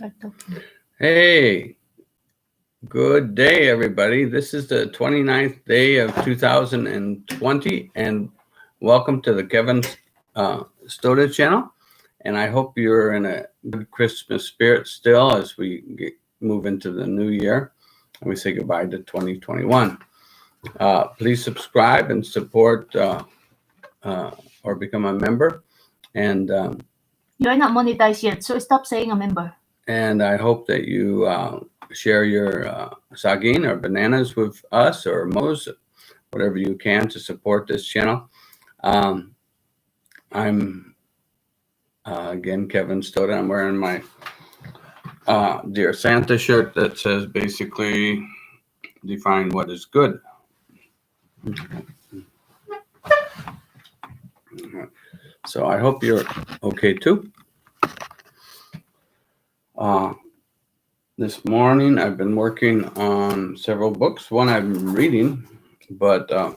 Start talking. Hey, good day, everybody. This is the 29th day of 2020, and welcome to the Kevin Stoda channel. And I hope you're in a good Christmas spirit still as we move into the new year and we say goodbye to 2021. Please subscribe and support or become a member. And You are not monetized yet, so stop saying a member. And I hope that you share your saging or bananas with us or mos, whatever you can to support this channel. I'm again Kevin Stoda. I'm wearing my Dear Santa shirt that says basically define what is good. So I hope you're okay too. This morning I've been working on several books. One I'm reading, but the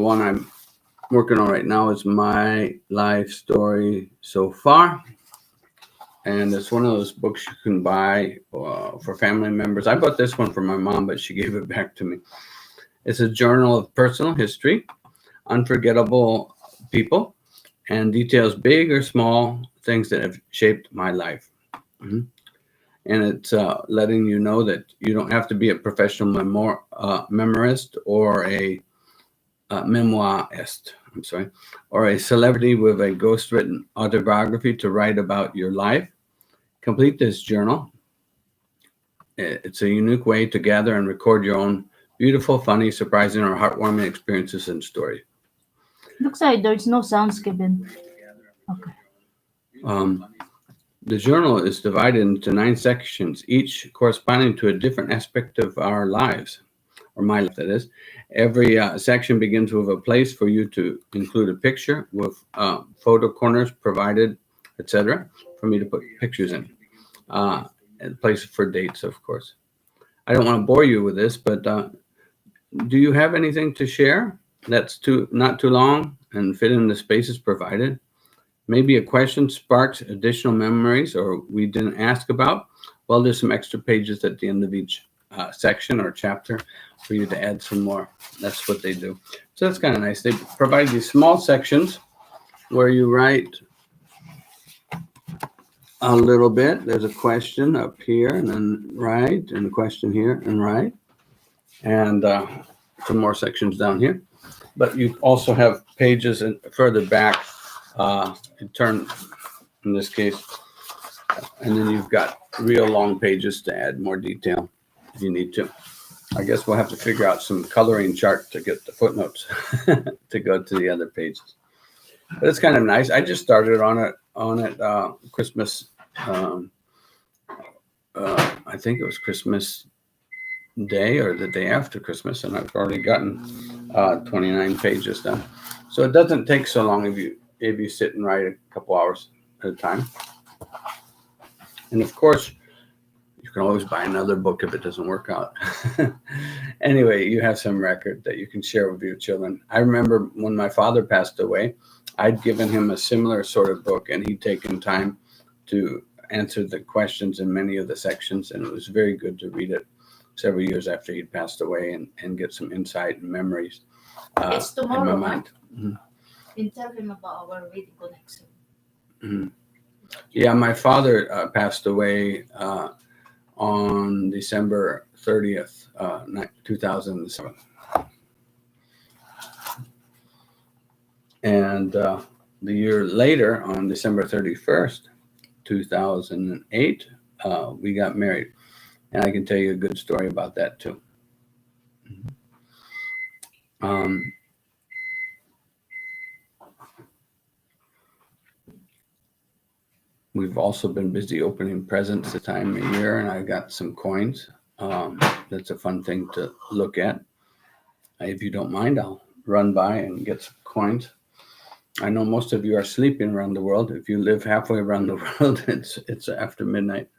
one I'm working on right now is My Life Story So Far. And it's one of those books you can buy for family members. I bought this one for my mom, but she gave it back to me. It's a journal of personal history, unforgettable people, and details big or small things that have shaped my life. Mm-hmm. And it's letting you know that you don't have to be a professional memorist or a memoirist, or a celebrity with a ghost-written autobiography to write about your life. Complete this journal. It's a unique way to gather and record your own beautiful, funny, surprising, or heartwarming experiences and stories. Looks like there's no sounds given. Okay. The journal is divided into 9 sections, each corresponding to a different aspect of our lives, or my life, that is. Every section begins with a place for you to include a picture with photo corners provided, etc., for me to put pictures in. And places for dates, of course. I don't want to bore you with this, but do you have anything to share that's not too long and fit in the spaces provided? Maybe a question sparks additional memories or we didn't ask about. Well, there's some extra pages at the end of each section or chapter for you to add some more. That's what they do. So that's kind of nice. They provide these small sections where you write a little bit. There's a question up here and then write, and a question here and write, and some more sections down here. But you also have pages further back. You turn, in this case, and then you've got real long pages to add more detail if you need to. I guess we'll have to figure out some coloring chart to get the footnotes to go to the other pages. But it's kind of nice. I just started on it Christmas. I think it was Christmas Day or the day after Christmas, and I've already gotten 29 pages done. So it doesn't take so long if you sit and write a couple hours at a time. And of course, you can always buy another book if it doesn't work out. Anyway, you have some record that you can share with your children. I remember when my father passed away, I'd given him a similar sort of book, and he'd taken time to answer the questions in many of the sections, and it was very good to read it several years after he'd passed away and get some insight and memories It's tomorrow, in my mind. Mm-hmm. And tell him about our reading connection. Mm-hmm. Yeah, my father passed away on December 30th, 2007. And the year later, on December 31st, 2008, we got married. And I can tell you a good story about that too. We've also been busy opening presents this time of year, and I got some coins. That's a fun thing to look at. If you don't mind, I'll run by and get some coins. I know most of you are sleeping around the world. If you live halfway around the world, it's after midnight.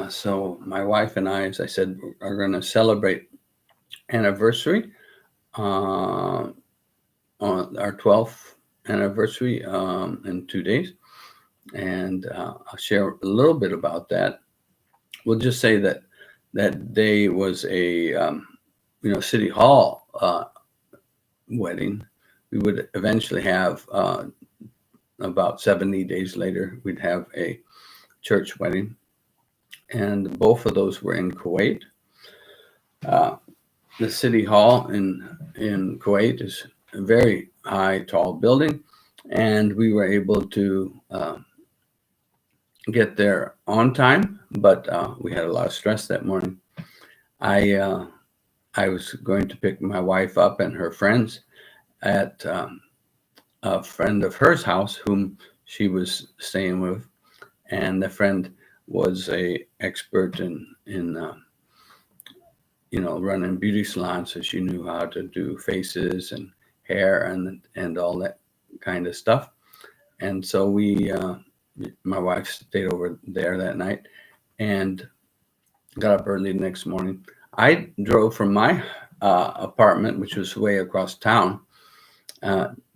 So my wife and I, as I said, are going to celebrate anniversary on our 12th anniversary in 2 days. And I'll share a little bit about that. We'll just say that that day was a city hall wedding. We would eventually have about 70 days later, we'd have a church wedding, and both of those were in Kuwait. The city hall in Kuwait is a very high, tall building, and we were able to get there on time, but we had a lot of stress that morning. I was going to pick my wife up and her friends at a friend of hers house, whom she was staying with, and the friend was a expert in running beauty salons, so she knew how to do faces and hair and all that kind of stuff. And so my wife stayed over there that night and got up early the next morning. I drove from my apartment, which was way across town,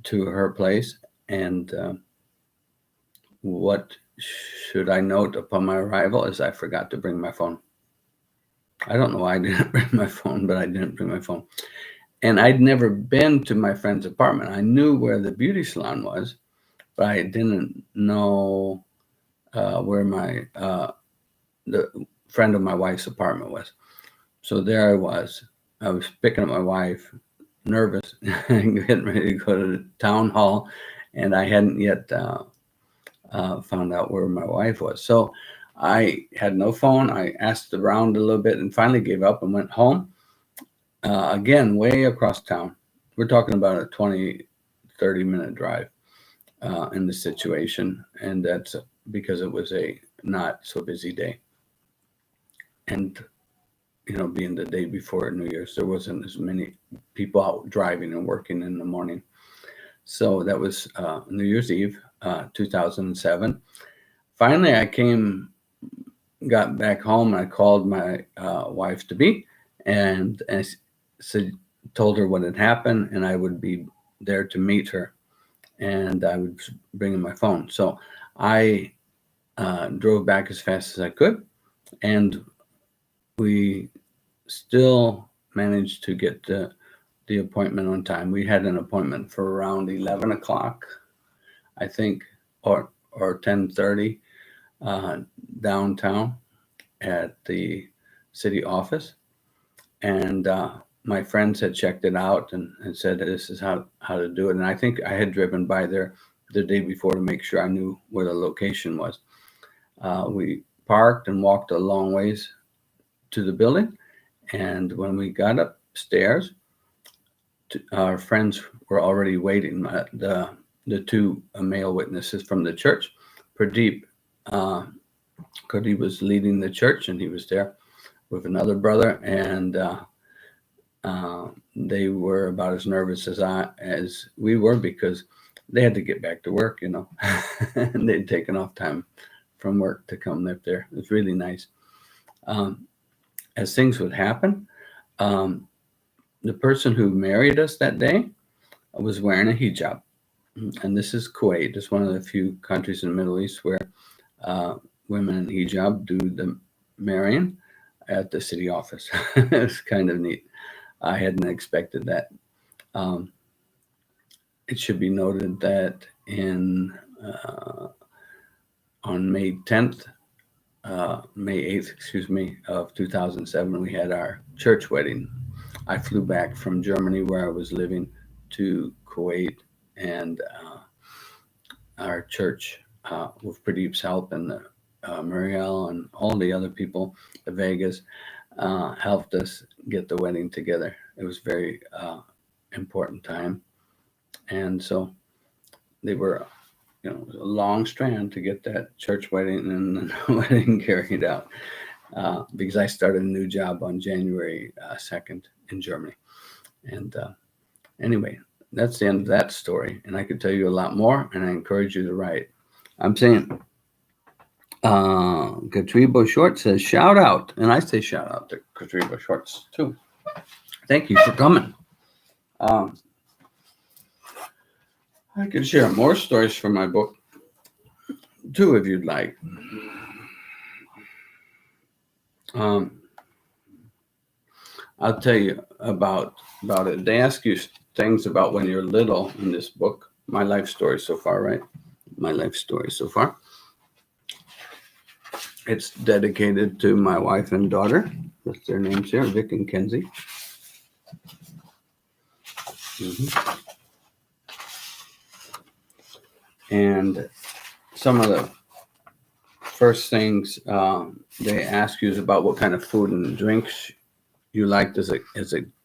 to her place. And what should I note upon my arrival is I forgot to bring my phone. I don't know why I didn't bring my phone, but I didn't bring my phone. And I'd never been to my friend's apartment. I knew where the beauty salon was, but I didn't know where the friend of my wife's apartment was. So there I was. I was picking up my wife, nervous, getting ready to go to the town hall, and I hadn't yet found out where my wife was. So I had no phone. I asked around a little bit and finally gave up and went home. Again, way across town. We're talking about a 20, 30-minute drive in the situation, and that's because it was a not so busy day. And being the day before New Year's, there wasn't as many people out driving and working in the morning. So that was New Year's Eve, 2007. Finally, I got back home, and I called my wife to be, and told her what had happened, and I would be there to meet her, and I would bring in my phone. So I drove back as fast as I could, and we still managed to get the appointment on time. We had an appointment for around 11 o'clock, I think, or 10:30 downtown at the city office. And my friends had checked it out and said this is how to do it. And I think I had driven by there the day before to make sure I knew where the location was. We parked and walked a long ways to the building. And when we got upstairs, our friends were already waiting. The two male witnesses from the church, Pradeep, Pradeep was leading the church, and he was there with another brother, and they were about as nervous as we were because they had to get back to work, and they'd taken off time from work to come up there. It was really nice. As things would happen, the person who married us that day was wearing a hijab. And this is Kuwait. It's one of the few countries in the Middle East where women in hijab do the marrying at the city office. It's kind of neat. I hadn't expected that. It should be noted that on May 10th, May 8th, of 2007, we had our church wedding. I flew back from Germany, where I was living, to Kuwait, and our church, with Pradeep's help and Muriel and all the other people, the Vegas, helped us get the wedding together. It was a very important time. And so they were, it was a long strand to get that church wedding and the wedding carried out, because I started a new job on January 2nd in Germany. And anyway, that's the end of that story. And I could tell you a lot more, and I encourage you to write. I'm saying, Katribo Short says, shout out. And I say shout out to Katribo Shorts too. Thank you for coming. Um, I could share more stories from my book, too, if you'd like. I'll tell you about it. They ask you things about when you're little in this book. My life story so far, right? My life story so far. It's dedicated to my wife and daughter. That's their names here, Vic and Kenzie. And some of the first things they ask you is about what kind of food and drinks you liked as a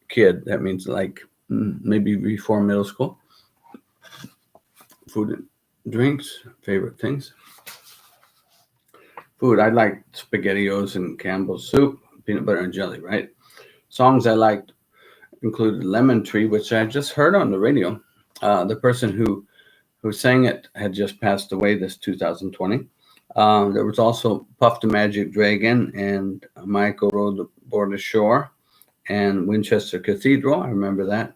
kid. That means like maybe before middle school. Food and drinks, favorite things. Food, I liked SpaghettiOs and Campbell's soup, peanut butter and jelly, right? Songs I liked included Lemon Tree, which I just heard on the radio. The person who sang it had just passed away this 2020. There was also Puff the Magic Dragon and Michael Rode the Shore and Winchester Cathedral. I remember that.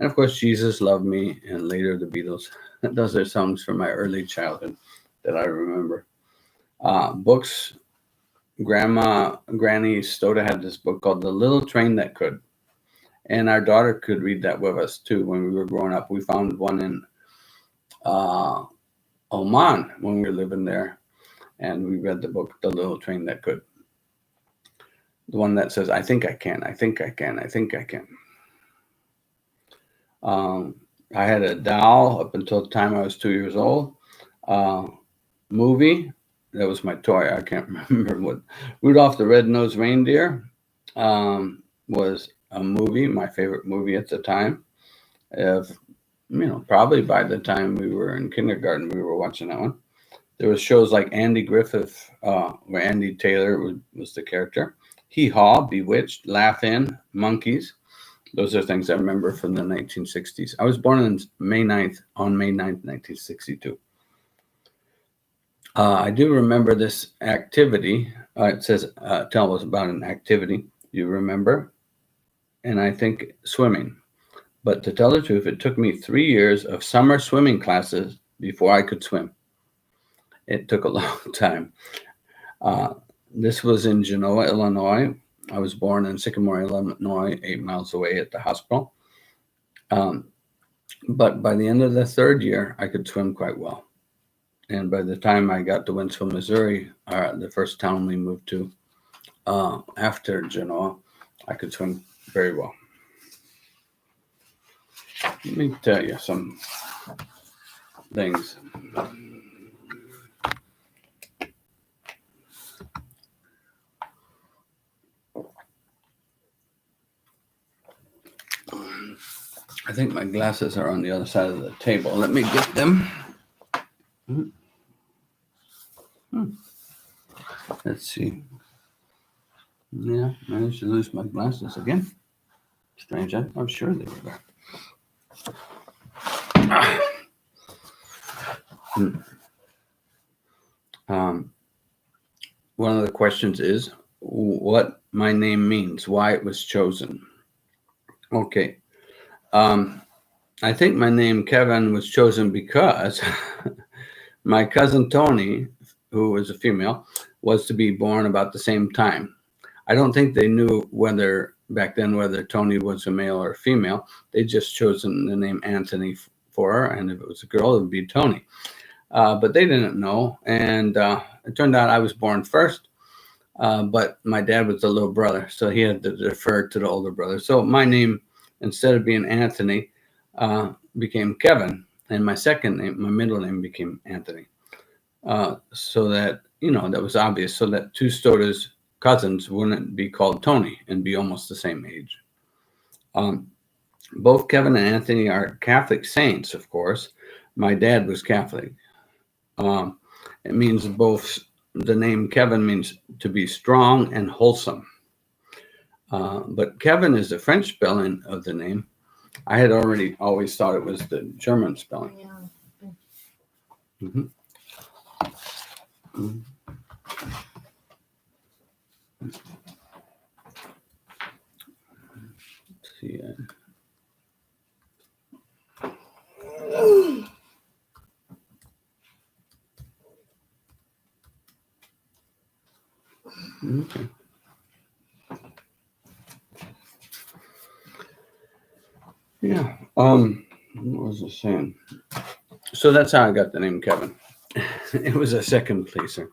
And of course, Jesus Loved Me and later the Beatles. Those are songs from my early childhood that I remember. Books. Granny Stoda had this book called The Little Train That Could. And our daughter could read that with us too when we were growing up. We found one in Oman when we were living there. And we read the book, The Little Train That Could. The one that says, I think I can, I think I can, I think I can. I had a doll up until the time I was 2 years old. Movie, that was my toy. I can't remember what. Rudolph the Red-Nosed Reindeer was a movie, my favorite movie at the time. Probably by the time we were in kindergarten, we were watching that one. There was shows like Andy Griffith, where Andy Taylor was the character. Hee Haw, Bewitched, Laugh In, Monkeys. Those are things I remember from the 1960s. I was born on May 9th, 1962. I do remember this activity. It says, tell us about an activity you remember. And I think swimming. But to tell the truth, it took me 3 years of summer swimming classes before I could swim. It took a long time. This was in Genoa, Illinois. I was born in Sycamore, Illinois, 8 miles away at the hospital. But by the end of the third year, I could swim quite well. And by the time I got to Wentzville, Missouri, the first town we moved to after Genoa, I could swim very well. Let me tell you some things. I think my glasses are on the other side of the table. Let me get them. Let's see. Yeah, I managed to lose my glasses again. Strange. I'm sure they were there. One of the questions is what my name means, why it was chosen. Okay. I think my name Kevin was chosen because my cousin Tony, who was a female, was to be born about the same time. I don't think they knew back then whether Tony was a male or a female. They just chosen the name Anthony for her, and if it was a girl, it would be Tony. But they didn't know, and it turned out I was born first, but my dad was the little brother, so he had to defer to the older brother. So my name, instead of being Anthony, became Kevin, and my second name, my middle name, became Anthony. So that, that was obvious, so that two Stoda's cousins wouldn't be called Tony and be almost the same age. Both Kevin and Anthony are Catholic saints, of course. My dad was Catholic. It means the name Kevin means to be strong and wholesome. But Kevin is the French spelling of the name. I had always thought it was the German spelling. Yeah. Mm-hmm. Mm-hmm. Let's see. Yeah. What was I saying? So that's how I got the name Kevin. It was a second pleaser,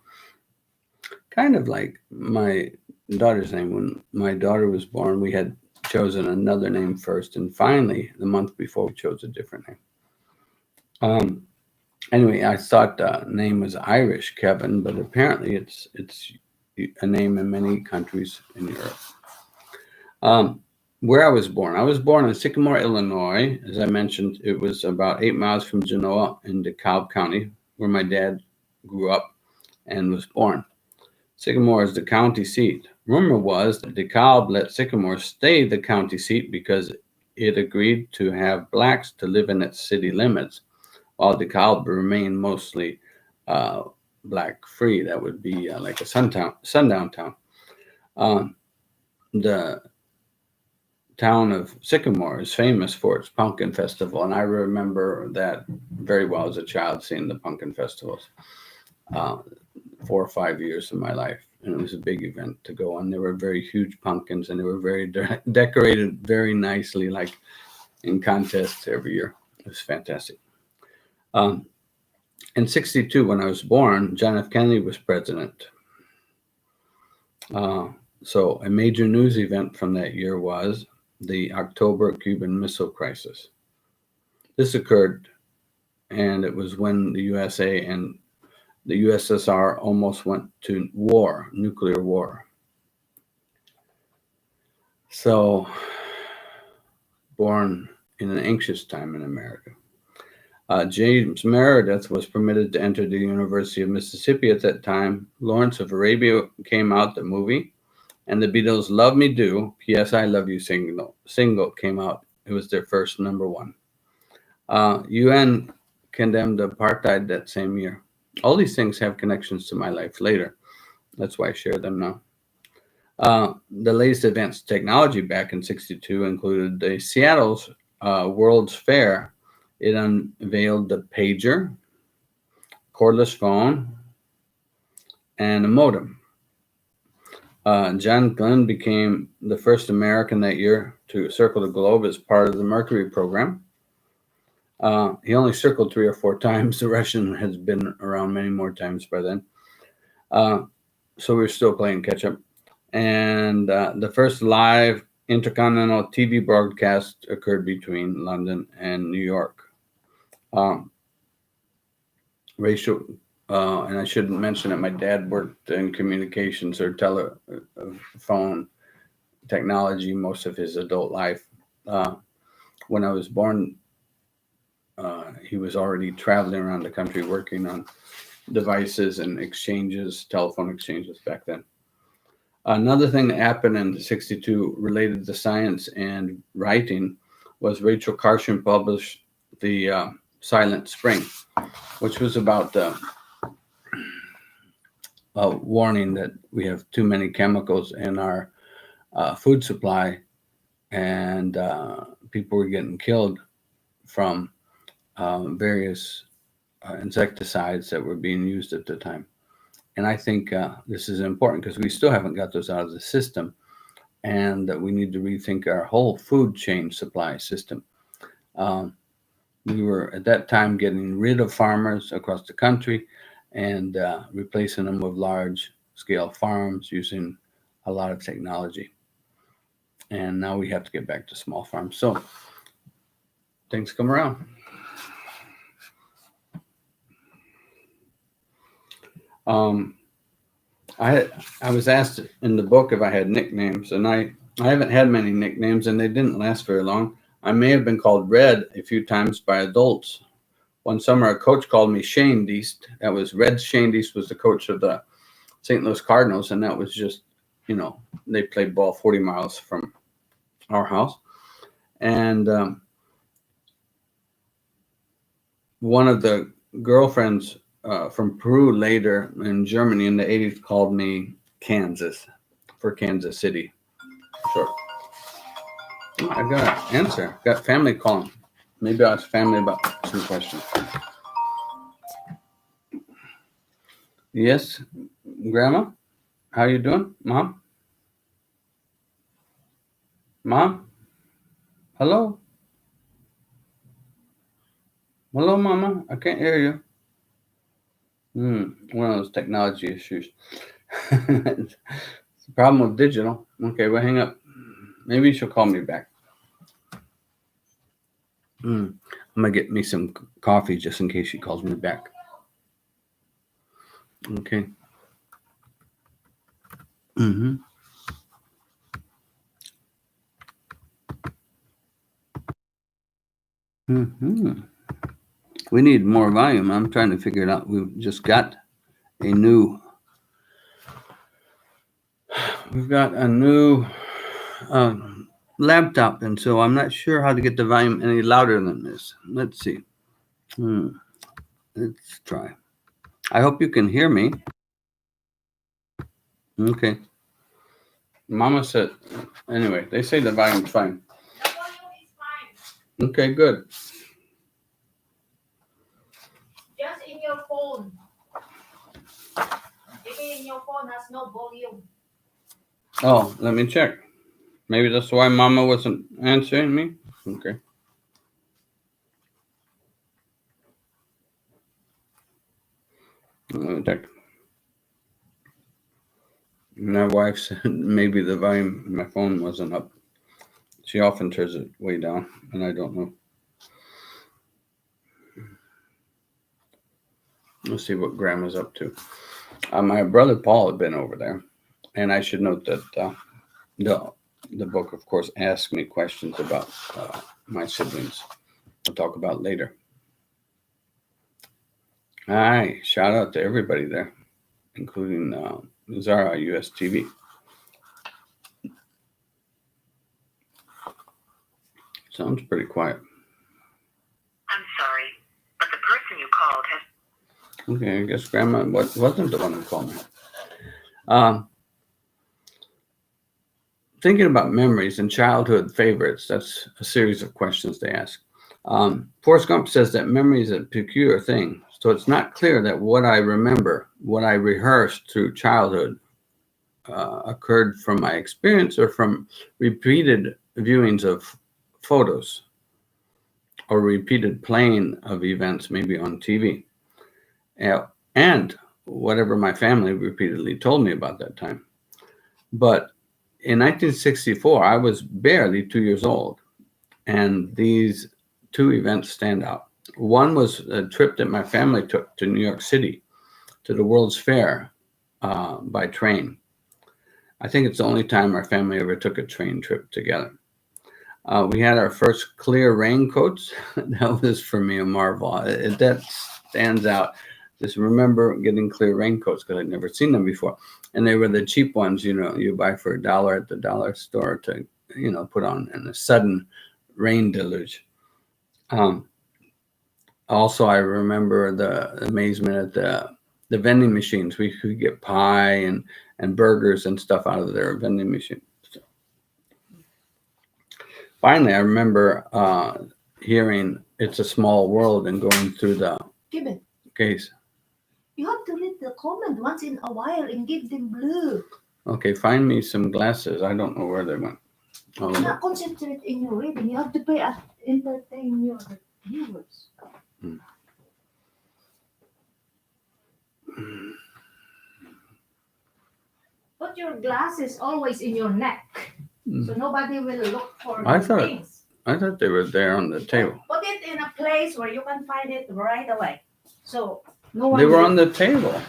kind of like my daughter's name. When my daughter was born, we had chosen another name first, and finally, the month before, we chose a different name. Um, anyway, I thought the name was Irish, Kevin, but apparently it's a name in many countries in Europe. Um, where I was born in Sycamore, Illinois. As I mentioned, it was about 8 miles from Genoa in DeKalb County, where my dad grew up and was born. Sycamore is the county seat. Rumor was that DeKalb let Sycamore stay the county seat because it agreed to have blacks to live in its city limits, while DeKalb remained mostly uh, black free. That would be like a sundown town. Um, the town of Sycamore is famous for its pumpkin festival, and I remember that very well as a child, seeing the pumpkin festivals. Uh, 4 or 5 years of my life, and it was a big event to go on. There were very huge pumpkins, and they were very decorated very nicely, like in contests every year. It was fantastic. Um, in '62, when I was born, John F. Kennedy was president. Uh, so a major news event from that year was the October Cuban Missile Crisis. This occurred, and it was when the USA and the USSR almost went to war, nuclear war. So, born in an anxious time in America. James Meredith was permitted to enter the University of Mississippi at that time. Lawrence of Arabia came out, the movie, and the Beatles' Love Me Do, P.S. I Love You single came out. It was their first number one. UN condemned apartheid that same year. All these things have connections to my life later. That's why I share them now. The latest advanced technology back in '62 included the Seattle's World's Fair. It unveiled the pager, cordless phone, and a modem. John Glenn became the first American that year to circle the globe as part of the Mercury program. He only circled 3 or 4 times. The Russian has been around many more times by then. Uh, so we're still playing catch up. And the first live intercontinental TV broadcast occurred between London and New York. Um, racial, and I shouldn't mention that my dad worked in communications or telephone technology most of his adult life. When I was born, he was already traveling around the country working on devices and exchanges, telephone exchanges back then. Another thing that happened in '62 related to science and writing was Rachel Carson published the Silent Spring, which was about a warning that we have too many chemicals in our food supply, and people were getting killed from various insecticides that were being used at the time. And I think this is important because we still haven't got those out of the system, and that we need to rethink our whole food chain supply system. Um, we were at that time getting rid of farmers across the country and replacing them with large scale farms using a lot of technology. And now we have to get back to small farms. So things come around. Um, I was asked in the book if I had nicknames, and I haven't had many nicknames, and they didn't last very long. I may have been called Red a few times by adults. One summer, a coach called me Shane Deist. That was Red. Shane Deist was the coach of the St. Louis Cardinals, and that was just, they played ball 40 miles from our house. And one of the girlfriends from Peru later in Germany in the '80s called me Kansas for Kansas City. Sure. I got an answer. Got family calling. Maybe I'll ask family about some questions. Yes, Grandma? How you doing? Mom? Mom? Hello? Hello, Mama. I can't hear you. One of those technology issues. It's the problem with digital. Okay, we'll hang up. Maybe she'll call me back. I'm gonna get me some coffee just in case she calls me back. Okay. Mm-hmm. Mm-hmm. We need more volume. I'm trying to figure it out. We've just got a new. We've got a new laptop, and so I'm not sure how to get the volume any louder than this. Let's see. Let's try. I hope you can hear me. Okay. Mama said, anyway, they say the volume's fine. The volume is fine. Okay, good. Just in your phone. Maybe in your phone has no volume. Oh, let me check. Maybe that's why Mama wasn't answering me. Okay. Let me check. My wife said maybe the volume in my phone wasn't up. She often turns it way down, and I don't know. Let's see what Grandma's up to. My brother Paul had been over there, and I should note that the book, of course, asks me questions about my siblings. I'll talk about later. Hi, shout out to everybody there, including Zara US TV. Sounds pretty quiet. I'm sorry, but the person you called has. Okay, I guess Grandma wasn't the one who called me. Thinking about memories and childhood favorites, that's a series of questions they ask. Forrest Gump says that memory is a peculiar thing, so it's not clear that what I remember, what I rehearsed through childhood, occurred from my experience or from repeated viewings of photos or repeated playing of events, maybe on TV, and whatever my family repeatedly told me about that time. But in 1964, I was barely 2 years old, and these two events stand out. One was a trip that my family took to New York City to the World's Fair by train. I think it's the only time our family ever took a train trip together. We had our first clear raincoats. That was for me a marvel. That stands out. Just remember getting clear raincoats because I'd never seen them before. And they were the cheap ones, you buy for $1 at the dollar store to, put on in a sudden rain deluge. Also, I remember the amazement at the vending machines. We could get pie and burgers and stuff out of their vending machine. Finally, I remember hearing "It's a Small World" and going through the Given. case. You have to read the comment once in a while and give them blue. Okay, find me some glasses. I don't know where they went. Oh, Do not concentrate in your reading. You have to entertain your viewers. Put your glasses always in your neck, so nobody will look for things. I thought they were there on the table. Put it in a place where you can find it right away. So no one. They were on the table.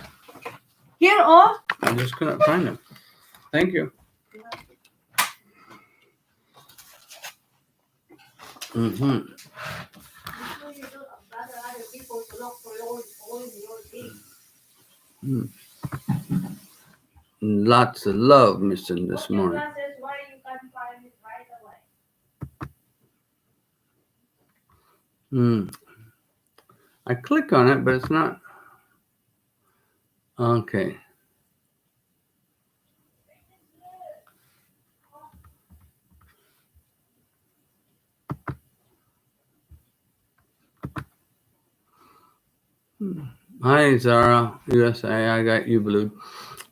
Here, oh. I just couldn't find them. Thank you. Mm-hmm. You don't bother other people to look for all your things. Lots of love missing this Put your morning. glasses where you can find it right away. I click on it, but it's not. Okay. Hi, Zara, USA. I got you blue.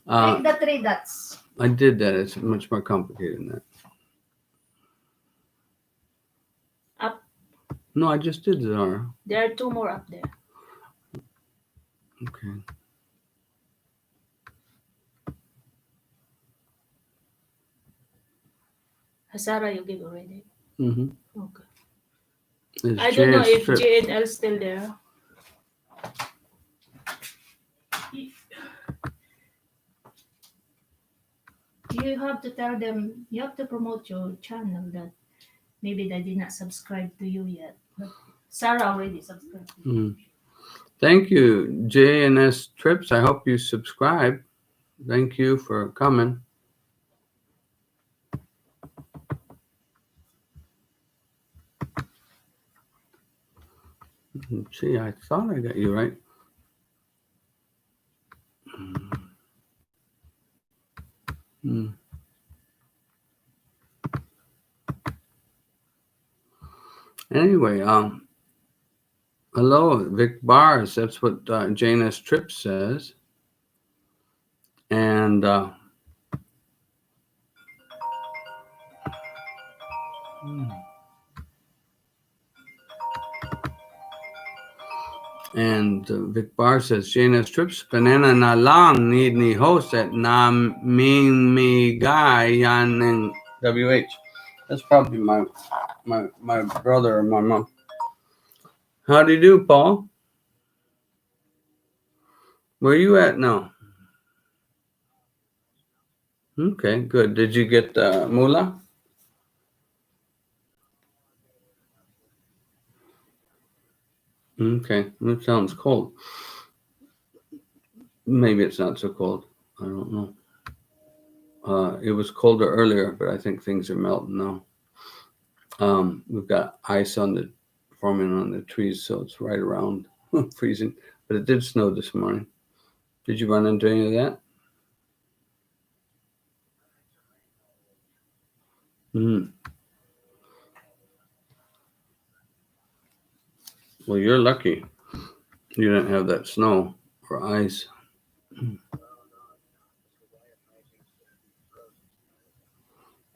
Click the three dots. I did that. It's much more complicated than that. Up. No, I just did Zara. There are 2 more up there. Okay. Sarah, you give already. Mm-hmm. Okay. I don't know if JNL is still there. You have to tell them, you have to promote your channel that maybe they did not subscribe to you yet. But Sarah already subscribed to you. Thank you, JNS Trips. I hope you subscribe. Thank you for coming. See, I thought I got you right. Anyway, hello, Vic Bars. That's what JNS Trips says. And Vic Bar says, JNS Trips, banana na lang need ni host at na ming mi guy yan in WH. That's probably my brother or my mom. How do you do, Paul? Where you at now? Okay, good. Did you get moolah? Okay, that sounds cold. Maybe it's not so cold. I don't know. It was colder earlier, but I think things are melting now. We've got ice forming on the trees, so it's right around freezing. But it did snow this morning. Did you run into any of that? Well, you're lucky. You didn't have that snow or ice.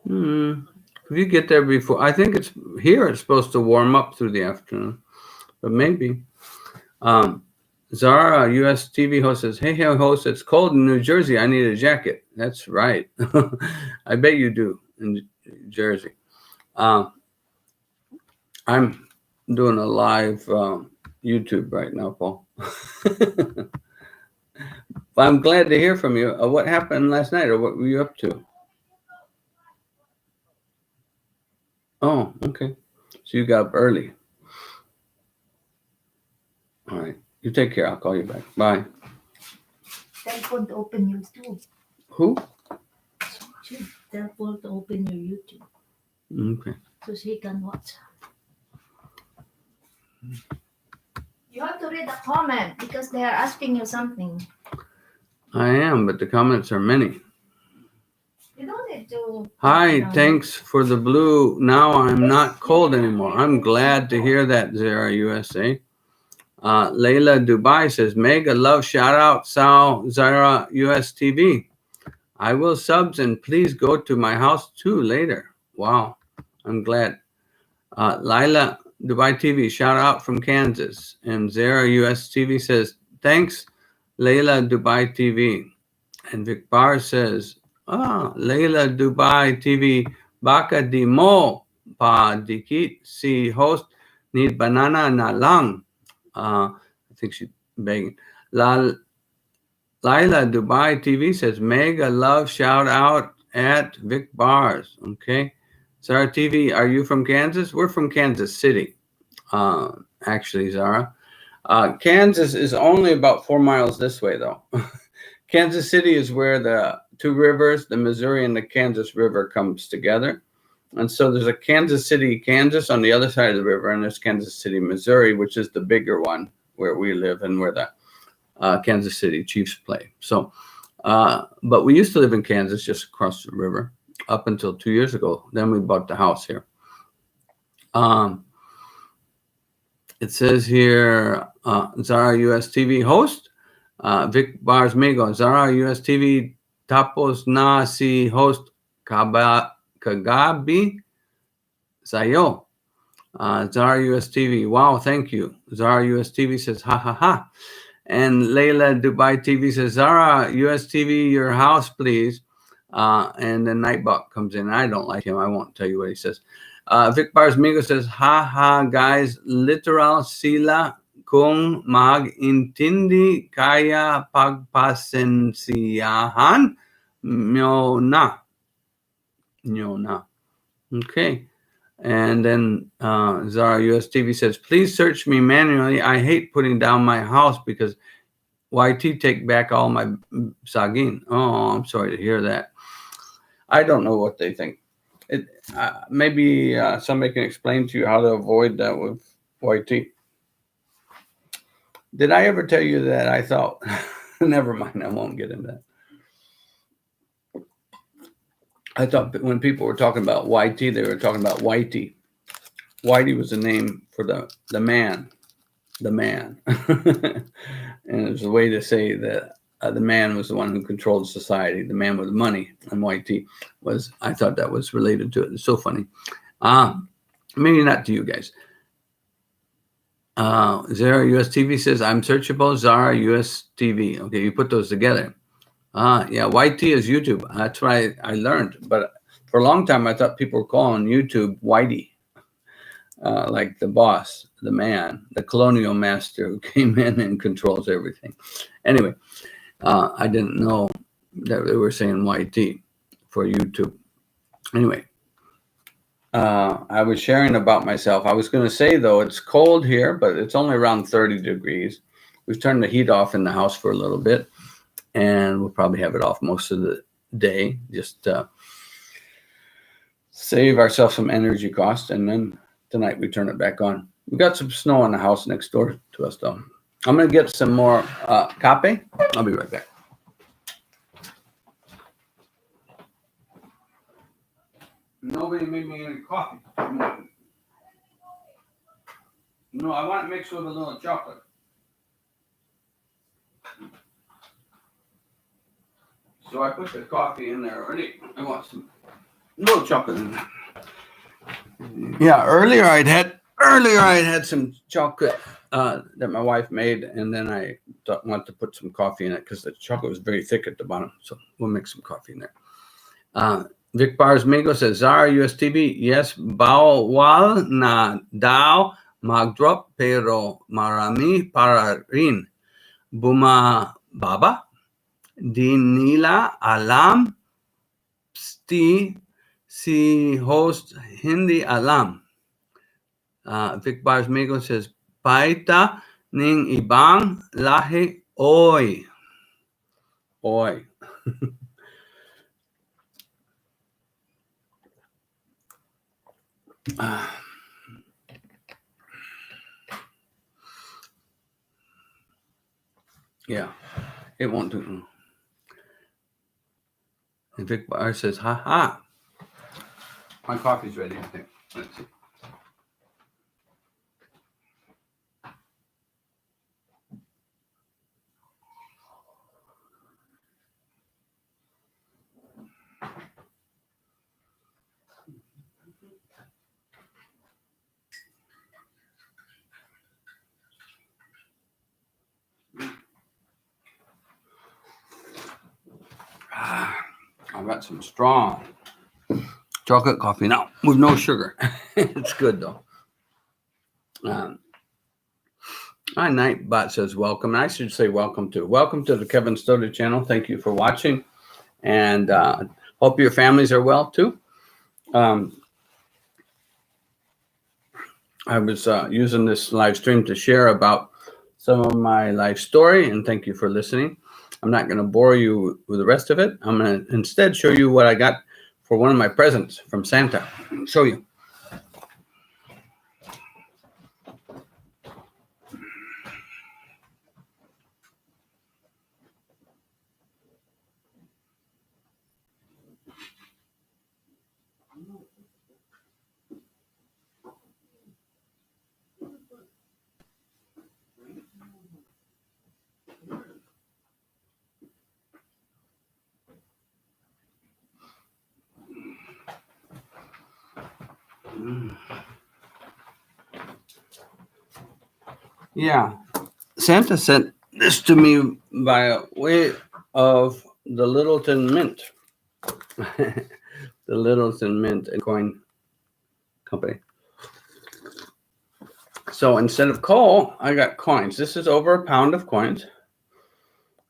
If you get there before, I think it's supposed to warm up through the afternoon, but maybe. Zara, US TV host says, hey, host, it's cold in New Jersey. I need a jacket. That's right. I bet you do in Jersey. I'm doing a live YouTube right now, Paul. I'm glad to hear from you. What happened last night, or what were you up to? Oh, okay. So you got up early. All right. You take care. I'll call you back. Bye. Tell Paul to open YouTube. Who? Tell Paul to open your YouTube. Okay. So he can watch. You have to read the comment because they are asking you something. I am, but the comments are many. You don't need to. Hi, thanks for the blue. Now I'm not cold anymore. I'm glad to hear that, Zara USA. Layla Dubai says, mega love shout out, Zara US TV. I will subs and please go to my house too later. Wow, I'm glad. Lila Dubai TV, shout out from Kansas. And Zara US TV says, thanks, Layla Dubai TV. And Vic Bar says, Layla Dubai TV, baka di mo pa dikit si host need banana na lang. I think she's begging. Lila Dubai TV says, mega love shout out at Vic Bars. Okay. Zara TV, are you from Kansas? We're from Kansas City, actually, Zara. Kansas is only about 4 miles this way, though. Kansas City is where the two rivers, the Missouri and the Kansas River, comes together. And so there's a Kansas City, Kansas on the other side of the river, and there's Kansas City, Missouri, which is the bigger one where we live and where the Kansas City Chiefs play. So, but we used to live in Kansas, just across the river, up until 2 years ago. Then we bought the house here. It says here, Zara US TV host, Vic Bars Migo, Zara US TV tapos na si host Kagabi Sayo. Zara US TV. Wow, thank you. Zara US TV says, ha ha ha. And Layla Dubai TV says, Zara US TV, your house, please. And then Nightbot comes in. I don't like him. I won't tell you what he says. Vic Bars Migo says, ha ha, guys, literal sila kung mag-intindi kaya pagpasensiyahan nyo na. Nyo na. Okay. And then Zara US TV says, please search me manually. I hate putting down my house because YT take back all my sagin. Oh, I'm sorry to hear that. I don't know what they think. Maybe somebody can explain to you how to avoid that with YT. Did I ever tell you that I thought, never mind, I won't get into that. I thought when people were talking about YT, they were talking about Whitey. Whitey was the name for the man. The man. And it was a way to say that the man was the one who controlled society, the man with money, and YT was, I thought that was related to it. It's so funny. Maybe not to you guys. Zara US TV says, I'm searchable. Zara US TV. Okay, you put those together. Yeah, YT is YouTube. That's what I learned. But for a long time, I thought people were calling YouTube Whitey. Like the boss, the man, the colonial master who came in and controls everything. Anyway, I didn't know that they were saying YT for YouTube. Anyway, I was sharing about myself. I was going to say, though, it's cold here, but it's only around 30 degrees. We've turned the heat off in the house for a little bit, and we'll probably have it off most of the day, just save ourselves some energy cost, and then tonight we turn it back on. We got some snow in the house next door to us, though. I'm going to get some more kape. I'll be right back. Nobody made me any coffee. No, I want it mixed with a little chocolate. So I put the coffee in there already. I want some little chocolate in there. Yeah, earlier I'd had some chocolate that my wife made, and then I wanted to put some coffee in it because the chocolate was very thick at the bottom. So we'll mix some coffee in there. Vic Bars Migo says, Zara USTV, yes, bawal na daw mag-drop pero marami para rin bumababa. Di nila alam si host hindi alam. Vic Bars Migo says, paita ning ibang lahi oy. Oy. Yeah, it won't do. And Vic Bars says, ha ha. My coffee's ready, I think. Let's see. I've got some strong chocolate coffee now with no sugar. It's good though. My Nightbot says welcome. I should say welcome to the Kevin Stoddard channel. Thank you for watching, and hope your families are well too. I was using this live stream to share about some of my life story, and thank you for listening. I'm not going to bore you with the rest of it. I'm going to instead show you what I got for one of my presents from Santa. I'll show you. Yeah, Santa sent this to me by way of the Littleton Mint. The Littleton Mint and Coin Company. So instead of coal, I got coins. This is over a pound of coins.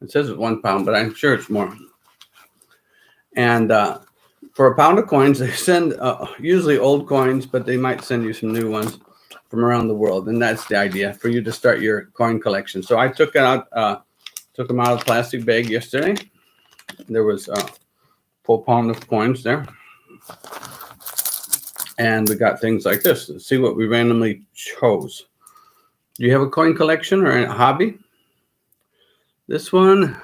It says it's 1 pound, but I'm sure it's more. And for a pound of coins, they send usually old coins, but they might send you some new ones from around the world. And that's the idea, for you to start your coin collection. So I took them out of the plastic bag yesterday. There was a full pound of coins there. And we got things like this. Let's see what we randomly chose. Do you have a coin collection or a hobby? This one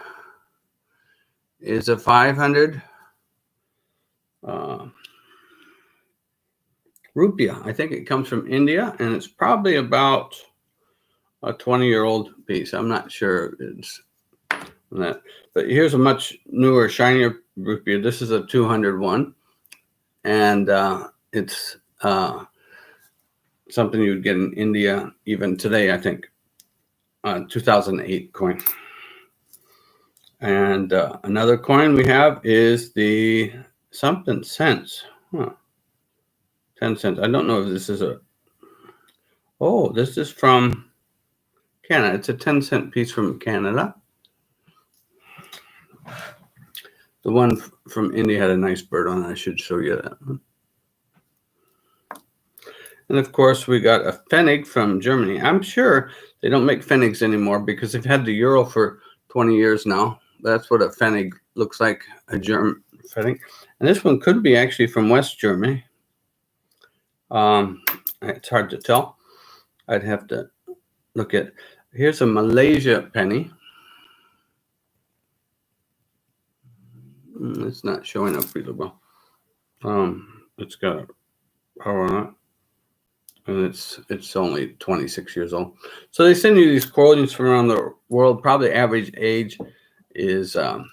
is a 500 rupiah. I think it comes from India, and it's probably about a 20-year-old piece. I'm not sure it's that. But here's a much newer, shinier rupiah. This is a 200 one, and it's something you would get in India even today, I think. 2008 coin. And another coin we have is the something cents. 10 cents. I don't know if this is this is from Canada. It's a 10-cent piece from Canada. The one from India had a nice bird on it. I should show you that one. And of course, we got a pfennig from Germany. I'm sure they don't make pfennigs anymore because they've had the euro for 20 years now. That's what a pfennig looks like, a German pfennig. And this one could be actually from West Germany. It's hard to tell. I'd have to look at. Here's a Malaysia penny. It's not showing up really well. It's got a power on it. And it's only 26 years old. So they send you these coins from around the world. Probably average age is 20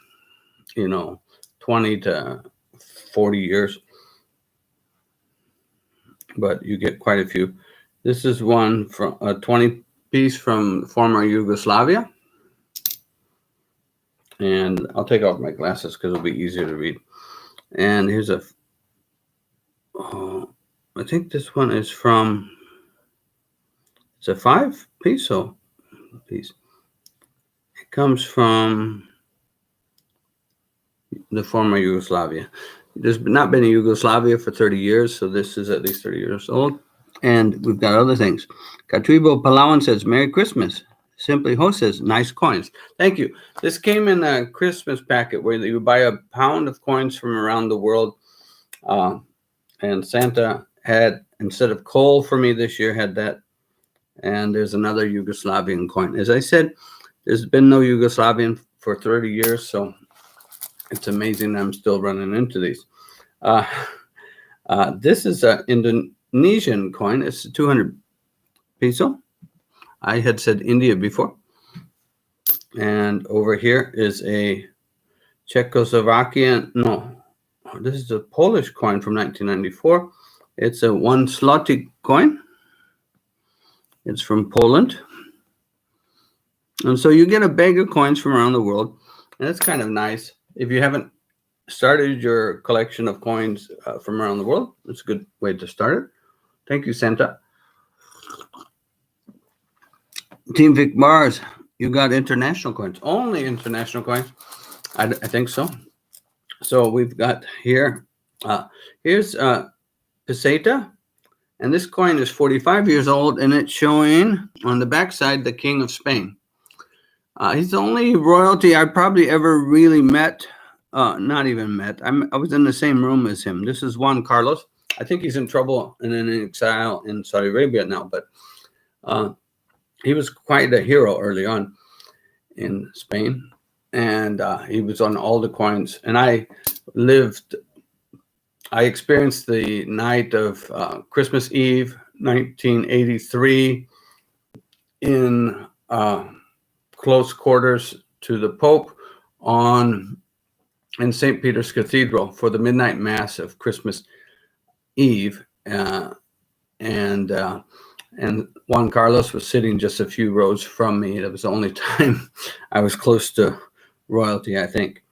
to 40 years. But you get quite a few. This is one from a 20 piece from former Yugoslavia. And I'll take off my glasses because it'll be easier to read. And here's I think this one is from, it's a 5 peso piece. It comes from the former Yugoslavia. There's not been a Yugoslavia for 30 years, so this is at least 30 years old. And we've got other things. Katribo Palawan says, Merry Christmas. Simply Ho says, nice coins. Thank you. This came in a Christmas packet where you buy a pound of coins from around the world. And Santa had, instead of coal for me this year, had that. And there's another Yugoslavian coin. As I said, there's been no Yugoslavian for 30 years, so it's amazing I'm still running into these. This is an Indonesian coin. It's a 200 peso. I had said India before. And over here is a Czechoslovakian, this is a Polish coin from 1994. It's a 1 zloty coin. It's from Poland. And so you get a bag of coins from around the world. And it's kind of nice. If you haven't started your collection of coins from around the world, it's a good way to start it. Thank you, Santa. Team Vic Bars, you got international coins. Only international coins. I think so. So we've got here, here's peseta. And this coin is 45 years old, and it's showing on the backside the King of Spain. He's the only royalty I probably ever really met. Not even met. I was in the same room as him. This is Juan Carlos. I think he's in trouble and in exile in Saudi Arabia now, but he was quite a hero early on in Spain, and he was on all the coins. And I experienced the night of Christmas Eve, 1983, in close quarters to the Pope in St. Peter's Cathedral for the midnight mass of Christmas Eve. And And Juan Carlos was sitting just a few rows from me. That was the only time I was close to royalty, I think.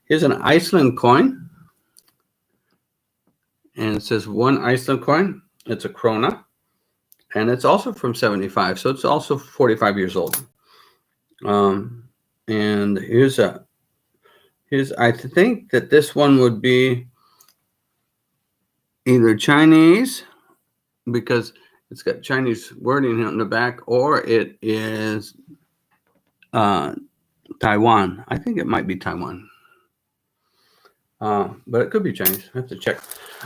Here's an Iceland coin. And it says 1 Iceland coin. It's a krona. And it's also from 75. So it's also 45 years old. And I think that this one would be either Chinese, because it's got Chinese wording on the back, or it is Taiwan. I think it might be Taiwan. But it could be Chinese. I have to check.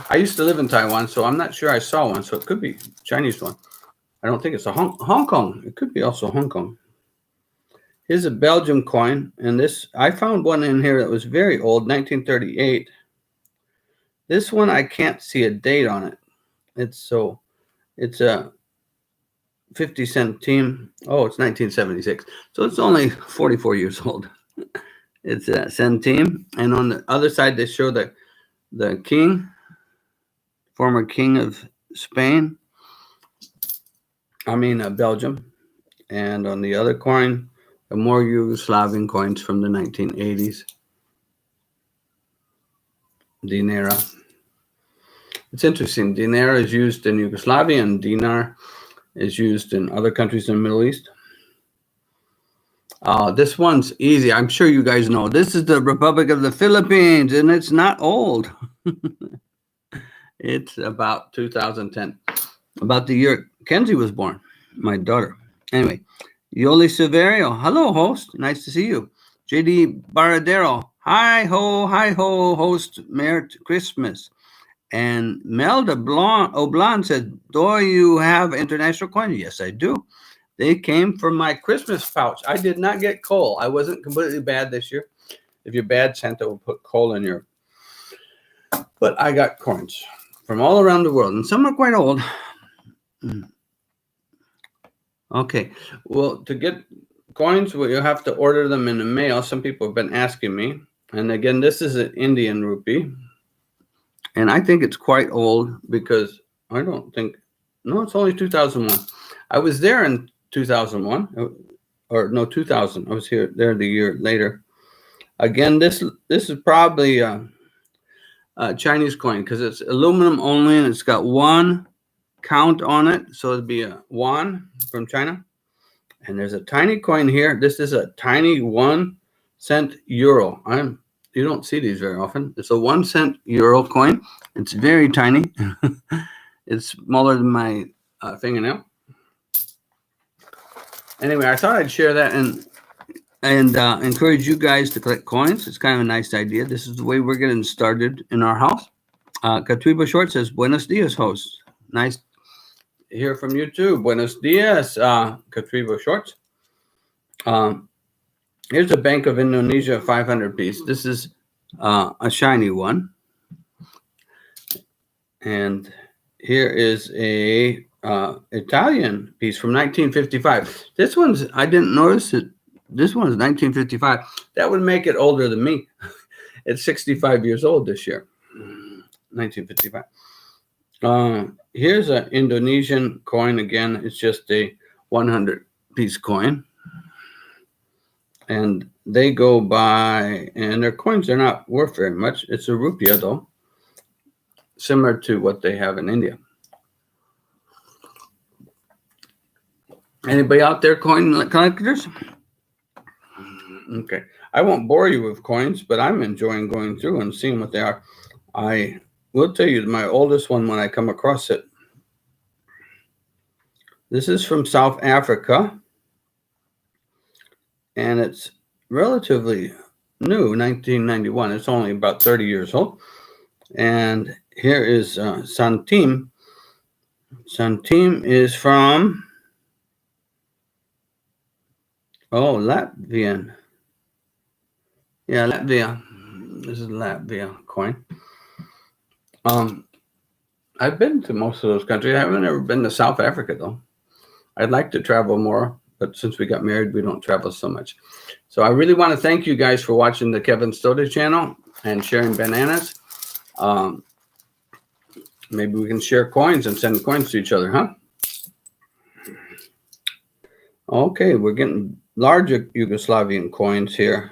I used to live in Taiwan, so I'm not sure I saw one. So it could be Chinese one. I don't think it's a Hong Kong. It could be also Hong Kong. Here's a Belgium coin. And this, I found one in here that was very old, 1938. This one, I can't see a date on it. It's a 50 centime. Oh, it's 1976. So it's only 44 years old. It's a centime. And on the other side, they show the king, former king of Spain. Belgium. And on the other coin, the more Yugoslavian coins from the 1980s. Dinara. It's interesting. Dinara is used in Yugoslavia, and dinar is used in other countries in the Middle East. This one's easy. I'm sure you guys know. This is the Republic of the Philippines, and it's not old. It's about 2010. About the year Kenzie was born, my daughter. Anyway, Yoli Silverio. Hello, host. Nice to see you. JD Baradero. Hi ho, host. Merry Christmas. And Melda Oblan said, do you have international coin? Yes, I do. They came from my Christmas pouch. I did not get coal. I wasn't completely bad this year. If you're bad, Santa will put coal in your... But I got coins from all around the world, and some are quite old. Okay. Well, to get coins, well, you have to order them in the mail. Some people have been asking me. And again, this is an Indian rupee. And I think it's quite old because I don't think... No, it's only 2001. I was there in 2001. Or no, 2000. I was there the year later. Again, this is probably a Chinese coin because it's aluminum only, and it's got one count on it. So it'd be a yuan from China. And there's a tiny coin here. This is a tiny 1 cent euro. You don't see these very often. It's a 1 cent euro coin. It's very tiny. It's smaller than my fingernail. Anyway, I thought I'd share that and encourage you guys to collect coins. It's kind of a nice idea. This is the way we're getting started in our house. Katriba Short says, Buenos dias, host. Nice to hear from you too. Buenos dias, Katriba Short. Here's a Bank of Indonesia 500 piece. This is a shiny one. And here is a Italian piece from 1955. This one's, I didn't notice it. This one's 1955. That would make it older than me. It's 65 years old this year. 1955. Here's an Indonesian coin again. It's just a 100 piece coin. And they go by, and their coins are not worth very much. It's a rupiah though, similar to what they have in India. Anybody out there coin collectors? Okay. I won't bore you with coins, but I'm enjoying going through and seeing what they are. I will tell you my oldest one when I come across it. This is from South Africa. And it's relatively new, 1991. It's only about 30 years old. And here is Santim. Santim is from... Latvian. Yeah, Latvia. This is Latvia coin. I've been to most of those countries. I haven't ever been to South Africa, though. I'd like to travel more, but since we got married, we don't travel so much. So I really want to thank you guys for watching the Kevin Stoddard channel and sharing bananas. Maybe we can share coins and send coins to each other, huh? Okay, we're getting larger Yugoslavian coins here.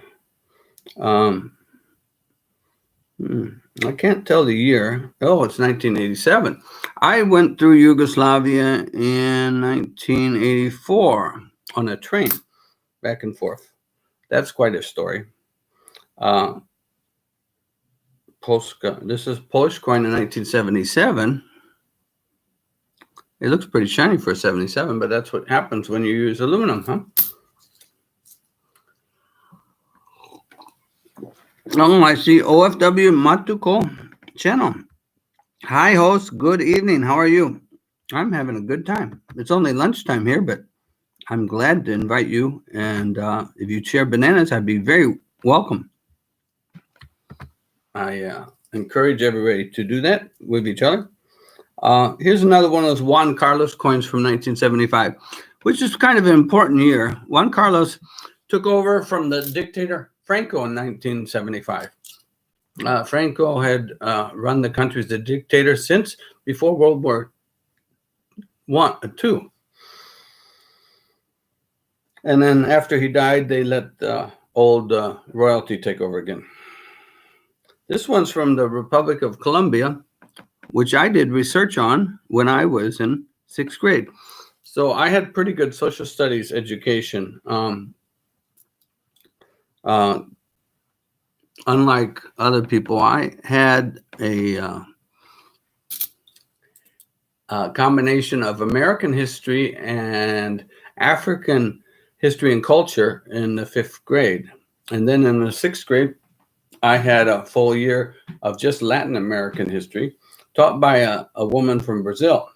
Um, I can't tell the year. Oh, it's 1987. I went through Yugoslavia in 1984 on a train, back and forth. That's quite a story. Polska. This is Polish coin in 1977. It looks pretty shiny for a 77, but that's what happens when you use aluminum, huh? Oh, I see OFW Matuko channel. Hi, host. Good evening. How are you? I'm having a good time. It's only lunchtime here, but I'm glad to invite you. And if you share bananas, I'd be very welcome. I encourage everybody to do that with each other. Here's another one of those Juan Carlos coins from 1975, which is kind of an important year. Juan Carlos took over from the dictator Franco in 1975. Franco had run the country as a dictator since before World War II. And then after he died, they let the old royalty take over again. This one's from the Republic of Colombia, which I did research on when I was in 6th grade. So I had pretty good social studies education. Unlike other people, I had a combination of American history and African history and culture in the 5th grade. And then in the 6th grade, I had a full year of just Latin American history taught by a woman from Brazil.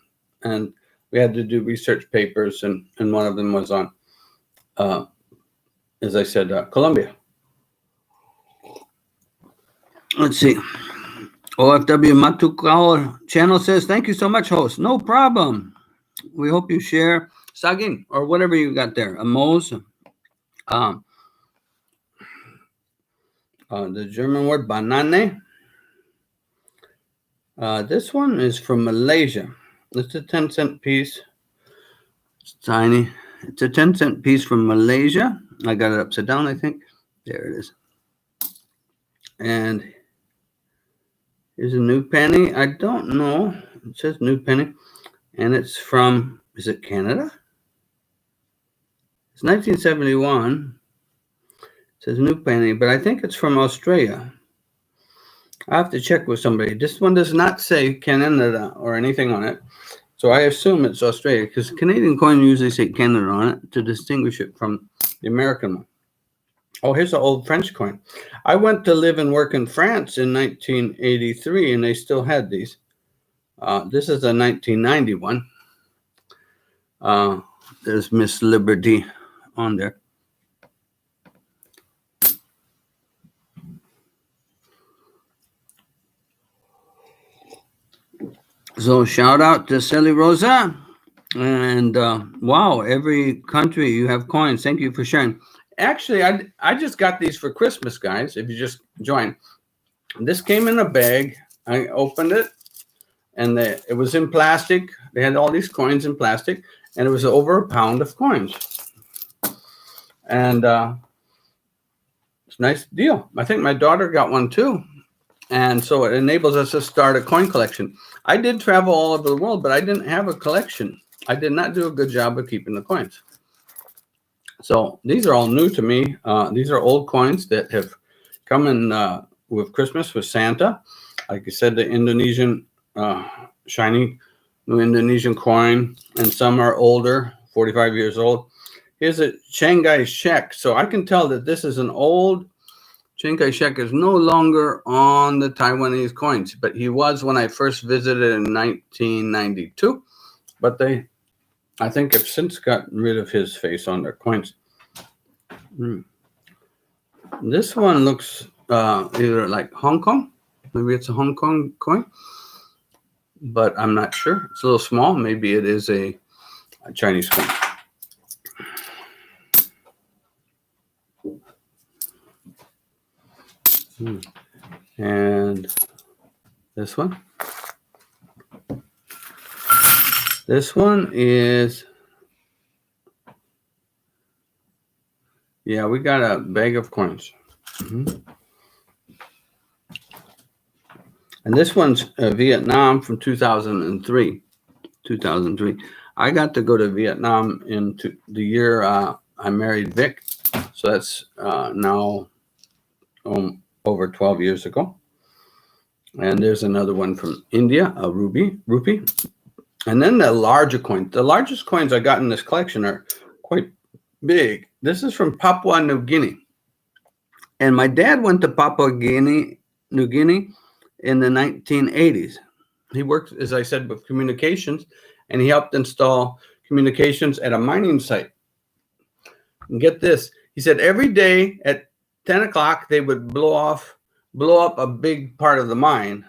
And we had to do research papers, and one of them was on, as I said, Colombia. Let's see. OFW Matukal channel says, thank you so much, host. No problem. We hope you share sagin or whatever you got there. A Mose. The German word banane. This one is from Malaysia. It's a 10-cent piece. It's tiny. It's a 10-cent piece from Malaysia. I got it upside down, I think. There it is. And here's a new penny. I don't know. It says new penny. And it's from, is it Canada? It's 1971. It says new penny, but I think it's from Australia. I have to check with somebody. This one does not say Canada or anything on it. So I assume it's Australia, because Canadian coin usually say Canada on it to distinguish it from the American one. Oh, here's an old French coin. I went to live and work in France in 1983, and they still had these. This is a 1991. There's Miss Liberty on there. So shout out to Sally Rosa. And wow, every country you have coins. Thank you for sharing. Actually, I just got these for Christmas, guys, if you just join. This came in a bag. I opened it, and it was in plastic. They had all these coins in plastic, and it was over a pound of coins. And it's a nice deal. I think my daughter got one too. And so it enables us to start a coin collection. I did travel all over the world, but I didn't have a collection. I did not do a good job of keeping the coins. So these are all new to me. These are old coins that have come in with Christmas with Santa. Like I said, the Indonesian shiny new Indonesian coin, and some are older, 45 years old. Here's a Chiang Kai-shek. So I can tell that this is an old Chiang Kai-shek is no longer on the Taiwanese coins, but he was when I first visited in 1992. But they, I think, have since gotten rid of his face on their coins. This one looks either like Hong Kong. Maybe it's a Hong Kong coin, but I'm not sure. It's a little small. Maybe it is a Chinese coin. And this one. This one is Yeah, we got a bag of coins. Mhm. And this one's Vietnam from 2003. 2003. I got to go to Vietnam in the year I married Vic. So that's now over 12 years ago. And there's another one from India, a rupee. And then the larger coins. The largest coins I got in this collection are quite big. This is from Papua New Guinea. And my dad went to Papua New Guinea in the 1980s. He worked, as I said, with communications, and he helped install communications at a mining site. And get this, he said every day at 10 o'clock, they would blow up a big part of the mine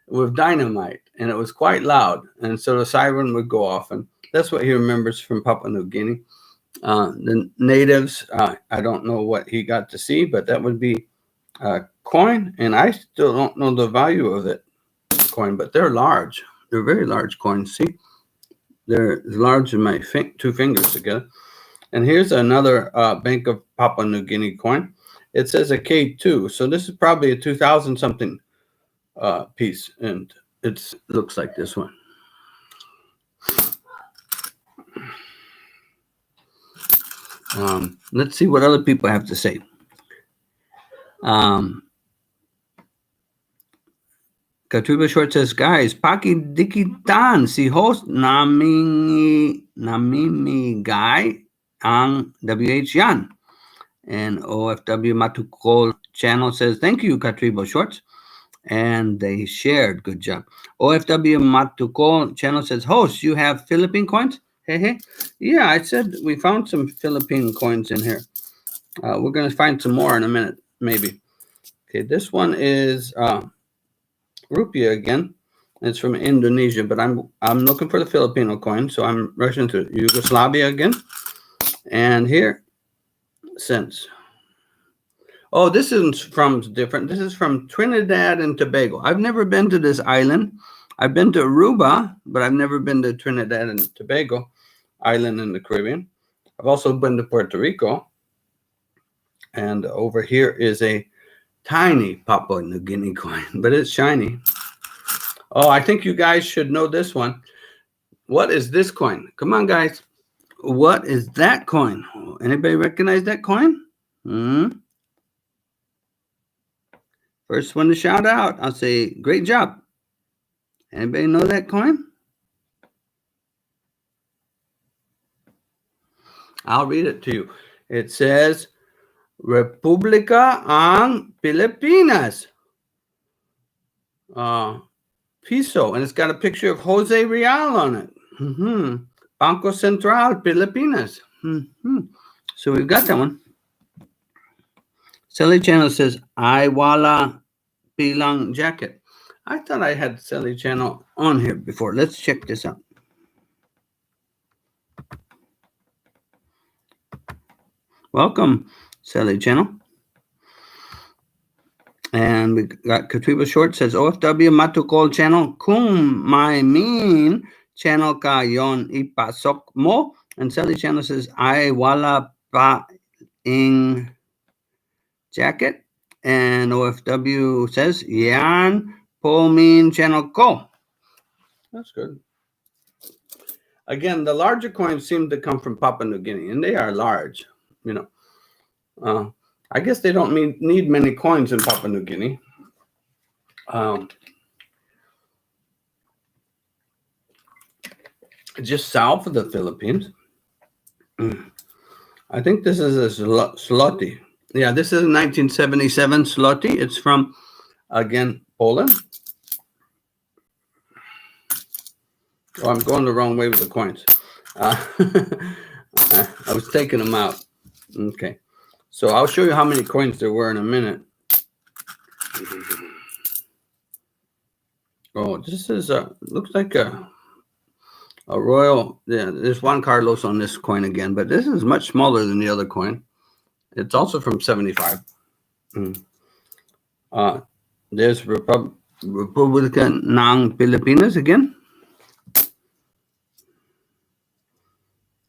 with dynamite, and it was quite loud. And so the siren would go off, and that's what he remembers from Papua New Guinea. The natives, I don't know what he got to see, but that would be a coin, and I still don't know the value of it coin, but they're large. They're very large coins. See, they're as large as my two fingers together. And here's another Bank of Papua New Guinea coin. It says a K2, so this is probably a 2000 something piece, and it looks like this one. Let's see what other people have to say. Katuba Short says, guys, Paki Dikitan, si host namimi guy ang WH Yan. And OFW Matukol channel says, thank you, Katribo Shorts. And they shared. Good job. OFW Matukol channel says, host, you have Philippine coins? Hey. Yeah, I said we found some Philippine coins in here. We're going to find some more in a minute, maybe. Okay, this one is rupiah again. It's from Indonesia, but I'm looking for the Filipino coin, so I'm rushing to Yugoslavia again. And here, cents. Oh, this is from different. This is from Trinidad and Tobago. I've never been to this island. I've been to Aruba, but I've never been to Trinidad and Tobago island in the Caribbean. I've also been to Puerto Rico. And over here is a tiny Papua New Guinea coin, but it's shiny. Oh, I think you guys should know this one. What is this coin? Come on, guys. What is that coin? Anybody recognize that coin? First one to shout out, I'll say, great job. Anybody know that coin? I'll read it to you. It says, Republika ang Pilipinas. Piso, and it's got a picture of Jose Real on it. Banco Central, Pilipinas. So we've got that one. Sally Channel says, I wala pilang jacket. I thought I had Sally Channel on here before. Let's check this out. Welcome, Sally Channel. And we got Katriba Short says, OFW Matukol Channel, kung may mean channel ka yon ipasok mo. And Sally Channel says, I wala pa ing jacket. And OFW says, yan po mean channel ko. That's good. Again, the larger coins seem to come from Papua New Guinea, and they are large, you know. I guess they don't need many coins in Papua New Guinea. Just south of the Philippines. I think this is a zloty. Yeah, this is a 1977 zloty. It's from, again, Poland. Oh, I'm going the wrong way with the coins. I was taking them out. Okay. So I'll show you how many coins there were in a minute. Oh, this is looks like a royal. Yeah, there's Juan Carlos on this coin again, but this is much smaller than the other coin. It's also from 75. There's Republica ng Pilipinas again.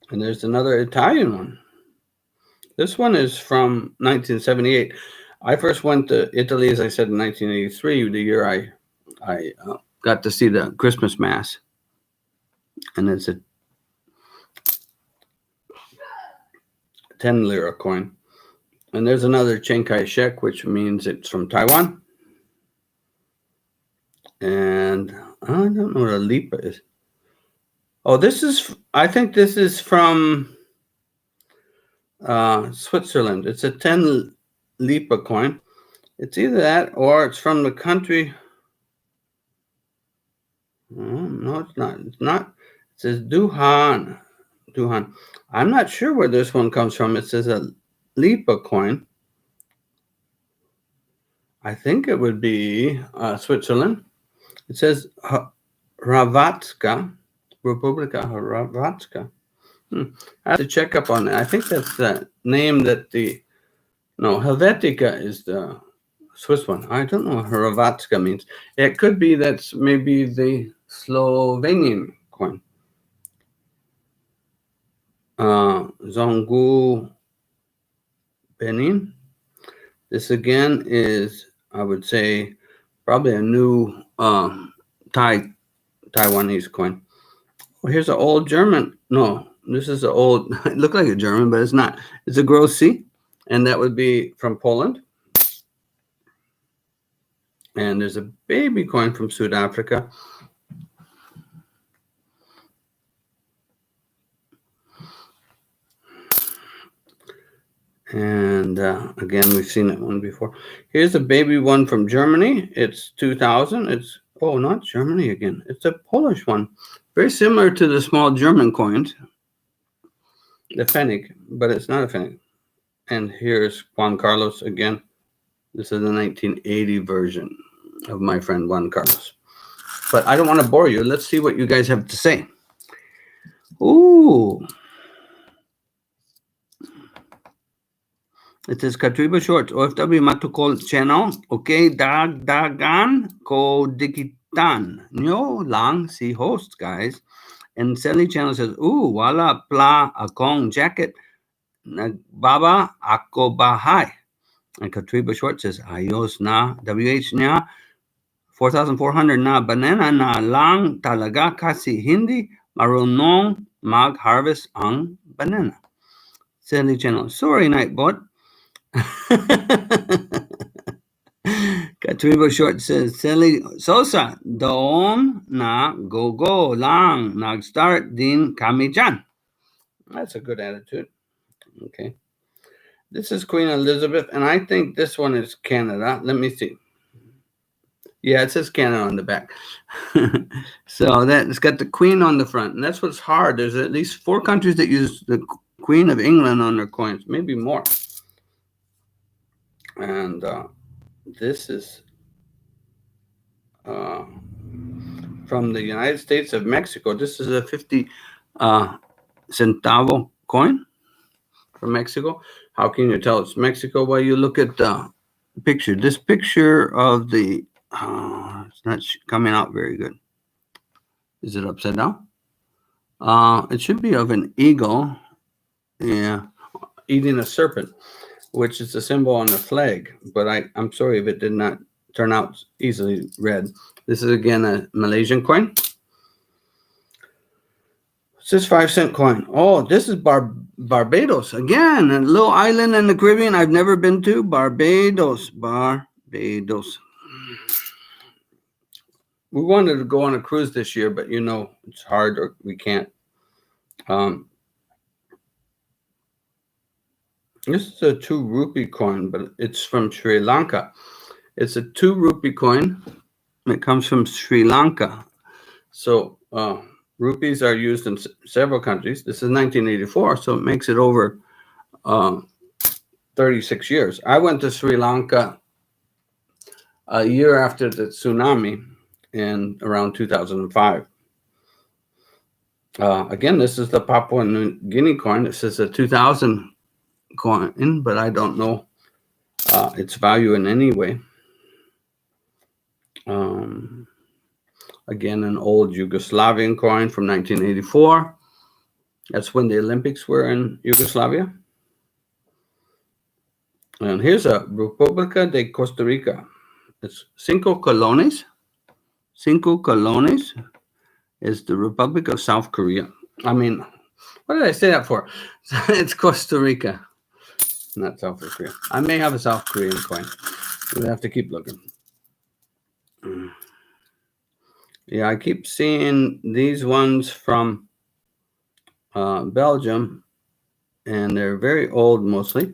And there's another Italian one. This one is from 1978. I first went to Italy, as I said, in 1983, the year I got to see the Christmas Mass. And it's a 10 lira coin. And there's another Chiang Kai-shek, which means it's from Taiwan. And I don't know what a lipa is. Oh, I think this is from Switzerland. It's a 10 lipa coin. It's either that or it's from the country. No, it's not. It's not. It says Duhan. I'm not sure where this one comes from. It says a lipa coin. I think it would be Switzerland. It says Hrvatska, Republika Hrvatska. I have to check up on that. I think that's the name that Helvetica is the Swiss one. I don't know what Hrvatska means. It could be that's maybe the Slovenian coin. Zongu Benin. This again is, I would say, probably a new Taiwanese coin. Well, here's an old German. No, this is an old, it looked like a German, but it's not. It's a gross C, and that would be from Poland. And there's a baby coin from South Africa. And again, we've seen that one before. Here's a baby one from Germany. It's 2000. It's, oh, not Germany again. It's a Polish one. Very similar to the small German coins, the Pfennig, but it's not a Pfennig. And here's Juan Carlos again. This is the 1980 version of my friend Juan Carlos. But I don't want to bore you. Let's see what you guys have to say. Ooh. It says Katriba Shorts, OFW Matukol channel, okay, dagan ko dikitan. Nyo lang si host, guys. And Sally channel says, ooh, wala pla akong jacket. Nagbaba ako bahay. And Katriba Short says, ayos na, WH niya, 4,400 na banana na lang talaga kasi hindi marunong mag-harvest ang banana. Sally channel, sorry, Nightbot. Katriba Short says, Sally Sosa, doon na go lang, nag-start din kami dyan. That's a good attitude. Okay. This is Queen Elizabeth, and I think this one is Canada. Let me see. Yeah, it says Canada on the back. So it's got the Queen on the front, and that's what's hard. There's at least 4 countries that use the Queen of England on their coins, maybe more. And this is from the United States of Mexico. This is a 50 centavo coin from Mexico. How can you tell it's Mexico? Well, you look at the picture. This picture of the, it's not coming out very good. Is it upside down? It should be of an eagle, yeah, eating a serpent, which is a symbol on the flag. But I'm sorry if it did not turn out easily read. This is again a Malaysian coin. It's this 5-cent coin. Oh, this is Barbados. Again, a little island in the Caribbean I've never been to. Barbados. We wanted to go on a cruise this year, but it's hard or we can't. This is a 2 rupee coin, but it's from Sri Lanka. It's a 2 rupee coin. It comes from Sri Lanka. So rupees are used in several countries. This is 1984, so it makes it over 36 years. I went to Sri Lanka a year after the tsunami in around 2005. Again, this is the Papua New Guinea coin. This is a 2000 coin, but I don't know its value in any way. Again, an old Yugoslavian coin from 1984. That's when the Olympics were in Yugoslavia. And here's a República de Costa Rica. It's Cinco Colones. Cinco Colones is the Republic of South Korea. I mean, what did I say that for? It's Costa Rica, not South Korea. I may have a South Korean coin. We'll have to keep looking. Yeah, I keep seeing these ones from Belgium, and they're very old mostly.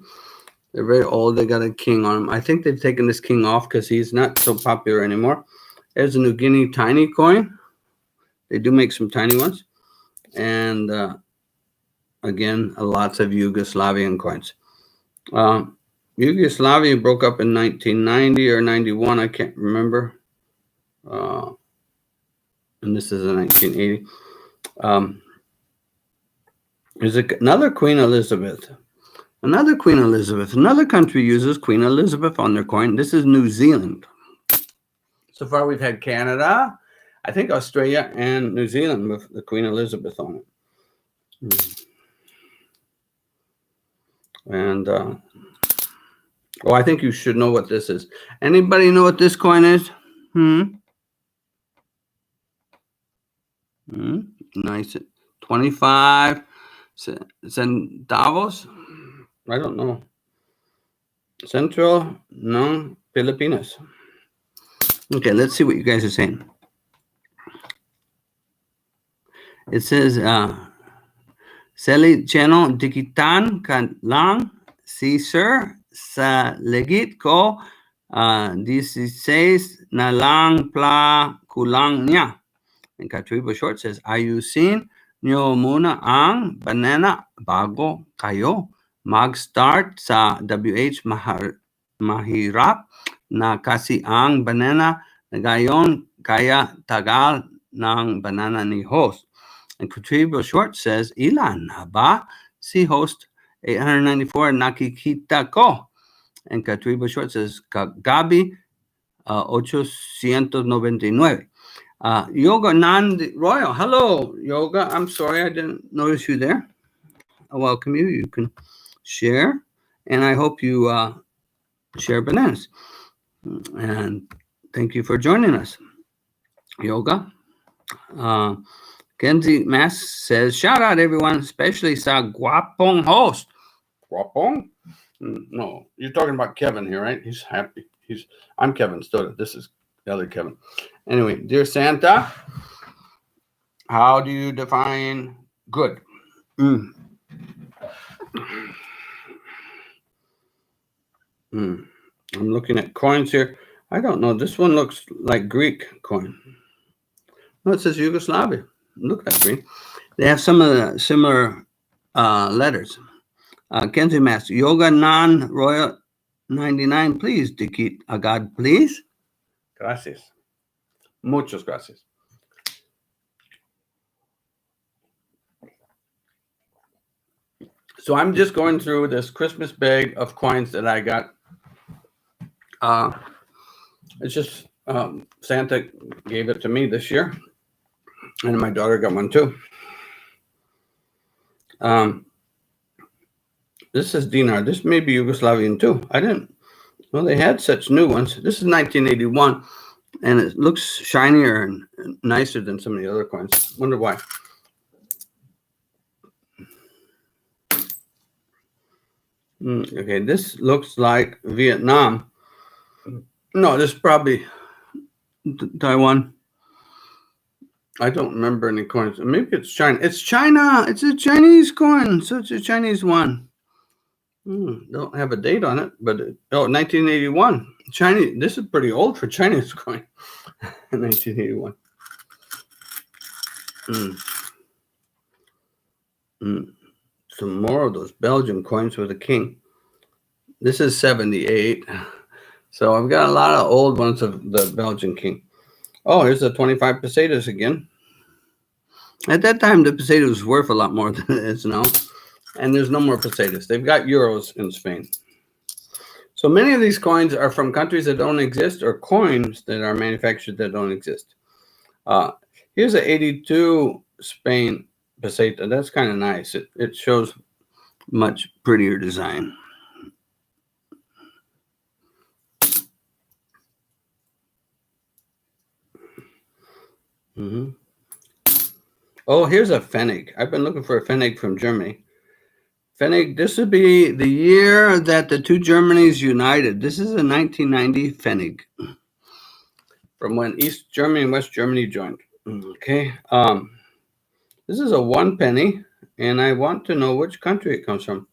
They're very old. They got a king on them. I think they've taken this king off because he's not so popular anymore. There's a New Guinea tiny coin. They do make some tiny ones. And again, lots of Yugoslavian coins. Yugoslavia broke up in 1990 or 91. I can't remember. And this is in 1980. There's another Queen Elizabeth. Another Queen Elizabeth. Another country uses Queen Elizabeth on their coin. This is New Zealand. So far, we've had Canada, I think Australia, and New Zealand with the Queen Elizabeth on it. And, I think you should know what this is. Anybody know what this coin is? Nice. 25 centavos. I don't know. Central, no, Filipinas. Okay, let's see what you guys are saying. It says, Seli channel dikitan kan lang si sir sa legit ko 16 na lang pla kulang niya. And Katriba Short says, ayusin nyo muna ang banana bago kayo mag-start sa WH mahirap na kasi ang banana na gayon kaya tagal ng banana ni host. And Katriba Short says, ilan na ba si host 894 nakikita ko? And Katriba Short says, kagabi 899. Yoga Nand Royal. Hello, Yoga. I'm sorry I didn't notice you there. I welcome you. You can share. And I hope you share bananas. And thank you for joining us, Yoga. Kenzie Mass says, shout out everyone, especially sa guapong host. Guapong? No, you're talking about Kevin here, right? He's happy. I'm Kevin Stoda. This is the other Kevin. Anyway, dear Santa, how do you define good? I'm looking at coins here. I don't know. This one looks like Greek coin. No, it says Yugoslavia. Look at Greek. They have some of the similar letters. Kenzie Master, Yoga Non Royal 99, please. Dikit agad, please. Gracias. Muchas gracias. So I'm just going through this Christmas bag of coins that I got. It's just Santa gave it to me this year, and my daughter got one too. This is dinar. This may be Yugoslavian too. I didn't know they had such new ones. This is 1981, and it looks shinier and nicer than some of the other coins. Wonder why. Okay, this looks like Vietnam. No, this is probably Taiwan. I don't remember any coins. Maybe it's China. It's China. It's a Chinese coin. So it's a Chinese one. Don't have a date on it, but 1981. Chinese. This is pretty old for Chinese coin. 1981. Some more of those Belgian coins with a king. This is 78. So I've got a lot of old ones of the Belgian king. Oh, here's the 25 pesetas again. At that time, the peseta was worth a lot more than it is now. And there's no more pesetas. They've got euros in Spain. So many of these coins are from countries that don't exist or coins that are manufactured that don't exist. Here's an 82 Spain peseta. That's kind of nice. It shows much prettier design. Hmm. Oh, here's a Pfennig. I've been looking for a Pfennig from Germany. Pfennig, this would be the year that the two Germanys united. This is a 1990 Pfennig from when East Germany and West Germany joined. Okay. This is a 1 penny, and I want to know which country it comes from.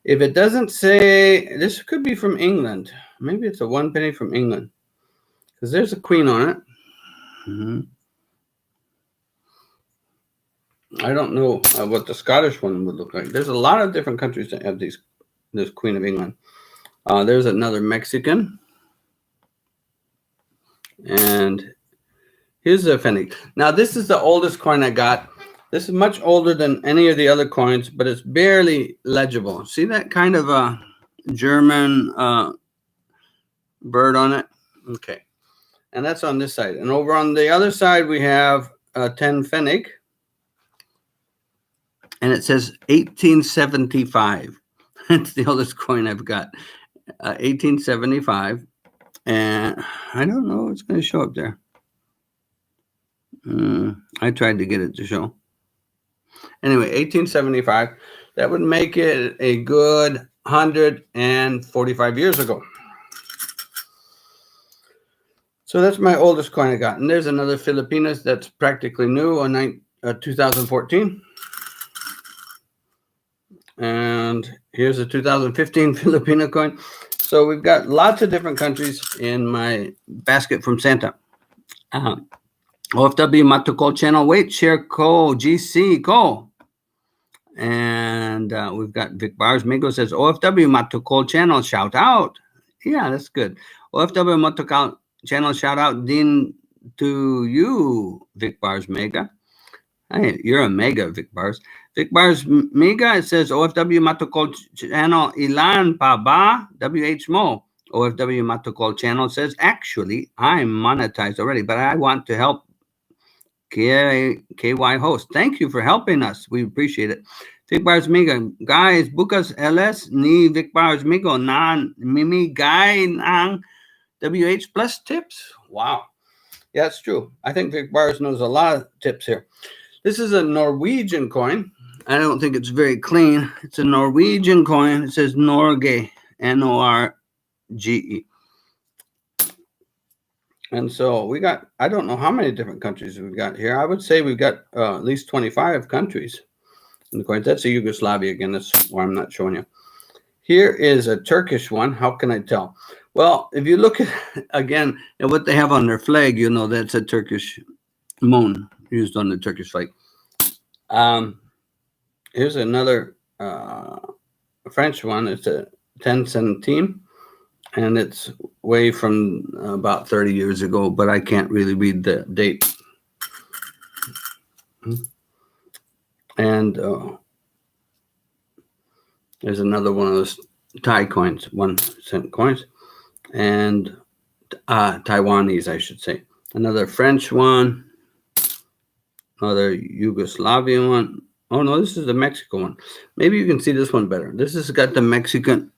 If it doesn't say, this could be from England. Maybe it's a 1 penny from England, because there's a queen on it. I don't know what the Scottish one would look like. There's a lot of different countries that have this Queen of England. There's another Mexican. And here's a Pfennig. Now, this is the oldest coin I got. This is much older than any of the other coins, but it's barely legible. See that kind of a German bird on it? Okay. And that's on this side. And over on the other side, we have a 10 Pfennig. And it says 1875. It's the oldest coin I've got. 1875. And I don't know what's going to show up there. I tried to get it to show. Anyway, 1875. That would make it a good 145 years ago. So that's my oldest coin I got. And there's another Filipinas that's practically new on 2014. And here's a 2015 Filipino coin. So we've got lots of different countries in my basket from Santa. OFW Matokol channel, wait, share co, GC, co. And we've got Vic Bars. Mingo says, OFW Matokol channel, shout out. Yeah, that's good. OFW Matokol channel, shout out, Dean, to you, Vic Bars Mega. Hey, you're a mega, Vic Bars. Vic Bars Mega, it says OFW Matokol channel, Ilan pa ba? WH Mo. OFW Matokol channel says, actually, I'm monetized already, but I want to help KY host. Thank you for helping us. We appreciate it. Vic Bars Mega, guys, bukas LS ni Vic Bars Migo nan mimi guy nang WH plus tips. Wow. Yeah, it's true. I think Vic Bars knows a lot of tips here. This is a Norwegian coin. I don't think it's very clean. It's a Norwegian coin. It says Norge, Norge. And so we got, I don't know how many different countries we've got here. I would say we've got at least 25 countries in the coins. That's a Yugoslavia again. That's why I'm not showing you. Here is a Turkish one. How can I tell? Well, if you look at, again, at what they have on their flag, you know that's a Turkish moon used on the Turkish flag. Here's another French one. It's a 10 centime, and it's way from about 30 years ago, but I can't really read the date. And there's another one of those Thai coins, 1 cent coins, and Taiwanese, I should say. Another French one, another Yugoslavian one. Oh, no, this is the Mexico one. Maybe you can see this one better. This has got the Mexican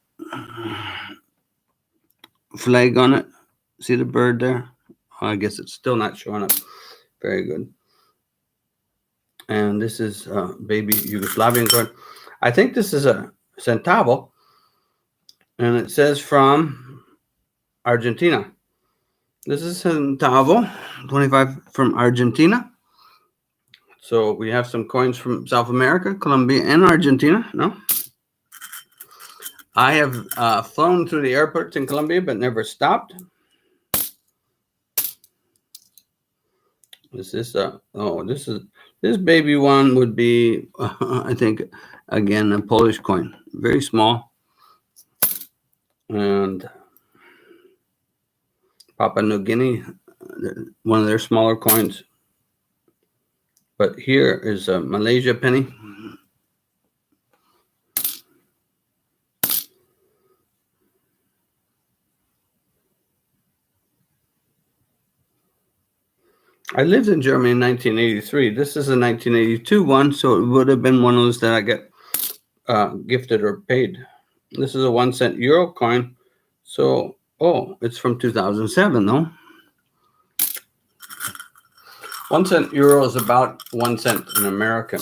flag on it. See the bird there? Oh, I guess it's still not showing up. Very good. And this is baby Yugoslavian coin. I think this is a centavo. And it says from Argentina. This is centavo, 25 from Argentina. So we have some coins from South America, Colombia, and Argentina. No? I have flown through the airports in Colombia, but never stopped. This baby one would be, I think, again, a Polish coin. Very small. And Papua New Guinea, one of their smaller coins. But here is a Malaysia penny. I lived in Germany in 1983. This is a 1982 one, so it would have been one of those that I get gifted or paid. This is a 1 cent euro coin. So, oh, it's from 2007, though. 1 cent euro is about 1 cent in American.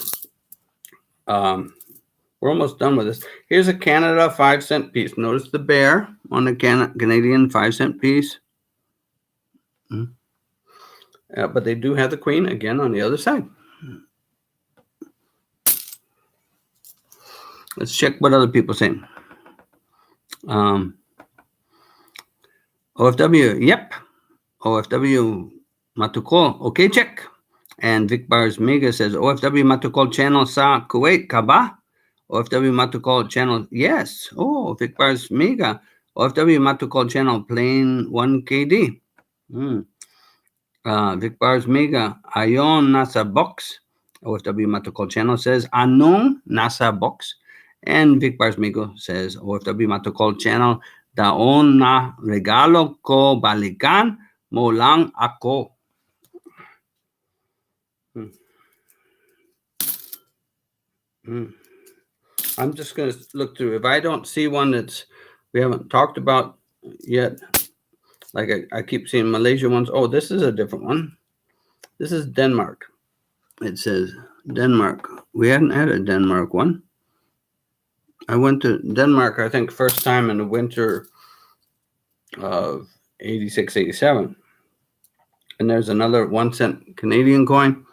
We're almost done with this. Here's a Canada 5-cent piece. Notice the bear on the Canadian 5-cent piece. But they do have the queen again on the other side. Let's check what other people say. OFW, yep. OFW Matukol, okay, check. And Vic Bars Mega says, OFW Matukol channel sa Kuwait, Kaba? OFW Matukol channel, yes. Oh, Vic Bars Mega. OFW Matukol channel, plain 1KD. Vic Bars Mega, ayon nasa box. OFW Matukol channel says, anong nasa box? And Vic Bars Mega says, OFW Matukol channel, daon na regalo ko balikan mo lang ako. I'm just going to look through. If I don't see one that's we haven't talked about yet, like I keep seeing Malaysia ones. Oh, this is a different one. This is Denmark. It says Denmark. We hadn't had a Denmark one. I went to Denmark, I think, first time in the winter of 86, 87. And there's another 1 cent Canadian coin.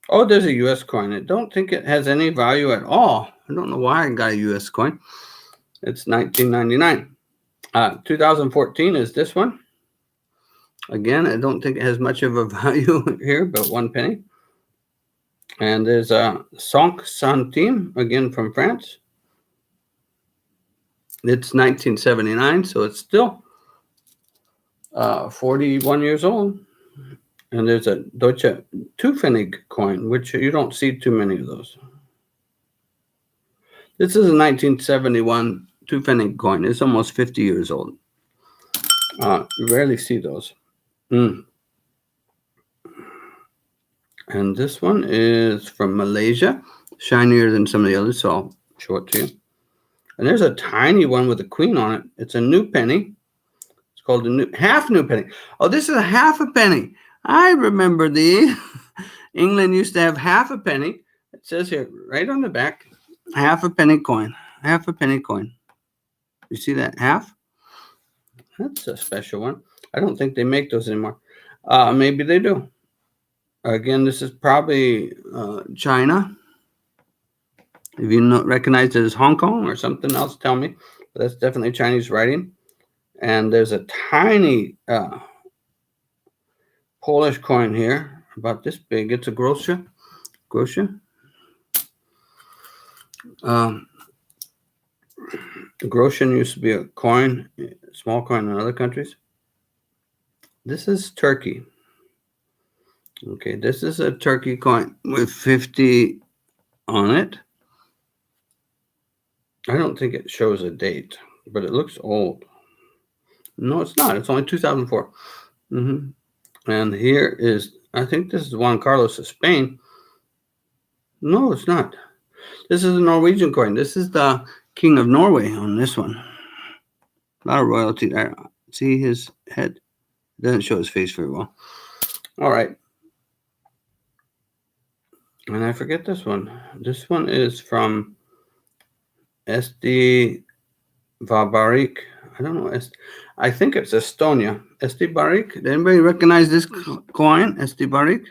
Oh, there's a U.S. coin. I don't think it has any value at all. I don't know why I got a U.S. coin. It's 1999. 2014 is this one. Again, I don't think it has much of a value here, but 1 penny. And there's a 5 centimes, again from France. It's 1979, so it's still 41 years old. And there's a Deutsche 2-Pfennig coin, which you don't see too many of those. This is a 1971 2-Pfennig coin. It's almost 50 years old. You rarely see those. And this one is from Malaysia, shinier than some of the others, so I'll show it to you. And there's a tiny one with a queen on it. It's a new penny. It's called a half new penny. Oh, this is a half a penny. I remember these. England used to have half a penny. It says here, right on the back, half a penny coin. Half a penny coin. You see that? Half? That's a special one. I don't think they make those anymore. Maybe they do. Again, this is probably China. If you recognize it as Hong Kong or something else, tell me. But that's definitely Chinese writing. And there's a tiny Polish coin here, about this big. It's a grosze. Groschen used to be a coin, a small coin in other countries. This is Turkey. Okay, this is a Turkey coin with 50 on it. I don't think it shows a date, but it looks old. No, it's not. It's only 2004. And here is, I think this is Juan Carlos of Spain. No, it's not. This is a Norwegian coin. This is the King of Norway on this one. A lot of royalty there. See his head? It doesn't show his face very well. All right. And I forget this one. This one is from SD Vabarik. I don't know. I think it's Estonia. SD Barik. Did anybody recognize this coin? SD Barik?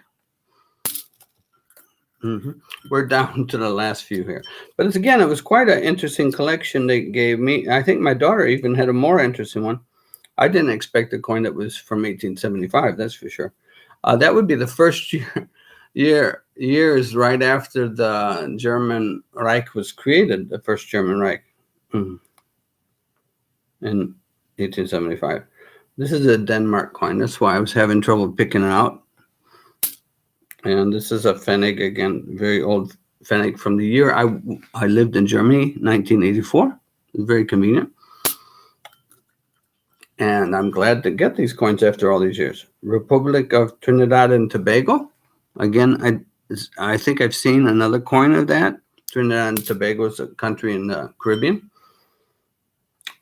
We're down to the last few here. But it's, again, it was quite an interesting collection they gave me. I think my daughter even had a more interesting one. I didn't expect a coin that was from 1875, that's for sure. That would be the first years right after the German Reich was created, the first German Reich in 1875. This is a Denmark coin. That's why I was having trouble picking it out. And this is a Pfennig, again, very old Pfennig from the year I lived in Germany, 1984. Very convenient. And I'm glad to get these coins after all these years. Republic of Trinidad and Tobago. Again, I think I've seen another coin of that. Trinidad and Tobago is a country in the Caribbean.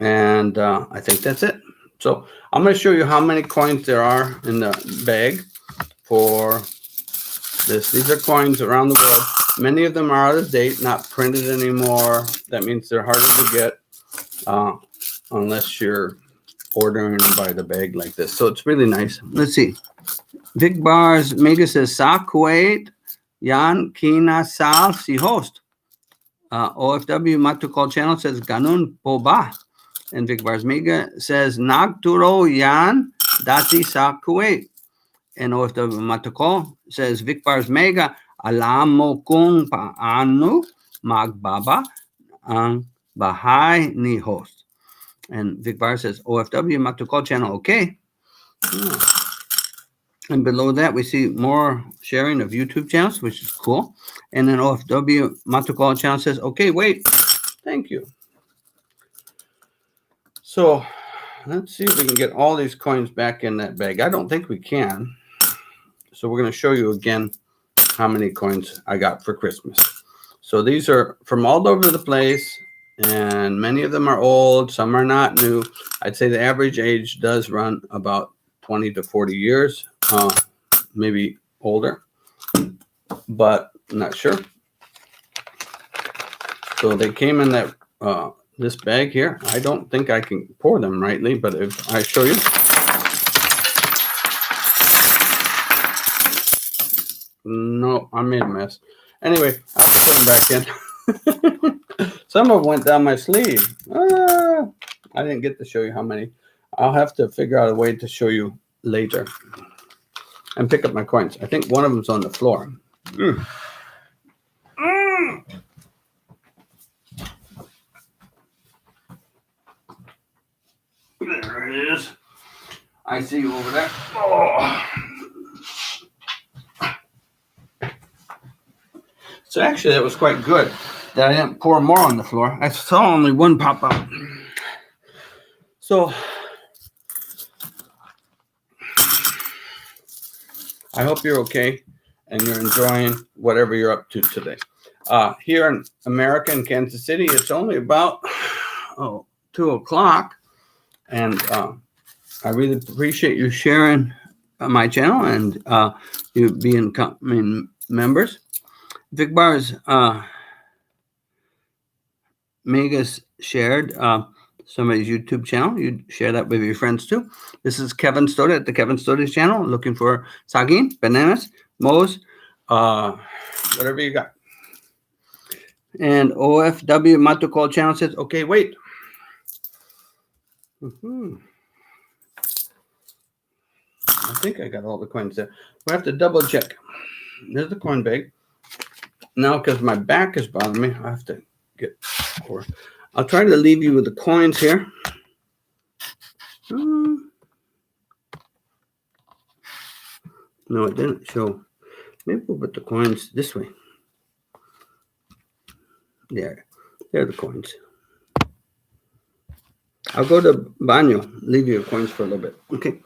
And I think that's it. So I'm going to show you how many coins there are in the bag for this. These are coins around the world. Many of them are out of date, not printed anymore. That means they're harder to get unless you're ordering by the bag like this. So it's really nice. Let's see. Vic Bars Mega says Sa Kuwait Yan Kina Sal Si Host. OFW Matukol Channel says Ganun Po Ba. And Vic Bars Mega says Nagturo Yan Dati Sa Kuwait. And OFW Matukol says Vic Bars Mega alam mo kung paano magbaba ang bahay ni host. And Vic Bar says OFW Matukol Channel, okay. And below that, we see more sharing of YouTube channels, which is cool. And then OFW Matukol Channel says, okay, wait, thank you. So let's see if we can get all these coins back in that bag. I don't think we can. So we're going to show you again how many coins I got for Christmas. So these are from all over the place, and many of them are old. Some are not new. I'd say the average age does run about 20 to 40 years, maybe older, but I'm not sure. So they came in that this bag here. I don't think I can pour them rightly, but if I show you. No, I made a mess. Anyway, I'll put them back in. Some of them went down my sleeve. I didn't get to show you how many. I'll have to figure out a way to show you later and pick up my coins. I think one of them's on the floor. There it is. I see you over there. Oh. So actually, that was quite good that I didn't pour more on the floor. I saw only one pop out. So I hope you're okay and you're enjoying whatever you're up to today. Here in America, in Kansas City, it's only about 2 o'clock. And I really appreciate you sharing my channel and you being members. Vic Bars Megas shared somebody's YouTube channel. You share that with your friends too. This is Kevin Stoda at the Kevin Stoda channel, looking for saging, bananas, mo's, whatever you got. And OFW Matukol channel says, okay, wait. I think I got all the coins there. We have to double check. There's the coin bag. Now, because my back is bothering me, I have to get over. I'll try to leave you with the coins here. No, it didn't show. Maybe we'll put the coins this way. There are the coins. I'll go to Banyo, leave you coins for a little bit. Okay.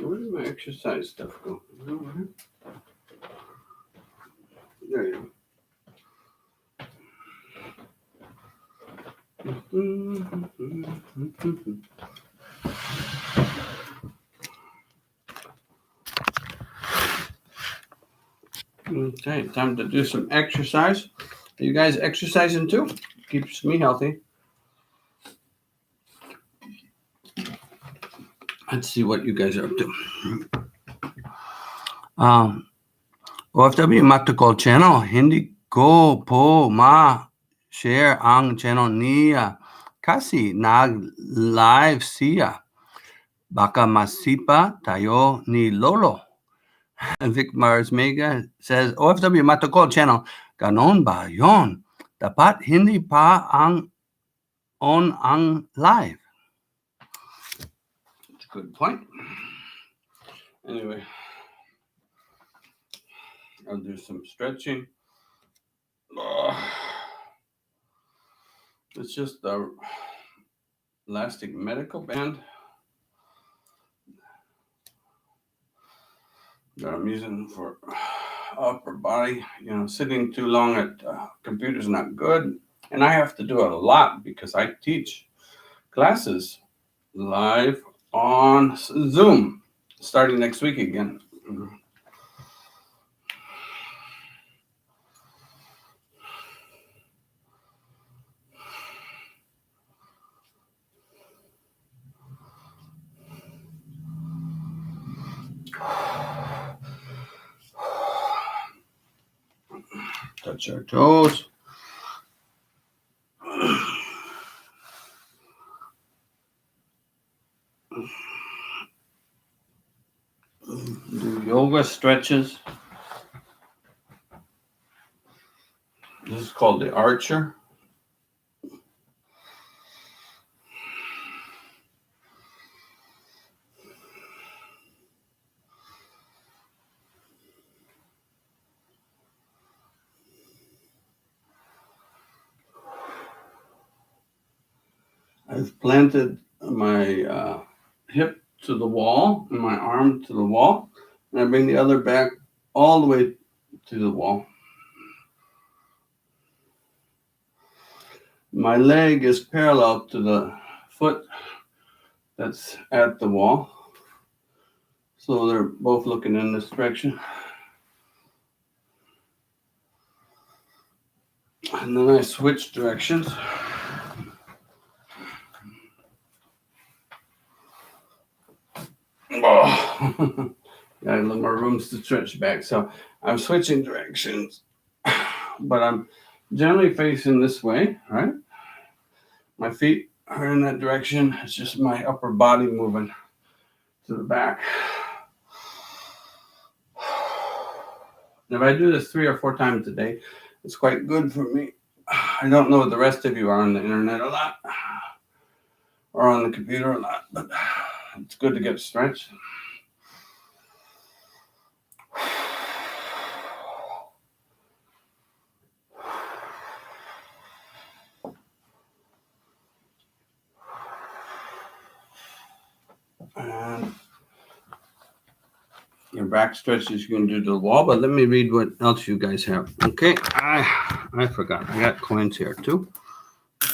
Where did my exercise stuff go? There you go. Okay, time to do some exercise. Are you guys exercising too? Keeps me healthy. Let's see what you guys are up to. OFW Matakol channel, Hindi ko po share ang channel niya kasi nag-live siya. Baka masipa tayo ni Lolo. And Vic Mars Mega says, OFW Matakol channel, ganon ba yon? Dapat hindi pa ang on ang live. That's a good point. Anyway, I'll do some stretching. It's just the elastic medical band that I'm using for upper body. You know, sitting too long at computer is not good. And I have to do it a lot because I teach classes live on Zoom starting next week again. Touch our toes. Do yoga stretches. This is called the Archer. I've planted my hip to the wall and my arm to the wall, and I bring the other back all the way to the wall. My leg is parallel to the foot that's at the wall, so they're both looking in this direction. And then I switch directions. Oh, got a little more rooms to stretch back. So I'm switching directions, but I'm generally facing this way, right? My feet are in that direction. It's just my upper body moving to the back. If I do this 3 or 4 times a day, it's quite good for me. I don't know what the rest of you are on the internet a lot or on the computer a lot, but it's good to get stretched. And your back stretches you can do to the wall, but let me read what else you guys have. Okay, I forgot. I got coins here too.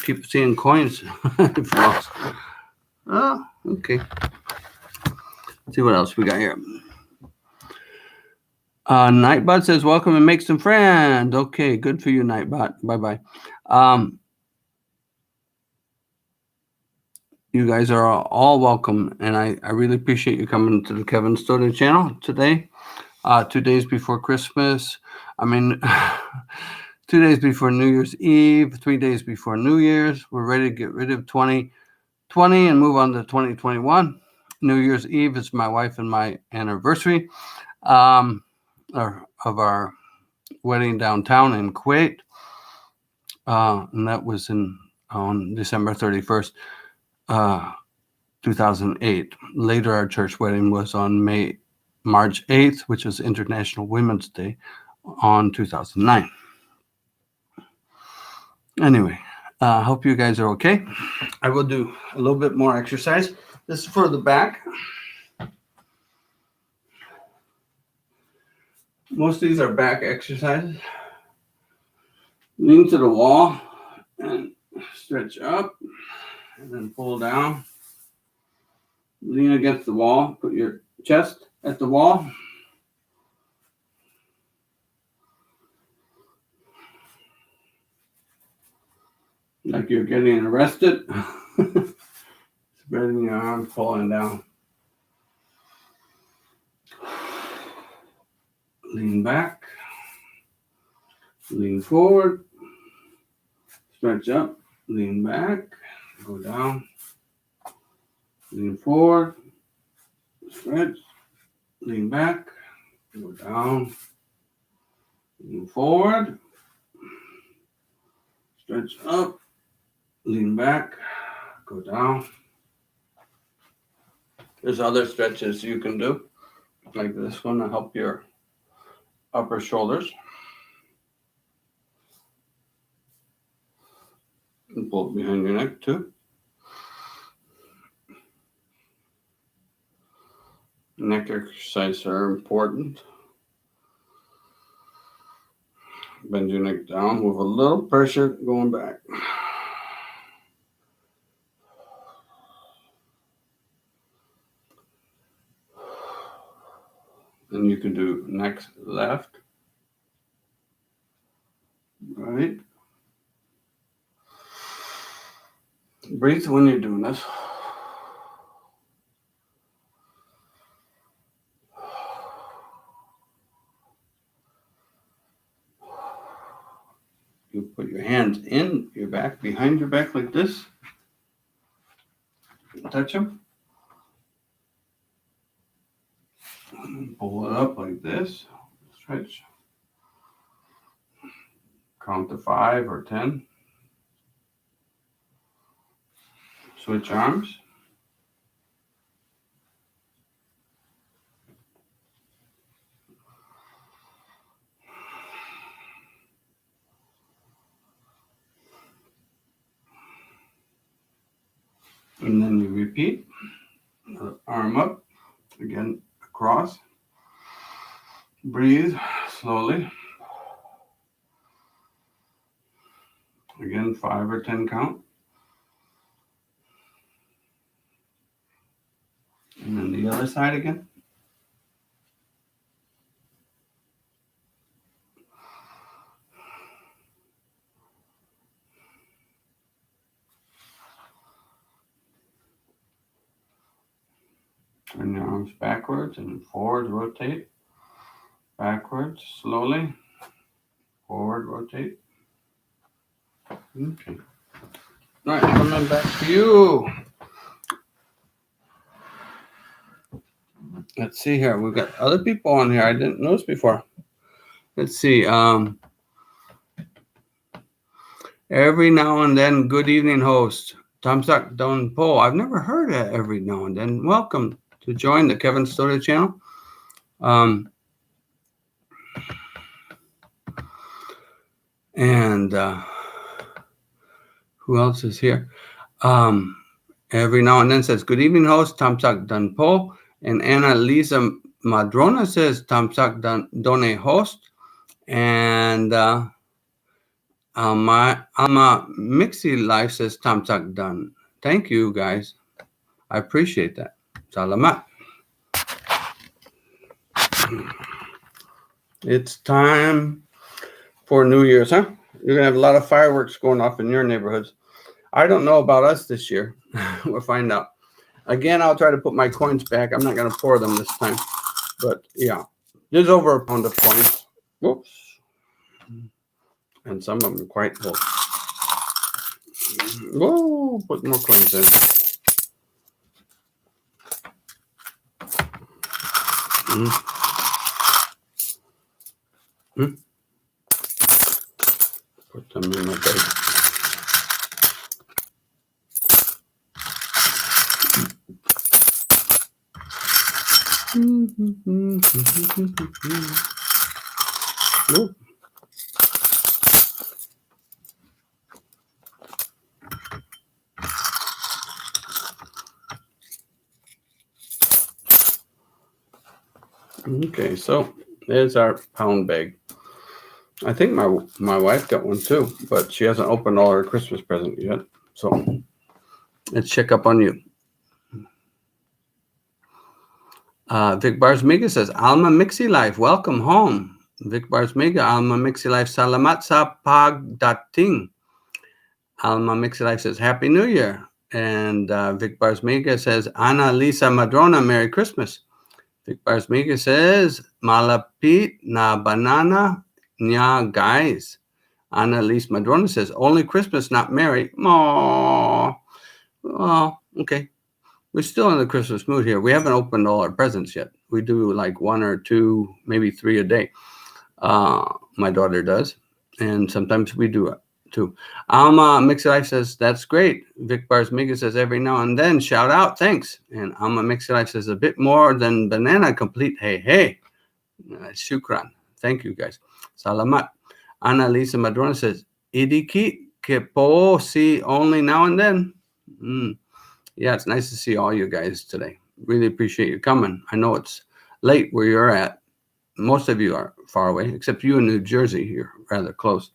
Keep seeing coins. I've lost. Oh, okay. Let's see what else we got here. Nightbot says, welcome and make some friends. Okay, good for you, Nightbot. Bye-bye. You guys are all welcome, and I really appreciate you coming to the Kevin Stoddard channel today. 2 days before Christmas. 2 days before New Year's Eve, 3 days before New Year's. We're ready to get rid of 2020 and move on to 2021. New Year's Eve is my wife and my anniversary of our wedding downtown in Kuwait. And that was on December 31st. 2008. Later, our church wedding was on May March 8th, which is International Women's Day, on 2009. Anyway, I hope you guys are okay. I will do a little bit more exercise. This is for the back. Most of these are back exercises. Lean to the wall and stretch up and then pull down. Lean against the wall. Put your chest at the wall. Like you're getting arrested. Spreading your arms, pulling down. Lean back. Lean forward. Stretch up. Lean back. Go down. Lean forward. Stretch. Lean back. Go down. Lean forward. Stretch up. Lean back. Go down. There's other stretches you can do, like this one to help your upper shoulders. And pull it behind your neck too. Neck exercises are important. Bend your neck down with a little pressure going back. Then you can do next left, right. Breathe when you're doing this. You put your hands in your back, behind your back like this. Touch them. Pull it up like this. Stretch. Count to 5 or 10. Switch arms. And then you repeat. Arm up. Again, across. Breathe slowly. Again, 5 or 10 count. And then the other side again. Turn your arms backwards and forward, rotate. Backwards, slowly. Forward, rotate. Okay. All right, coming back to you. Let's see here. We've got other people on here I didn't notice before. Let's see. Every now and then, good evening, host. Tamsak Don Po. I've never heard of every now and then. Welcome to join the Kevin Story channel. And who else is here? Every now and then says, good evening, host. Tamsak Don Po. And Anna Lisa Madrona says, Tamsak Done host. And Alma Mixie Life says, Tamsak Done. Thank you, guys. I appreciate that. Salamat. It's time for New Year's, huh? You're going to have a lot of fireworks going off in your neighborhoods. I don't know about us this year. We'll find out. Again, I'll try to put my coins back. I'm not going to pour them this time. But, yeah. There's over a pound of coins. Whoops. And some of them are quite full. Whoa, put more coins in. Put them in my bag. Ooh. Okay, so there's our pound bag. I think my wife got one too, but she hasn't opened all her Christmas present yet. So let's check up on you. Vic Barsmiga says, Alma Mixi Life, welcome home. Vic Barsmiga, Alma Mixi Life, salamat sa pagdating. Alma Mixi Life says, Happy New Year. And Vic Barsmiga says, Ana Lisa Madrona, Merry Christmas. Vic Barsmiga says, Malapit na banana niya guys. Ana Lisa Madrona says, only Christmas, not Merry. Aww. Oh, okay. We're still in the Christmas mood here. We haven't opened all our presents yet. We do like 1 or 2, maybe 3 a day. My daughter does. And sometimes we do it too. Alma Mixed Life says, that's great. Vic Barsmiga says, every now and then, shout out, thanks. And Alma Mixed Life says, a bit more than banana complete. Hey, hey. Shukran. Thank you, guys. Salamat. Ana Lisa Madrona says, idiki que po si only now and then. Yeah, it's nice to see all you guys today. Really appreciate you coming. I know it's late where you're at. Most of you are far away, except you in New Jersey. You're rather close.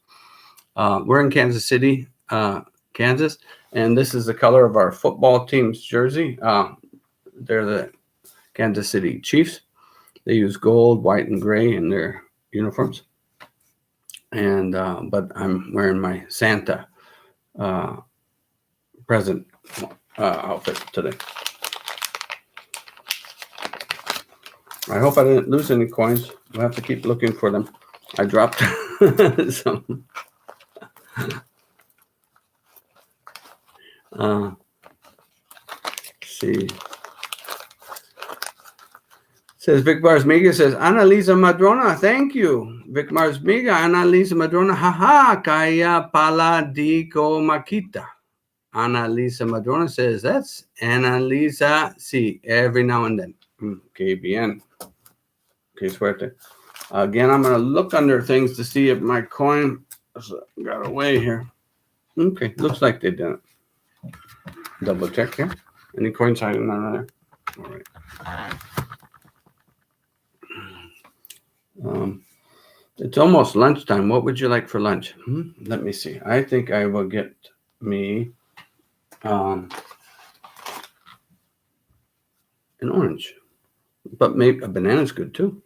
We're in Kansas City, Kansas, and this is the color of our football team's jersey. They're the Kansas City Chiefs. They use gold, white, and gray in their uniforms. And but I'm wearing my Santa present outfit today. I hope I didn't lose any coins. We'll have to keep looking for them. I dropped some. See. Says Vic Barsmiga says, Ana Lisa Madrona, thank you. Vic Barsmiga, Ana Lisa Madrona, haha, kaya pala di ko makita. Ana Lisa Madrona says, that's Ana Lisa, see, every now and then. Okay, bien. Okay, suerte. Again, I'm going to look under things to see if my coin got away here. Okay, looks like they didn't. Double check here. Any coins hiding under there? All right. It's almost lunchtime. What would you like for lunch? Let me see. I think I will get me an orange, but maybe a banana's good too.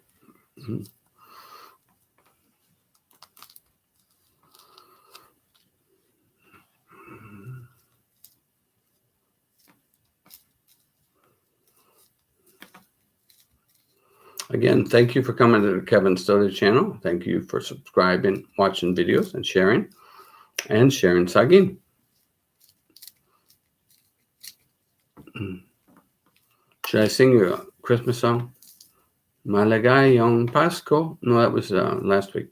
Again, thank you for coming to the Kevin Stoddard channel. Thank you for subscribing, watching videos, and sharing saging. Should I sing you a Christmas song? Maligayang Pasko. No, that was last week.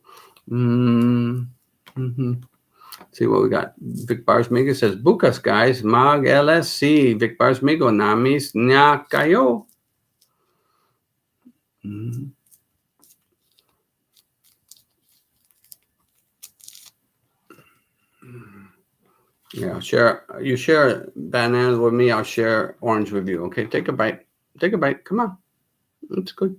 See what we got. Vic Barsmiga says, Bukas, guys. Mag LSC. Vic Barsmigo. Namis niya kayo. Yeah, share. You share bananas with me. I'll share orange with you. Okay, take a bite. Take a bite. Come on. It's good.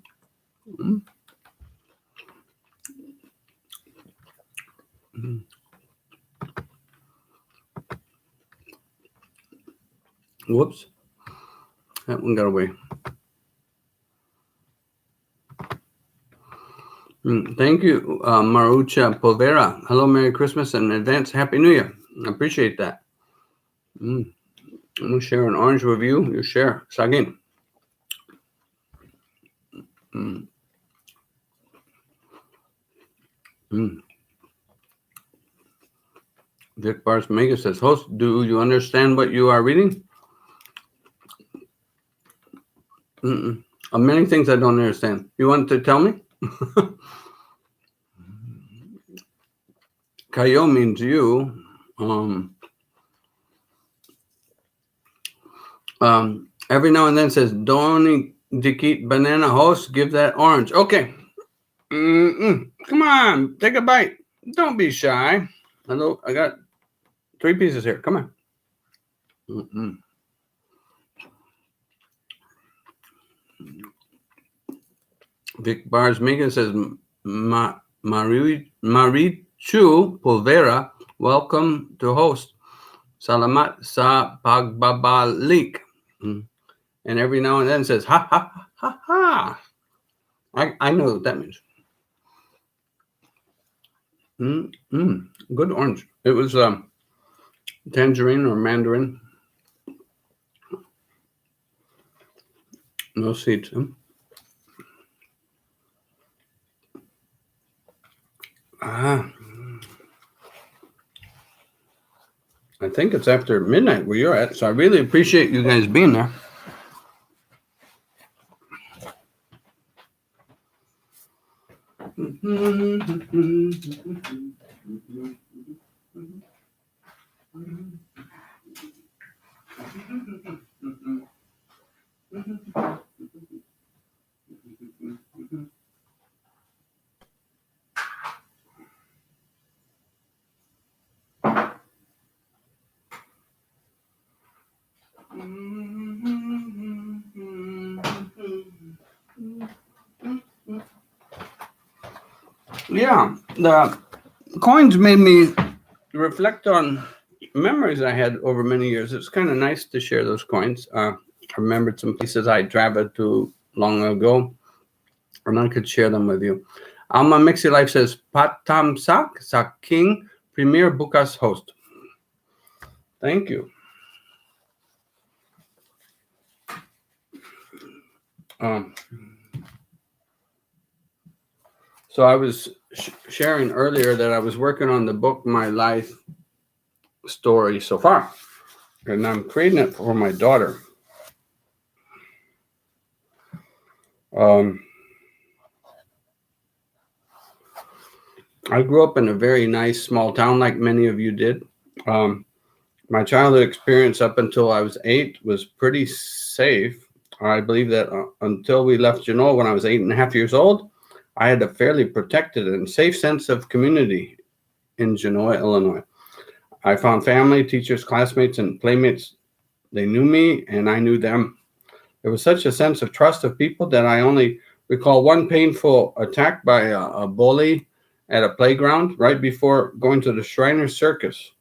Whoops. That one got away. Thank you, Marucha Polvera. Hello, Merry Christmas and in advance Happy New Year. I appreciate that. I'm going to share an orange with you. You share. Sagin. Vic Barsmiga says, host, do you understand what you are reading? Many things I don't understand. You want to tell me? Kayo means you. Every now and then says, Doni Dikit banana host, give that orange. Okay. Come on, take a bite. Don't be shy. I got 3 pieces here. Come on. Mm-mm. Vic Bars Megan says, Marichu Pulvera, welcome to host. Salamat sa pagbabalik. And every now and then says, ha, ha, ha, ha. I know what that means. Good orange. It was tangerine or mandarin. No seeds. I think it's after midnight where you're at, so I really appreciate you guys being there. Yeah, the coins made me reflect on memories I had over many years. It's kind of nice to share those coins. I remembered some places I traveled to long ago, and I could share them with you. Alma Mixi Life says, Patamsak sa King Premier Bukas host. Thank you. So I was sharing earlier that I was working on the book, My Life Story So Far, and I'm creating it for my daughter. I grew up in a very nice small town, like many of you did. My childhood experience up until I was 8 was pretty safe. I believe that until we left Genoa when I was 8.5 years old, I had a fairly protected and safe sense of community in Genoa, Illinois. I found family, teachers, classmates, and playmates. They knew me, and I knew them. There was such a sense of trust of people that I only recall one painful attack by a bully at a playground right before going to the Shriners Circus.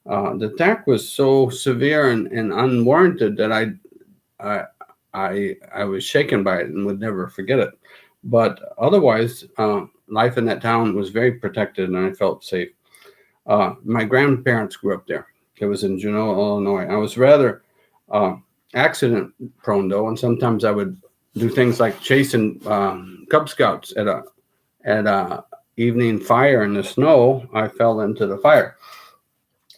The attack was so severe and unwarranted that I was shaken by it and would never forget it. But otherwise, life in that town was very protected, and I felt safe. My grandparents grew up there. It was in Genoa, Illinois. I was rather accident prone, though, and sometimes I would do things like chasing Cub Scouts at a evening fire in the snow. I fell into the fire,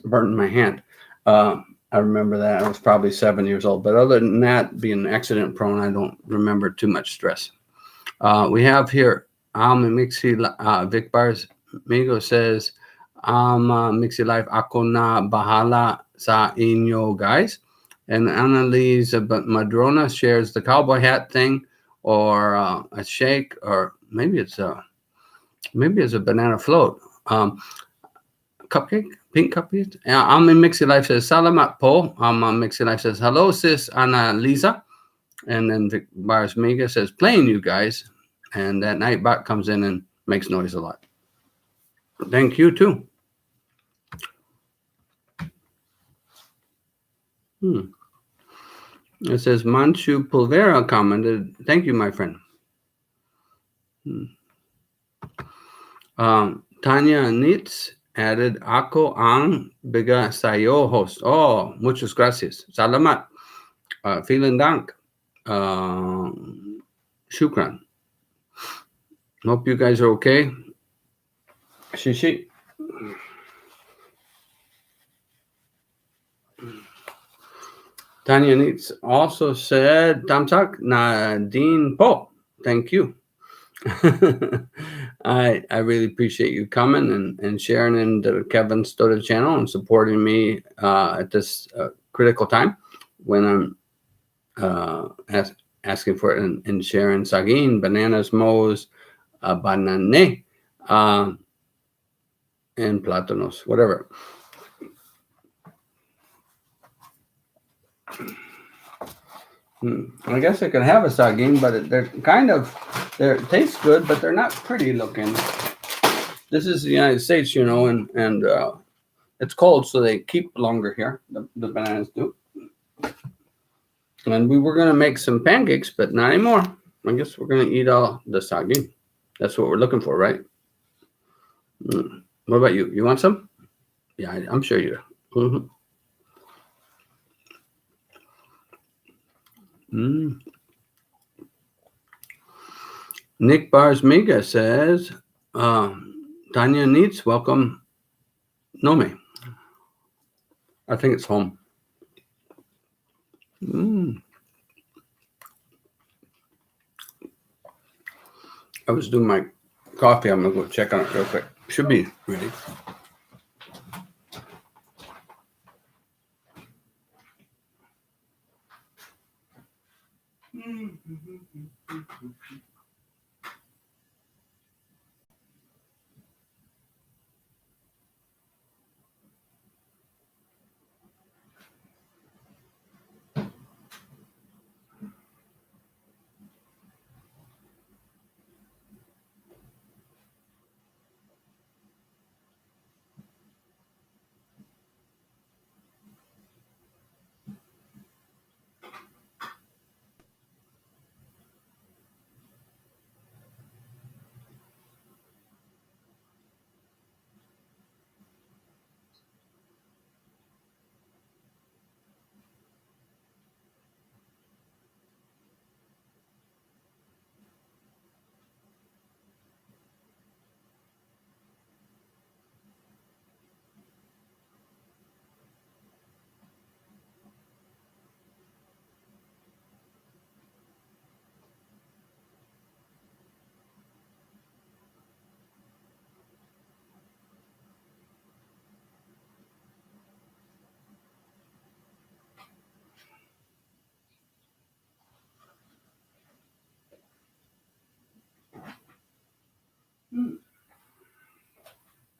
burned my hand. I remember that. I was probably 7 years old. But other than that, being accident prone, I don't remember too much stress. We have here Mixi Vic Bars Migo says, Mixi Life, ako na bahala sa inyo, guys. And Annalise Madrona shares the cowboy hat thing, or a shake, or maybe it's a banana float. Cupcake, pink cupcake. Mixi Life says, Salamat po. Mixi Life says, hello, sis Annalisa. And then Vic Bars Mega says, playing you guys. And that Nightbot comes in and makes noise a lot. Thank you, too. It says, Manchu Pulvera commented, thank you, my friend. Tanya Nitz added, ako ang biga sayo host. Oh, muchas gracias. Salamat. Vielen Dank. Shukran. Hope you guys are okay. Shishi. Tanya Neitz also said, Tamtak Nadine Po. Thank you. I really appreciate you coming and sharing in the Kevin Stoda channel and supporting me at this critical time when I'm asking for it in Sharon Sagin, bananas, mos, banane, and plátanos, whatever. I guess I could have a sagin, but they're they taste good, but they're not pretty looking. This is the United States, you know, and it's cold, so they keep longer here. The bananas do. And we were gonna make some pancakes, but not anymore. I guess we're gonna eat all the sagin. That's what we're looking for, right? What about you? You want some? Yeah, I'm sure you do. Nick Bars Mega says, Tanya Neats, welcome. Nome. I think it's home. I was doing my coffee. I'm going to go check on it real quick. Should be ready.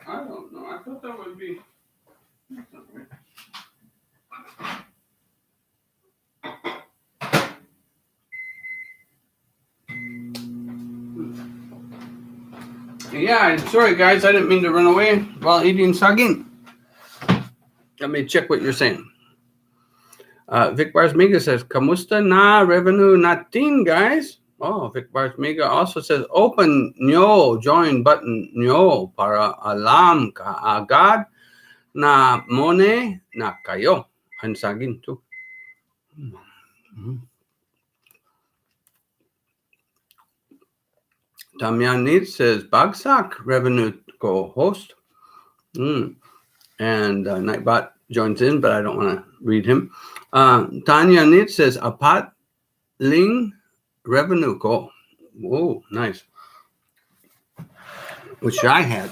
I don't know. I thought that would be. Yeah, sorry guys, I didn't mean to run away while eating sagin. Let me check what you're saying. Vic Bars Mega says, Kamusta na revenue natin, guys? Oh, Vic Bars Mega also says, open nyo, join button nyo para alam kaagad na mone na kayo. And sagin too. Damian Need says, Bagsak revenue co-host. And Nightbot joins in, but I don't want to read him. Tanya Need says, Apat Ling revenue ko. Whoa, nice. Which I had.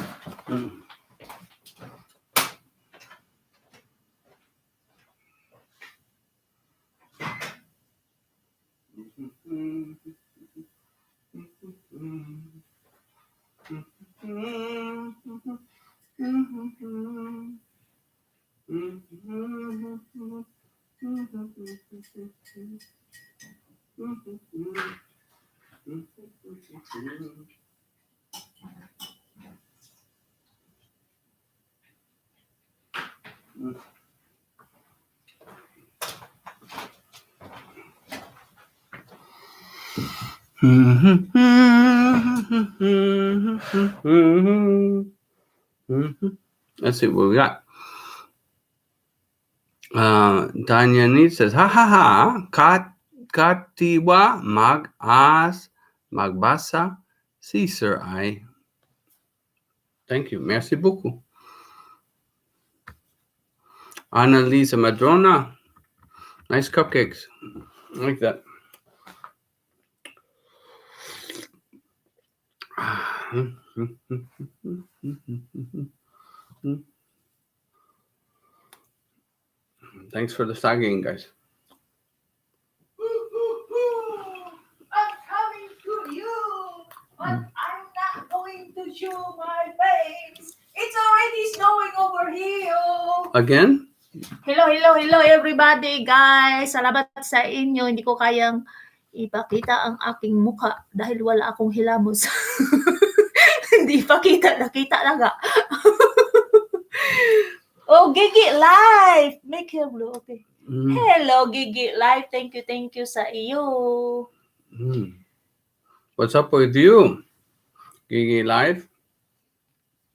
Let's see what we got. Tanya Need says, ha ha ha, katiwa mag-as magbasa si Sir I. Thank you. Merci beaucoup. Annalisa Madrona. Nice cupcakes. I like that. Thanks for the saging, guys. but I'm not going to show my face. It's already snowing over here. Again? Hello everybody, guys. Salamat sa inyo. Hindi ko kayang ipakita ang aking mukha dahil wala akong hilamos. Hindi pakita, nakita lang nga. Oh, Gigi Live! Make her blue, okay. Hello, Gigi Live. Thank you sa iyo. What's up with you, Gigi Live?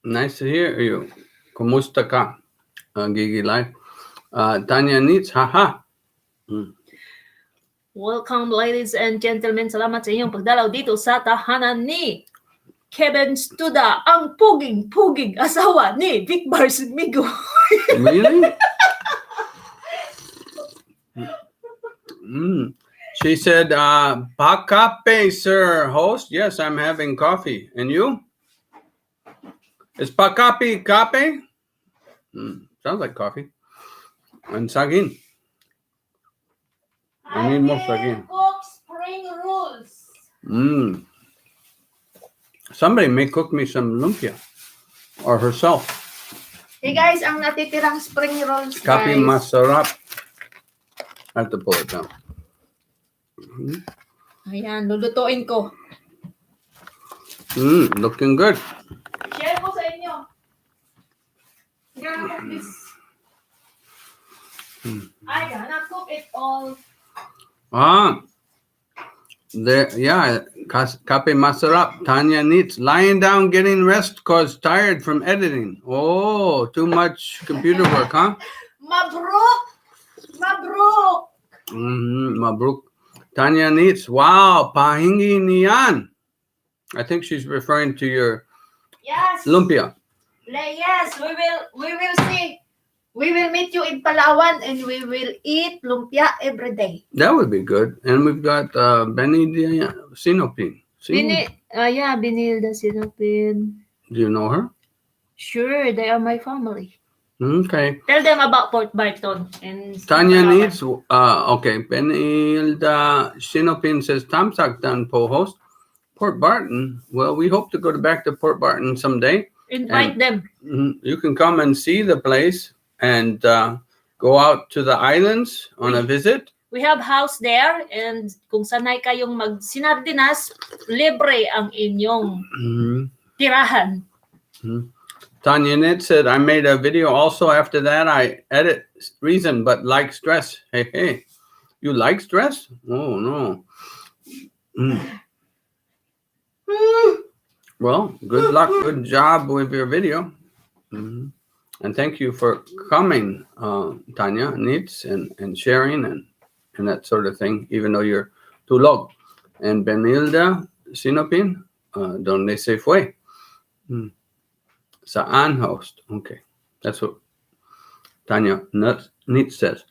Nice to hear you. Kumusta ka, Gigi Live? Tanya Needs, haha. Welcome, ladies and gentlemen. Salamat sa inyong pagdalaw dito sa tahanan ni Kevin Studa, ang puging asawa ni Vic Barsmigo. Really? She said, "Pakape, sir, host." Yes, I'm having coffee. And you? Is pakape kape? Sounds like coffee. And sagin. I need more sagin. Cook spring rolls. Somebody may cook me some lumpia. Or herself. Hey guys, ang natitirang spring rolls, Kape guys. masarap. I have to pull it down. Ayan, lulutuin ko. Looking good. Share ko sa inyo. I'm gonna cook this. I gonna cook it all. There, yeah, kape masarap. Tanya Needs lying down getting rest cause tired from editing. Oh, too much computer work, huh? Mabruk! Mabruk. Tanya Needs, wow, pahingi niyan. I think she's referring to your Yes. lumpia. Yes, we will see. We will meet you in Palawan and we will eat lumpia every day. That would be good. And we've got Benny Sinopin. Benilda Sinopin. Do you know her? Sure, they are my family. Okay. Tell them about Port Barton and Tanya Palawan. Needs, okay. Benilda Sinopin says, Tamsak dan po host. Port Barton. Well, we hope to go back to Port Barton someday. Invite them. You can come and see the place and go out to the islands on a visit. We have house there and kung sanay kayong mag-sinardinas, libre ang inyong tirahan. Tanya Nit said, I made a video also after that. I edit reason, but like stress. Hey. You like stress? Oh, no. Well, good luck. Good job with your video. And thank you for coming, Tanya Nitz, and sharing and that sort of thing, even though you're tulog. And Benilda Sinopin, donde se fue? Saan host. Okay. That's what Tanya Nitz says.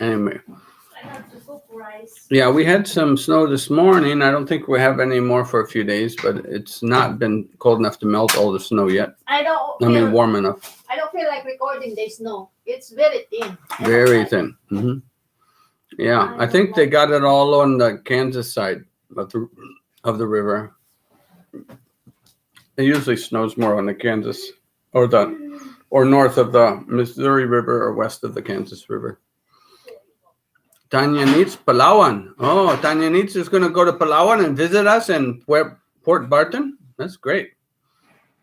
Anyway. I have to cook rice. Yeah, we had some snow this morning. I don't think we have any more for a few days, but it's not been cold enough to melt all the snow yet. Warm enough. I don't feel like recording the snow. It's very thin. Very thin. Yeah, I think they got it all on the Kansas side of the river. It usually snows more on the Kansas or north of the Missouri River or west of the Kansas River. Tanya Needs, Palawan. Oh, Tanya Needs is going to go to Palawan and visit us in Port Barton. That's great.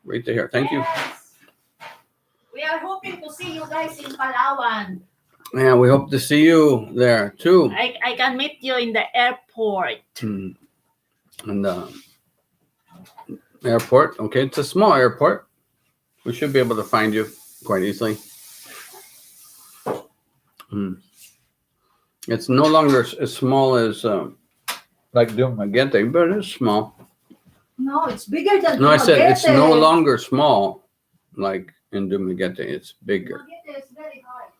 Great to hear. Thank you. We are hoping to see you guys in Palawan. Yeah, we hope to see you there too. I can meet you in the airport. In the airport. Okay, it's a small airport. We should be able to find you quite easily. It's no longer as small as like Dumaguete, but it's small. No, it's bigger than No, I said it's no longer small like in Dumaguete. It's bigger. Dumaguete is very high.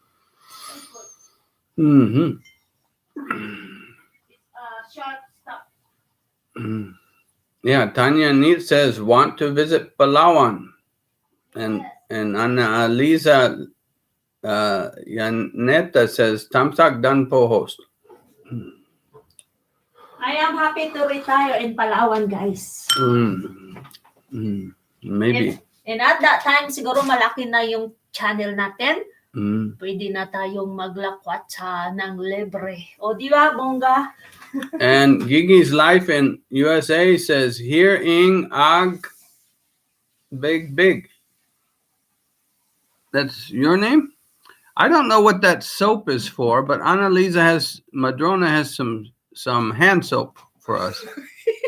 Sharp stuff. Yeah, Tanya Neat says want to visit Palawan, and Ana Lisa Yaneta says, Tamsak done po host. I am happy to retire in Palawan, guys. Maybe. And at that time, siguro malaki na yung channel natin. Pwede na tayong maglakwatsa ng libre. O, di ba, bongga? And Gigi's life in USA says, here ing ag big. That's your name? I don't know what that soap is for, but Madrona has some hand soap for us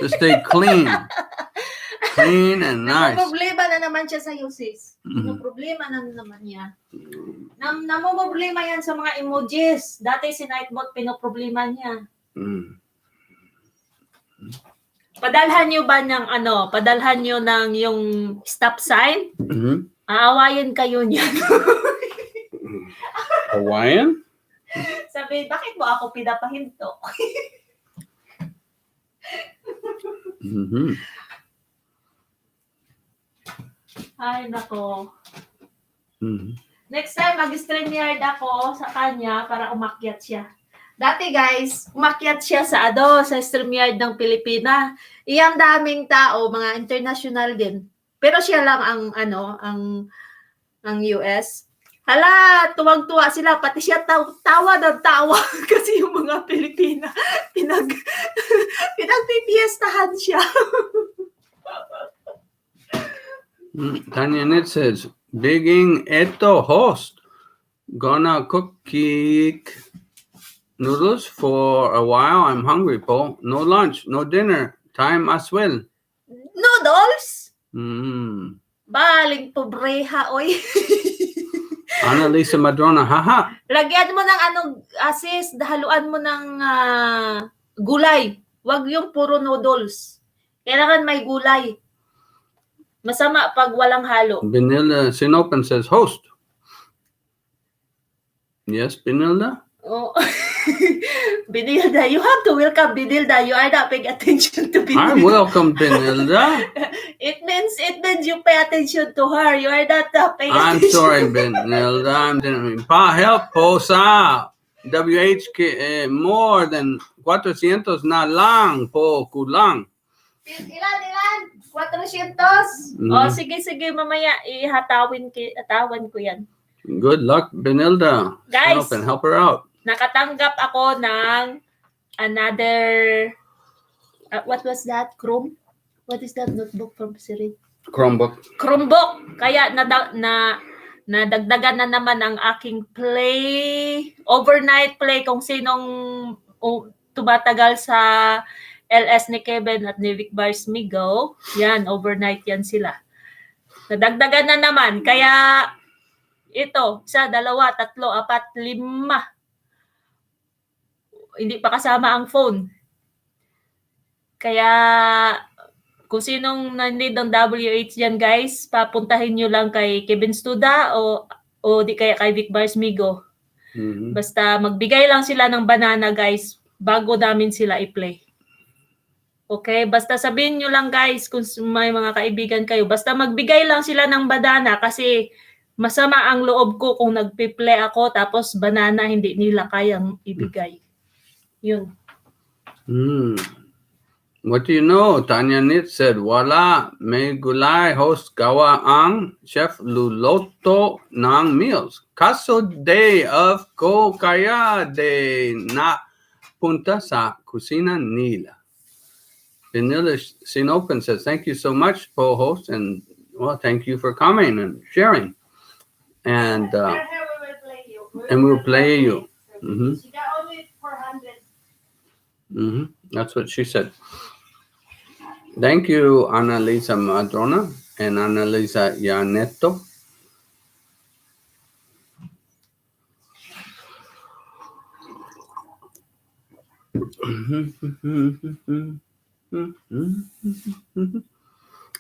to stay clean and nice. Problema na naman siya sa sis. Problema na naman niya. Problema yan sa mga emojis. Dati si Nightbot pinoproblema niya. Padalhan niyo ba ng yung stop sign? Aawayin kayo niyan. Hawaiian? Sabi, bakit mo ako pinapahinto? Ay, nako. Next time, mag-StreamYard ako sa kanya para umakyat siya. Dati, guys, umakyat siya sa StreamYard ng Pilipina. Iyang daming tao, mga international din. Pero siya lang ang US. Hala, tuwag-tuwa sila. Pati siya tawa kasi yung mga Pilipina pinagpipiestahan siya. Tanya Nit says, Bigging eto host. Gonna cook noodles for a while. I'm hungry, po. No lunch, no dinner. Time as well. Noodles? Baling pobreha, oy. Annalisa Madrona, haha. Lagyan mo ng sis, haluan mo ng gulay. Wag yung puro noodles. Kailangan may gulay. Masama pag walang halo. Benilda Sinopen says, host. Yes, Benilda? Oh. Benilda, you have to welcome Benilda. You are not paying attention to Benilda. I welcome Benilda. It means you pay attention to her. You are not paying attention. I'm sorry, Benilda. Pa-help po sa WHK more than 400 na lang po kulang. Ilan? 400? Oh, sige, mamaya atawan ko yan. Good luck, Benilda. Guys, help and help her out. Nakatanggap ako ng another, what was that? Chrome? What is that notebook from Siri? Chromebook. Kaya nadagdagan na naman ang aking overnight play kung sinong tumatagal sa LS ni Kevin at ni Vic Barsmigo. Yan, overnight yan sila. Nadagdagan na naman. Kaya ito, 1, 2, 3, 4, 5. Hindi pa kasama ang phone. Kaya kung sinong nandito ng WH dyan, guys, papuntahin nyo lang kay Kevin Studa o di kaya kay Vic Barsmigo. Basta magbigay lang sila ng banana, guys, bago namin sila i-play. Okay? Basta sabihin nyo lang, guys, kung may mga kaibigan kayo, basta magbigay lang sila ng banana kasi masama ang loob ko kung nagpi-play ako tapos banana hindi nila kayang ibigay. Yun. What do you know? Tanya Nit said, wala, may gulay host gawa ang chef luluto ng meals. Kaso day of ko kaya de na punta sa kusina nila. Benilda Sinopen says, thank you so much, co-host, and thank you for coming and sharing. And we'll play you. She got only 400. That's what she said. Thank you, Annalisa Madrona and Annalisa Yaneto.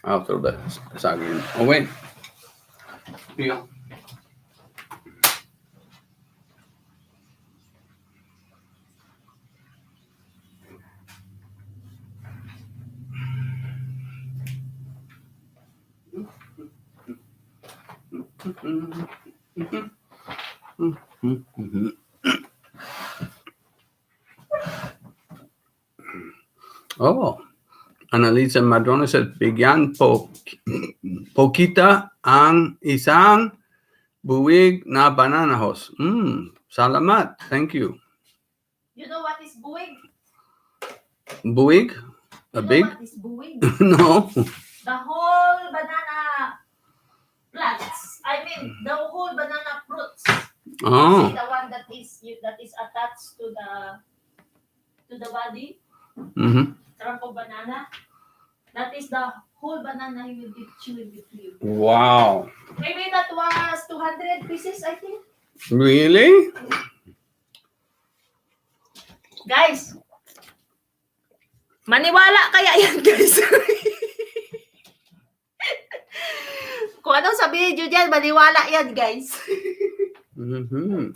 I'll throw that saging away. Yeah. Mhm. Oh, Annalisa Madrona said, bigyan kita ang isang buwig na bananahos. Salamat. Thank you. You know what is buwig? Buwig? A You know big? what is buwig? No. The whole banana plants. I mean, the whole banana fruits. Oh. See the one that is attached to the body, Mm-hmm. trunk of banana. That is the whole banana he will be chewing with you. Wow. Maybe that was 200 pieces, I think. Really? Guys, maniwala kaya yan, guys. Kung anong sa video dyan, maniwala yan, guys. Mm-hmm.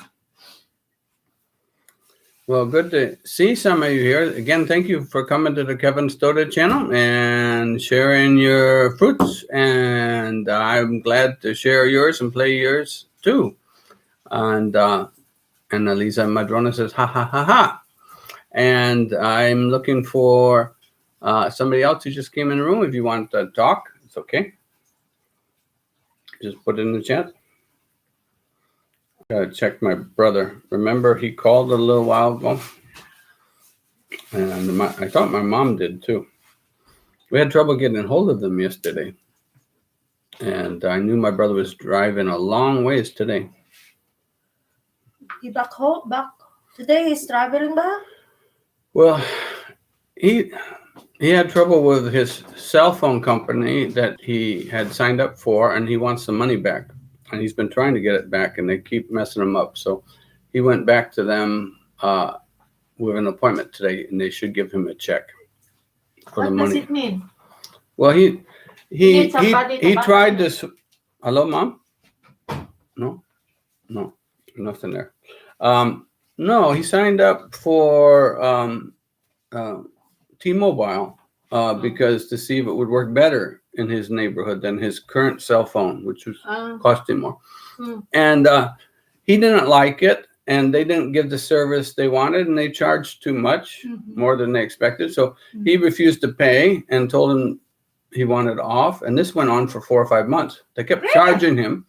Well, good to see some of you here. Again, thank you for coming to the Kevin Stoda channel and sharing your fruits. And I'm glad to share yours and play yours too. And Elisa Madrona says, ha, ha, ha, ha. And I'm looking for somebody else who just came in the room. If you want to talk, it's okay. Just put it in the chat. Gotta check my brother. Remember, he called a little while ago. And I thought my mom did too. We had trouble getting a hold of them yesterday. And I knew my brother was driving a long ways today. He back home, back today. He's traveling back. Well, he had trouble with his cell phone company that he had signed up for, and he wants the money back. And he's been trying to get it back, and they keep messing him up. So he went back to them with an appointment today, and they should give him a check for the money. What does it mean? Well, he tried to. this. Hello, Mom? No, nothing there. No, he signed up for T-Mobile because to see if it would work better in his neighborhood than his current cell phone, which was costing more. And he didn't like it, and they didn't give the service they wanted, and they charged too much, more than they expected. So he refused to pay and told him he wanted off. And this went on for 4 or 5 months. They kept charging him,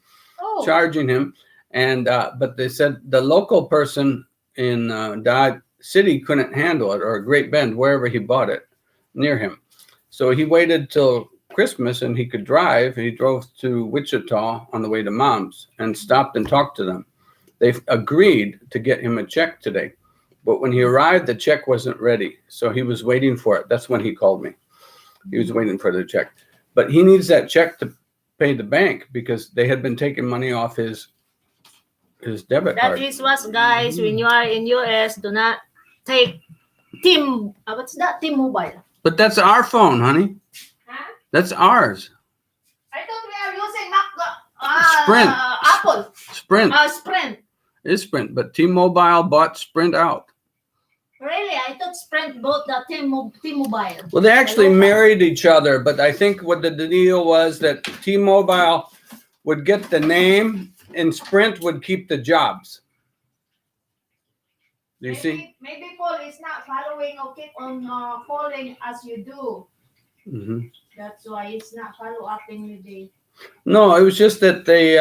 and but they said the local person in Dodge City couldn't handle it, or Great Bend, wherever he bought it, near him. So he waited till Christmas and he could drive. He drove to Wichita on the way to Mom's and stopped and talked to them. They agreed to get him a check today. But when he arrived, the check wasn't ready. So he was waiting for it. That's when he called me. He was waiting for the check. But he needs that check to pay the bank because they had been taking money off his debit card. That is what, guys, when you are in US, do not take what's that? T-Mobile. But that's our phone, honey. Huh? That's ours. I thought we are using Sprint. Apple. Sprint. Sprint. It's Sprint, but T-Mobile bought Sprint out. Really? I thought Sprint bought the T-Mobile. Well, they actually married each other, but I think what the deal was that T-Mobile would get the name and Sprint would keep the jobs. Do you see? Maybe Paul is not following or keep on calling as you do. Mm-hmm. That's why it's not follow-upping with the... No, it was just that they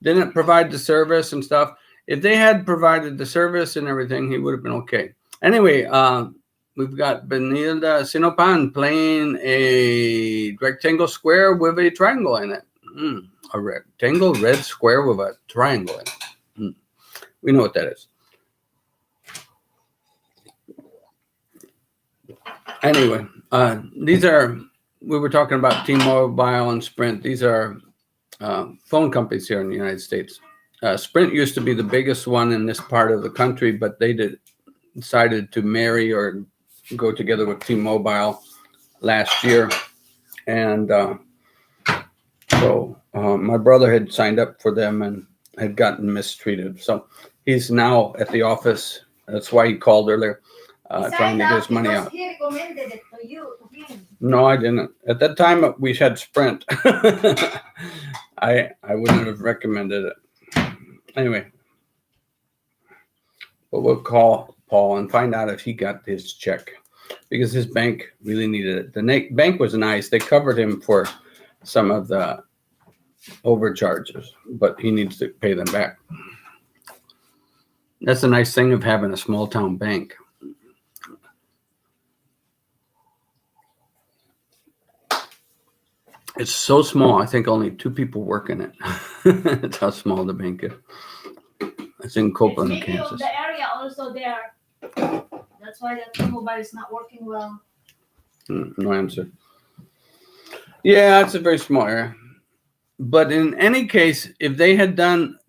didn't provide the service and stuff. If they had provided the service and everything, he would have been okay. Anyway, we've got Benilda Sinopan playing a rectangle square with a triangle in it. A rectangle red square with a triangle in it. We know what that is. Anyway, we were talking about T-Mobile and Sprint. These are phone companies here in the United States. Sprint used to be the biggest one in this part of the country, but they decided to marry or go together with T-Mobile last year. And so my brother had signed up for them and had gotten mistreated. So he's now at the office. That's why he called earlier, trying to get his money out. He recommended it to you, to him. No, I didn't. At that time, we had Sprint. I wouldn't have recommended it. Anyway, But we'll call Paul and find out if he got his check because his bank really needed it. The bank was nice. They covered him for some of the overcharges, but he needs to pay them back. That's the nice thing of having a small town bank. It's so small. I think only 2 people work in it. That's how small the bank is. It's in Copeland, It's maybe of Kansas. the area also there. That's why the T-Mobile is not working well. No answer. Yeah, it's a very small area. But in any case, if they had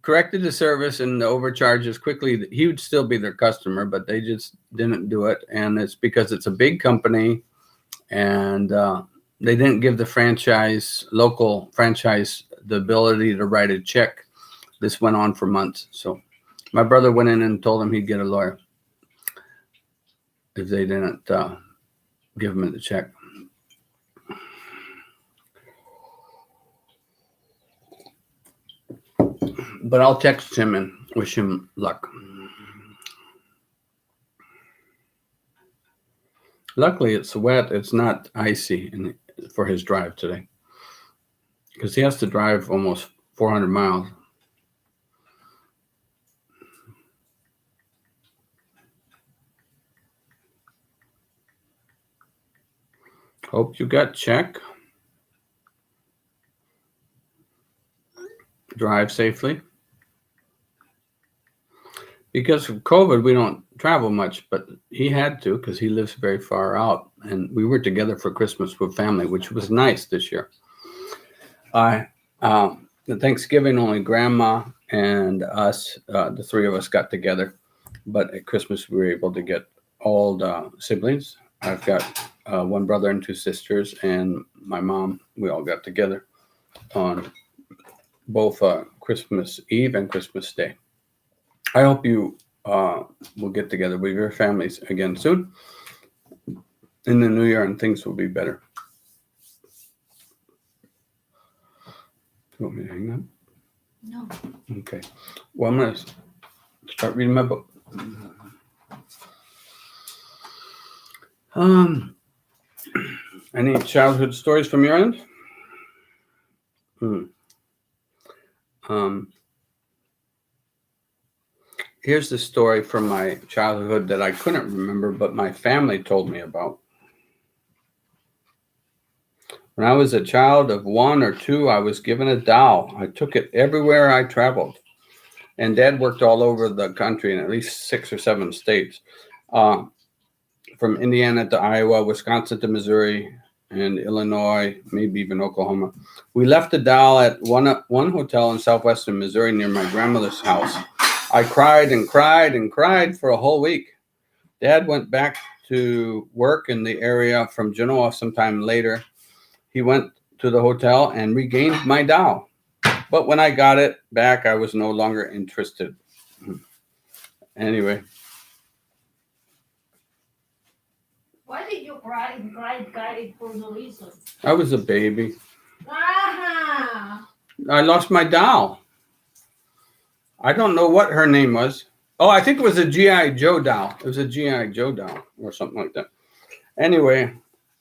corrected the service and the overcharges quickly, he would still be their customer, but they just didn't do it. And it's because it's a big company and they didn't give the local franchise, the ability to write a check. This went on for months. So my brother went in and told him he'd get a lawyer if they didn't give him the check. But I'll text him and wish him luck. Luckily, it's wet. It's not icy for his drive today because he has to drive almost 400 miles. Hope you got check. Drive safely. Because of COVID, we don't travel much, but he had to because he lives very far out. And we were together for Christmas with family, which was nice this year. The Thanksgiving, only Grandma and us, the 3 of us got together. But at Christmas, we were able to get all the siblings. I've got 1 brother and 2 sisters, and my mom. We all got together on both Christmas Eve and Christmas Day. I hope you will get together with your families again soon in the new year and things will be better. You want me to hang up? No. Okay. Well, I'm going to start reading my book. Any childhood stories from your end? Here's the story from my childhood that I couldn't remember, but my family told me about. When I was a child of 1 or 2, I was given a doll. I took it everywhere I traveled. And Dad worked all over the country in at least 6 or 7 states, from Indiana to Iowa, Wisconsin to Missouri, and Illinois, maybe even Oklahoma. We left the doll at one hotel in southwestern Missouri near my grandmother's house. I cried and cried and cried for a whole week. Dad went back to work in the area from Genoa sometime later. He went to the hotel and regained my doll. But when I got it back, I was no longer interested. Anyway. Why did you cry and cried for no reason? I was a baby. Ah! I lost my doll. I don't know what her name was. Oh, I think it was a G.I. Joe doll. It was a G.I. Joe doll or something like that. Anyway,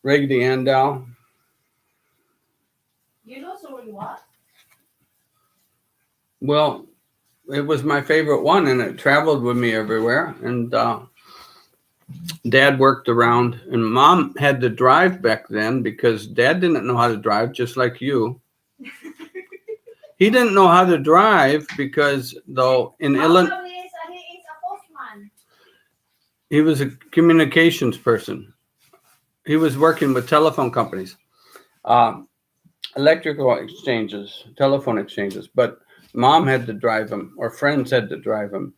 Raggedy Ann doll. You know sorry what? Well, it was my favorite one, and it traveled with me everywhere. And Dad worked around, and Mom had to drive back then because Dad didn't know how to drive, just like you. He didn't know how to drive because, though, in Illinois, He is a postman. he was a communications person. He was working with telephone companies, electrical exchanges, telephone exchanges. But Mom had to drive him, or friends had to drive him.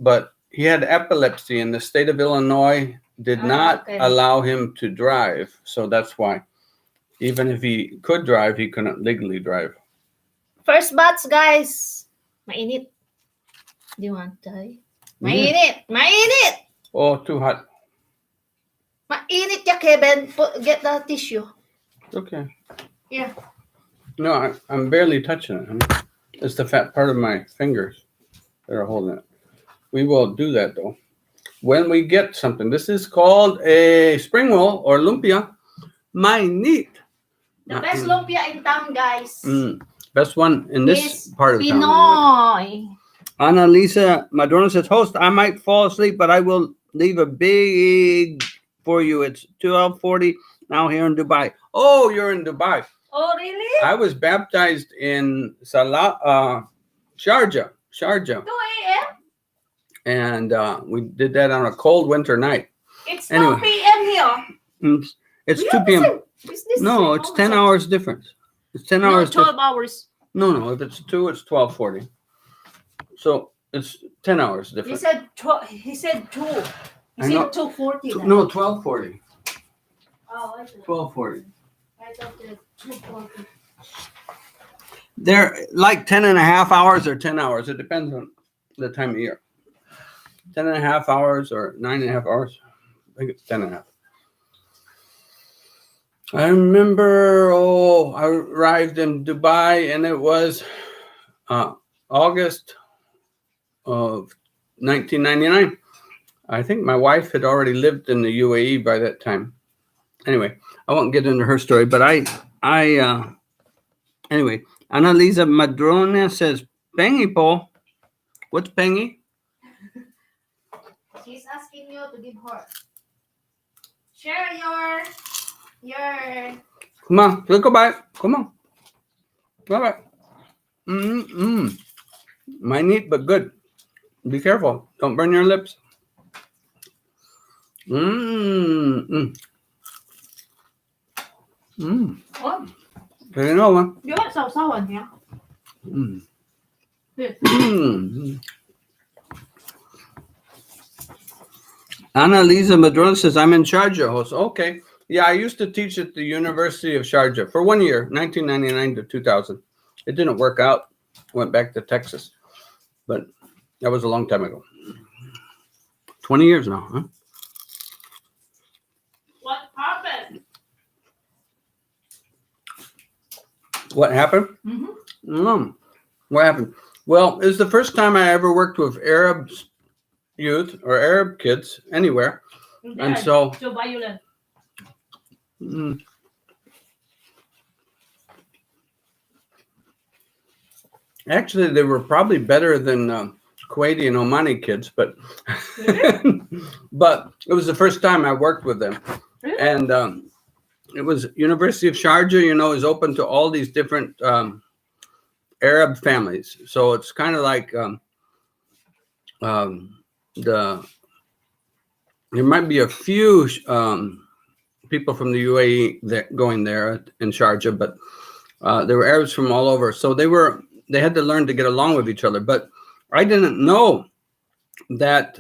But he had epilepsy, and the state of Illinois did not allow him to drive. So that's why, even if he could drive, he couldn't legally drive. First batch, guys. Mainit. Do you want to? Mainit. Mainit. Oh, too hot. Mainit ya, Kevin. Get the tissue. Okay. Yeah. No, I'm barely touching it. It's the fat part of my fingers that are holding it. We will do that though. When we get something. This is called a spring roll or lumpia. My neat. The best lumpia in town, guys. Best one in this Is part of town. Pinoy. Annalisa Madrona says, host, I might fall asleep, but I will leave a big for you. It's 12:40 now here in Dubai. Oh, you're in Dubai. Oh, really? I was baptized in Sharjah. 2 a.m.? And we did that on a cold winter night. It's Anyway. 2 p.m. here. It's We 2 have the p.m. same- is this No, same it's also? 10 hours difference. It's 10 No, hours 12 difference. hours. No, if it's 2, it's 12:40. So it's 10 hours He difference. said 2. He said 2. He I know. said 2:40. No, 12:40. Oh, I thought 12:40. that 2:40. They're like 10 and a half hours or 10 hours. It depends on the time of year. 10 and a half hours or 9 and a half hours. I think it's 10 and a half. I remember, I arrived in Dubai and it was August of 1999. I think my wife had already lived in the UAE by that time. Anyway, I won't get into her story, but anyway, Annalisa Madrona says, Pengi po. What's Pengi? She's asking you to give her. Share your. Come on, let's go by. Come on. Go by. My neat but good. Be careful. Don't burn your lips. What? Very know one. You want sausawan, yeah? Annalisa Madrona says, I'm in Sharjah, host. Okay. Yeah, I used to teach at the University of Sharjah for 1 year, 1999 to 2000. It didn't work out. Went back to Texas. But that was a long time ago. 20 years now, huh? What happened? What happened? What happened? Well, it's the first time I ever worked with Arab youth or Arab kids anywhere. And so, So violent. Actually, they were probably better than Kuwaiti and Omani kids, but but it was the first time I worked with them. Really? And it was University of Sharjah, is open to all these different Arab families. So it's kind of like there might be a few people from the UAE that going there in Sharjah, but there were Arabs from all over. So they had to learn to get along with each other. But I didn't know that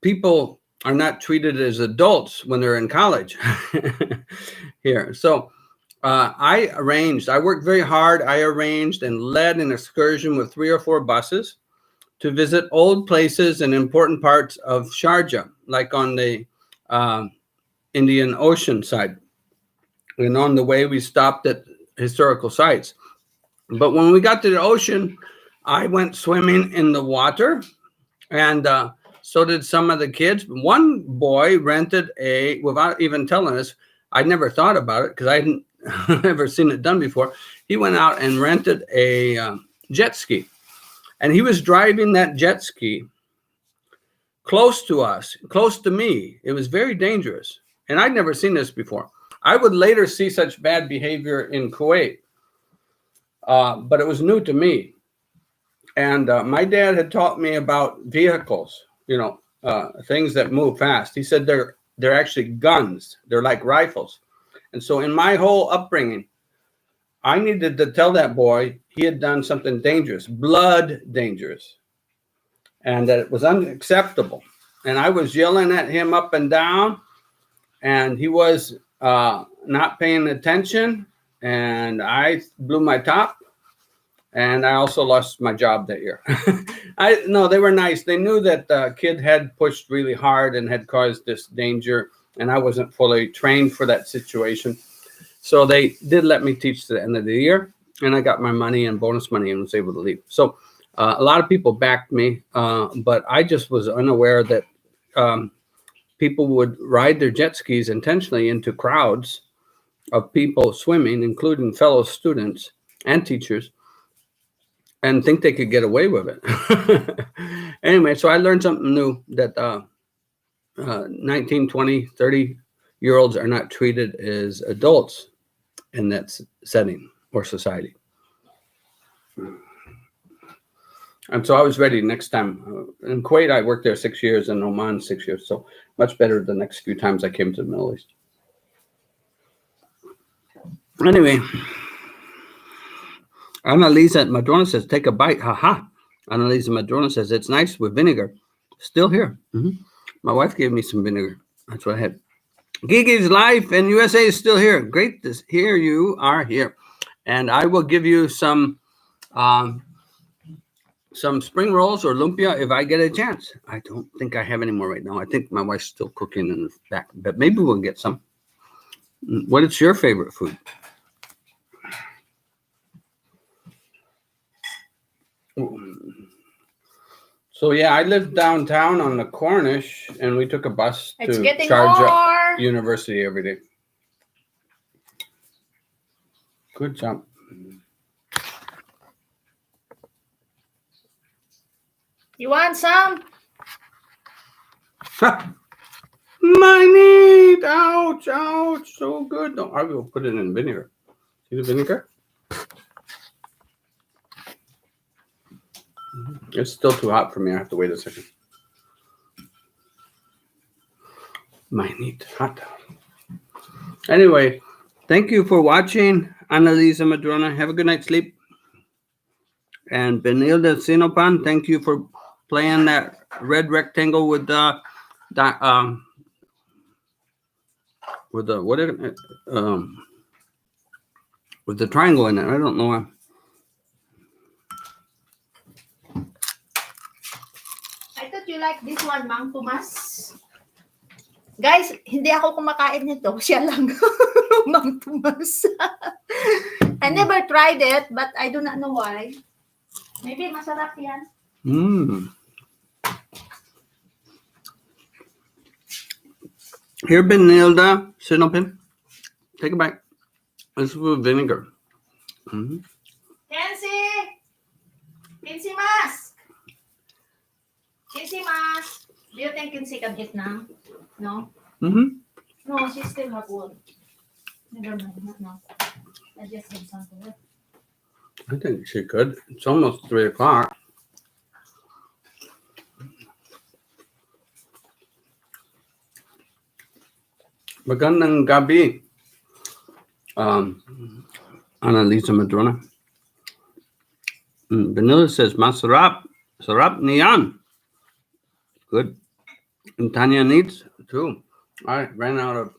people are not treated as adults when they're in college here. So I worked very hard. I arranged and led an excursion with 3 or 4 buses to visit old places and important parts of Sharjah, like on the Indian Ocean side. And on the way, we stopped at historical sites. But when we got to the ocean, I went swimming in the water, and so did some of the kids. One boy rented without even telling us, I never thought about it because I hadn't never seen it done before. He went out and rented a jet ski. And he was driving that jet ski close to us, close to me. It was very dangerous. And I'd never seen this before. I would later see such bad behavior in Kuwait. But it was new to me. And my dad had taught me about vehicles, things that move fast. He said they're actually guns. They're like rifles. And so in my whole upbringing, I needed to tell that boy he had done something dangerous, blood dangerous, and that it was unacceptable. And I was yelling at him up and down, and he was not paying attention, and I blew my top, and I also lost my job that year. No, they were nice. They knew that the kid had pushed really hard and had caused this danger, and I wasn't fully trained for that situation. So they did let me teach to the end of the year, and I got my money and bonus money and was able to leave. So A lot of people backed me, but I just was unaware that people would ride their jet skis intentionally into crowds of people swimming, including fellow students and teachers, and think they could get away with it. Anyway, so I learned something new, that 19, 20, 30-year-olds are not treated as adults in that setting or society. And so I was ready next time. In Kuwait, I worked there 6 years, and Oman 6 years. So much better the next few times I came to the Middle East. Anyway, Annalisa Madrona says, take a bite. Haha. Annalisa Madrona says, it's nice with vinegar. Still here. My wife gave me some vinegar. That's what I had. Gigi's Life in USA is still here. Great to hear you are here. And I will give you some spring rolls or lumpia if I get a chance. I don't think I have any more right now. I think my wife's still cooking in the back, but maybe we'll get some. What is your favorite food? So yeah, I lived downtown on the Cornish, and we took a bus to Sharjah University every day. Good job. You want some? My knee! Ouch! Ouch! So good. No, I will put it in vinegar. See the vinegar? It's still too hot for me. I have to wait a second. My knee hot. Anyway, thank you for watching, Annalisa Madrona. Have a good night's sleep. And Benilda Sinopan, thank you for playing that red rectangle with the with the triangle in it. I don't know why. I thought you like this one, Mang Tomas. Guys, hindi ako kumakain nito. Siya lang. Mang Tomas. I never tried it, but I do not know why. Maybe masarap yan. Here, Benilda Sinopin. Take a bite. This is with vinegar. Kenzie Mas! Kenzie Mas! Do you think Kenzie can eat now? No? No, she still have one. Never mind, not now. I just had something. I think she could. It's almost 3 o'clock. Magandang gabi, Annalisa Madrona. Vanilla says, masarap, sarap niyan. Good. And Tanya needs too. I ran out of,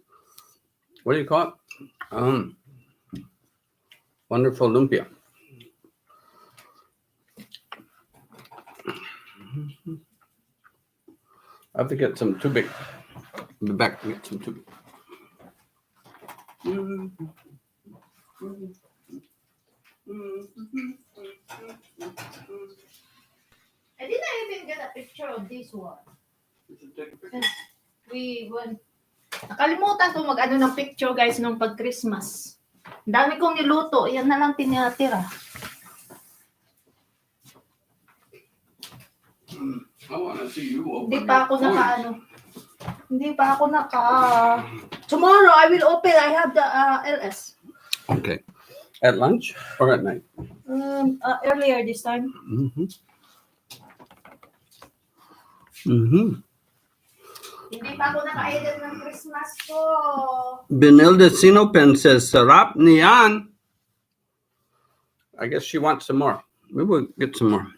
what do you call it? Wonderful lumpia. I have to get some too big. I'll be back to get some too big. I didn't even get a picture of this one. We went. Nakalimutan ko mag-ano ng picture, guys, nung pag-Christmas. Dami kong niluto. Yan na lang tinatira. I want to see you open. Hindi pa ako Tomorrow I will open. I have the LS. Okay. At lunch or at night? Earlier this time. Hindi pa ako naka-edit ng Christmas ko. Benilda Sinopen says, sarap niyan. I guess she wants some more. Maybe we'll get some more.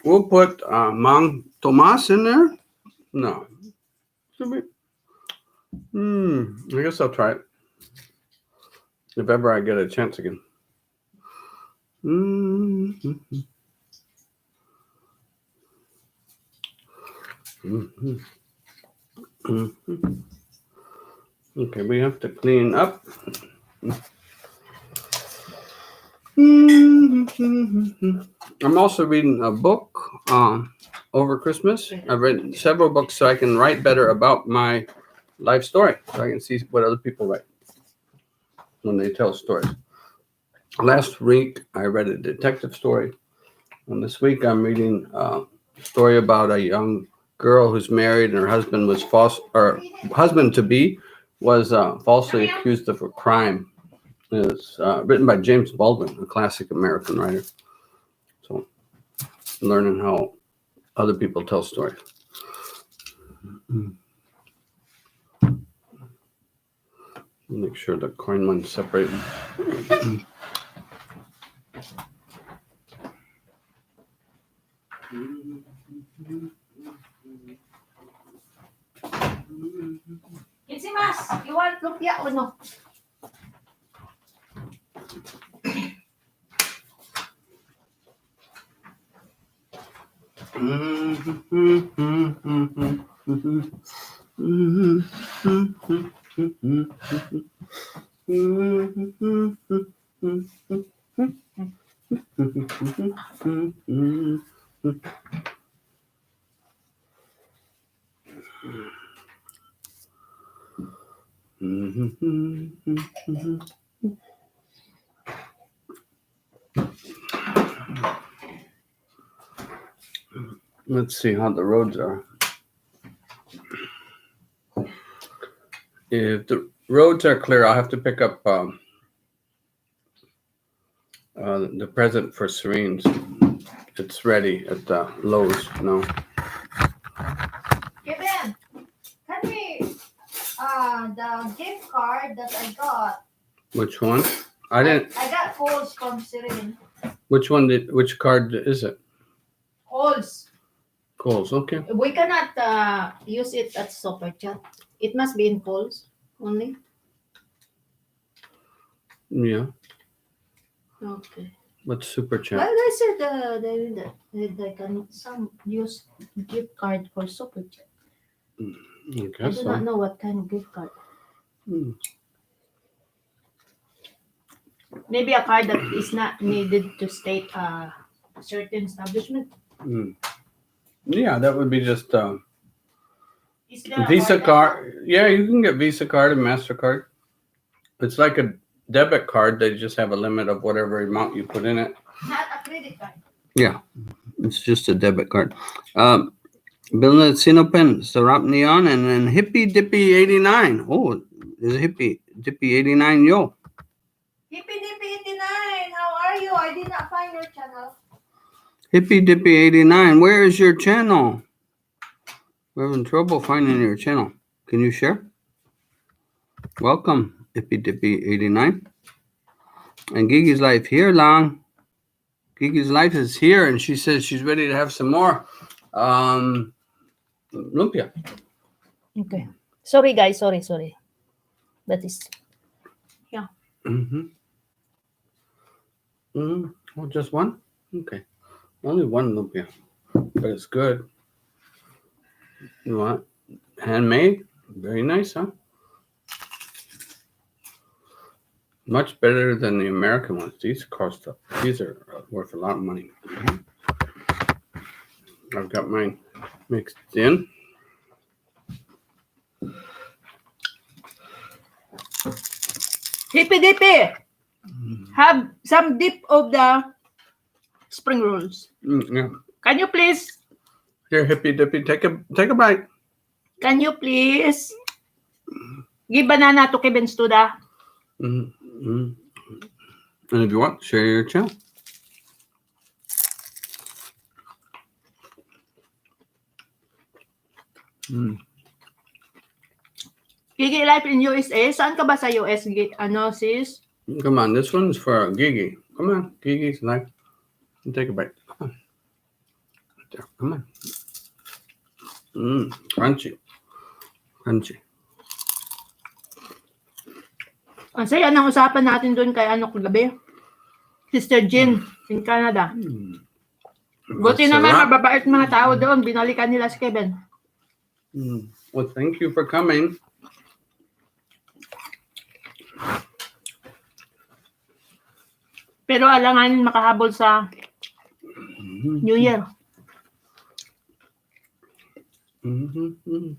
We'll put Mang Tomas in there. No. I guess I'll try it. If ever I get a chance again. Okay, we have to clean up. I'm also reading a book over Christmas. I've read several books so I can write better about my life story, so I can see what other people write when they tell stories. Last week, I read a detective story, and this week I'm reading a story about a young girl who's married and her husband was husband to be was falsely accused of a crime. It's written by James Baldwin, a classic American writer. So, learning how other people tell stories. Make sure the coin one's separated. Itzimas, you want lumpia o no? Let's see how the roads are. If the roads are clear, I'll have to pick up the present for Serene's. It's ready at the Lowe's now. Kevin, can we the gift card that I got? Which one? I didn't. I got calls from Serene. Which card is it? Calls. Coles, okay. We cannot use it at Super Chat. It must be in calls only. Yeah. Okay. What's super Well, chat? they said they can some use gift card for Super Chat. I I guess do so. not know what kind of gift card. Maybe a card that is not needed to state a certain establishment. Yeah, that would be just Is there a Visa card? card. Yeah, you can get Visa card and MasterCard. It's like a debit card. They just have a limit of whatever amount you put in it. Not a credit card. Yeah, it's just a debit card. Bill Sinopen, Sarap Neon, and then Hippie Dippy 89. Oh, there's a Hippie Dippy 89, yo. Hippie Dippy 89, how are you? I did not find your channel. Hippie Dippy 89, where is your channel? We're having trouble finding your channel. Can you share? Welcome, Hippie Dippy 89. And Gigi's Life here, Lang. Gigi's Life is here, and she says she's ready to have some more lumpia. Okay. Sorry guys, sorry. That is, yeah. Oh, just one? Okay. Only one lumpia, but it's good. You want handmade? Very nice, huh? Much better than the American ones. These are worth a lot of money. I've got mine mixed in. Hippie Dippy, have some dip of the spring rolls. Yeah. Can you please? Here, Hippie Dippy, take a bite. Can you please give banana to Kevin Studa? And if you want, share your channel. Gigi Life in USA. Saan ka ba sa US? Ano, sis? Come on, this one's for Gigi. Come on, Gigi's Life. Take a bite. Come on. Right there. Come on. Crunchy. Ang saya ng usapan natin doon kay ano kagabi. Sister Jean in Canada. Buti naman mababait mga tao doon. Binalikan nila si Kevin. Well, thank you for coming. Pero alanganin makahabol sa New Year. Can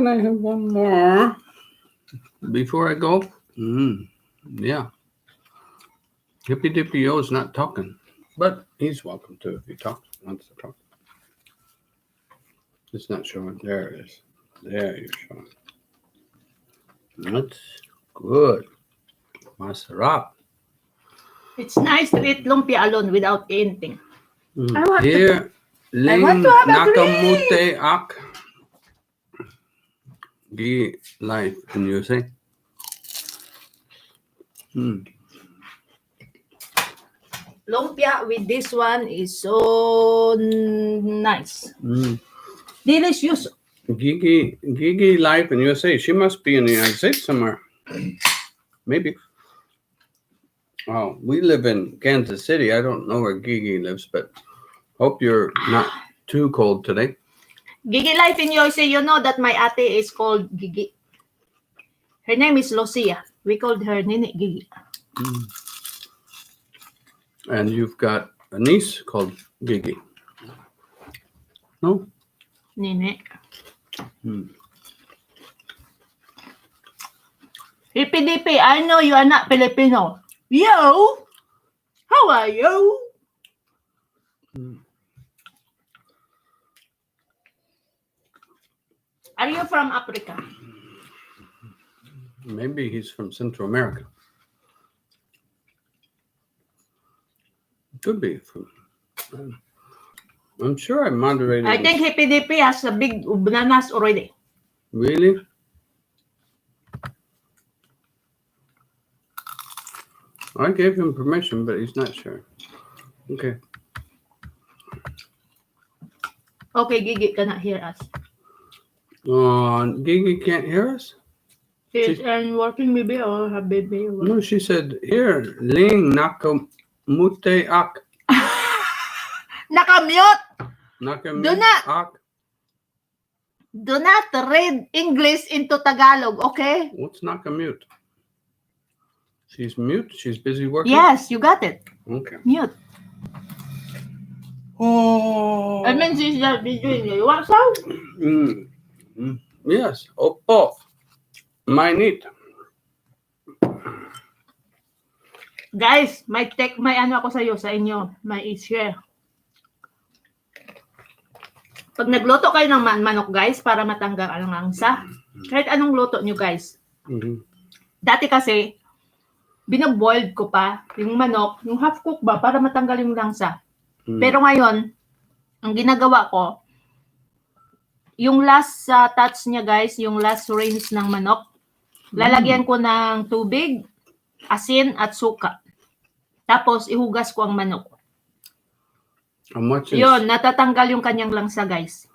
I have one more before I go? Yeah. Hippy Dippy O's not talking, but he's welcome to if he wants to talk. It's not showing. There it is. There you're showing. That's good. Masarap. It's nice to eat lumpia alone without anything. I want to- Here, Ling want to have a Nakamute Ak. Gi life in USA. Lumpia with this one is so nice. Delicious. Gigi life in USA. She must be in the United States somewhere. Maybe. Oh, we live in Kansas City. I don't know where Gigi lives, but hope you're not too cold today. Gigi Life in USA, you know that my ate is called Gigi. Her name is Lucia. We called her Nini Gigi. And you've got a niece called Gigi. No? Nini. Hippy I know you are not Filipino. Yo! How are you? Are you from Africa? Maybe he's from Central America. Could be from. I'm sure I moderated. I think Hippy has a big bananas already. Really? I gave him permission, but he's not sure. Okay. Okay, Gigi cannot hear us. Gigi can't hear us? She's working maybe or her baby. Or No, she said, here, Ling Nakamute Ak. Nakamute! Nakamute Ak. Do not read English into Tagalog, okay? What's Nakamute? She's mute? She's busy working? Yes, you got it. Okay. Mute. Oh. I mean, she's not doing it. You want some? Yes. Opo. Mainit. Guys, may ano ako sa inyo. May share. Pag nagluto kayo ng manok, guys, para matanggal ang langsa, kahit anong luto nyo, guys. Dati kasi, binaboiled ko pa yung manok, yung half cook ba, para matanggal yung langsa. Pero ngayon, ang ginagawa ko, yung last touch niya, guys, yung last rinse ng manok, lalagyan ko ng tubig, asin, at suka. Tapos, ihugas ko ang manok. Yun, natatanggal yung kanyang langsa, guys.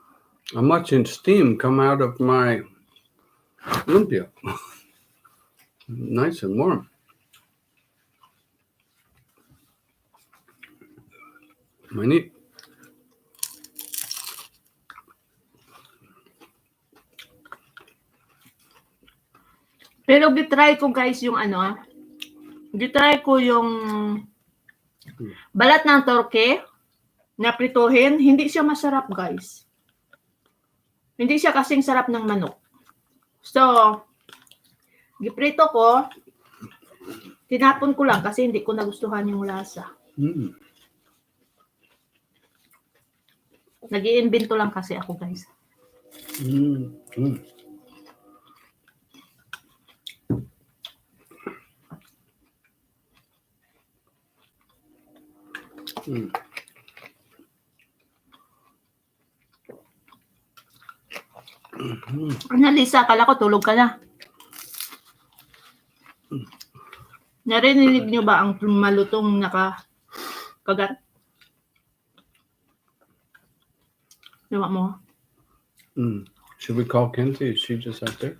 How much in steam come out of my lumpia? Nice and warm. Mainit. Pero gitry ko, guys, yung ano, gitry ko yung balat ng torke na prituhin. Hindi siya masarap, guys. Hindi siya kasing sarap ng manok. So, giprito ko, tinapon ko lang kasi hindi ko nagustuhan yung lasa. Nag-iimbento lang kasi ako, guys. Lisa, akala ko tulog ka na. Narinig niyo ba ang malutong nakakagat? Diba mo? Should we call Kenzie? Is she just out there?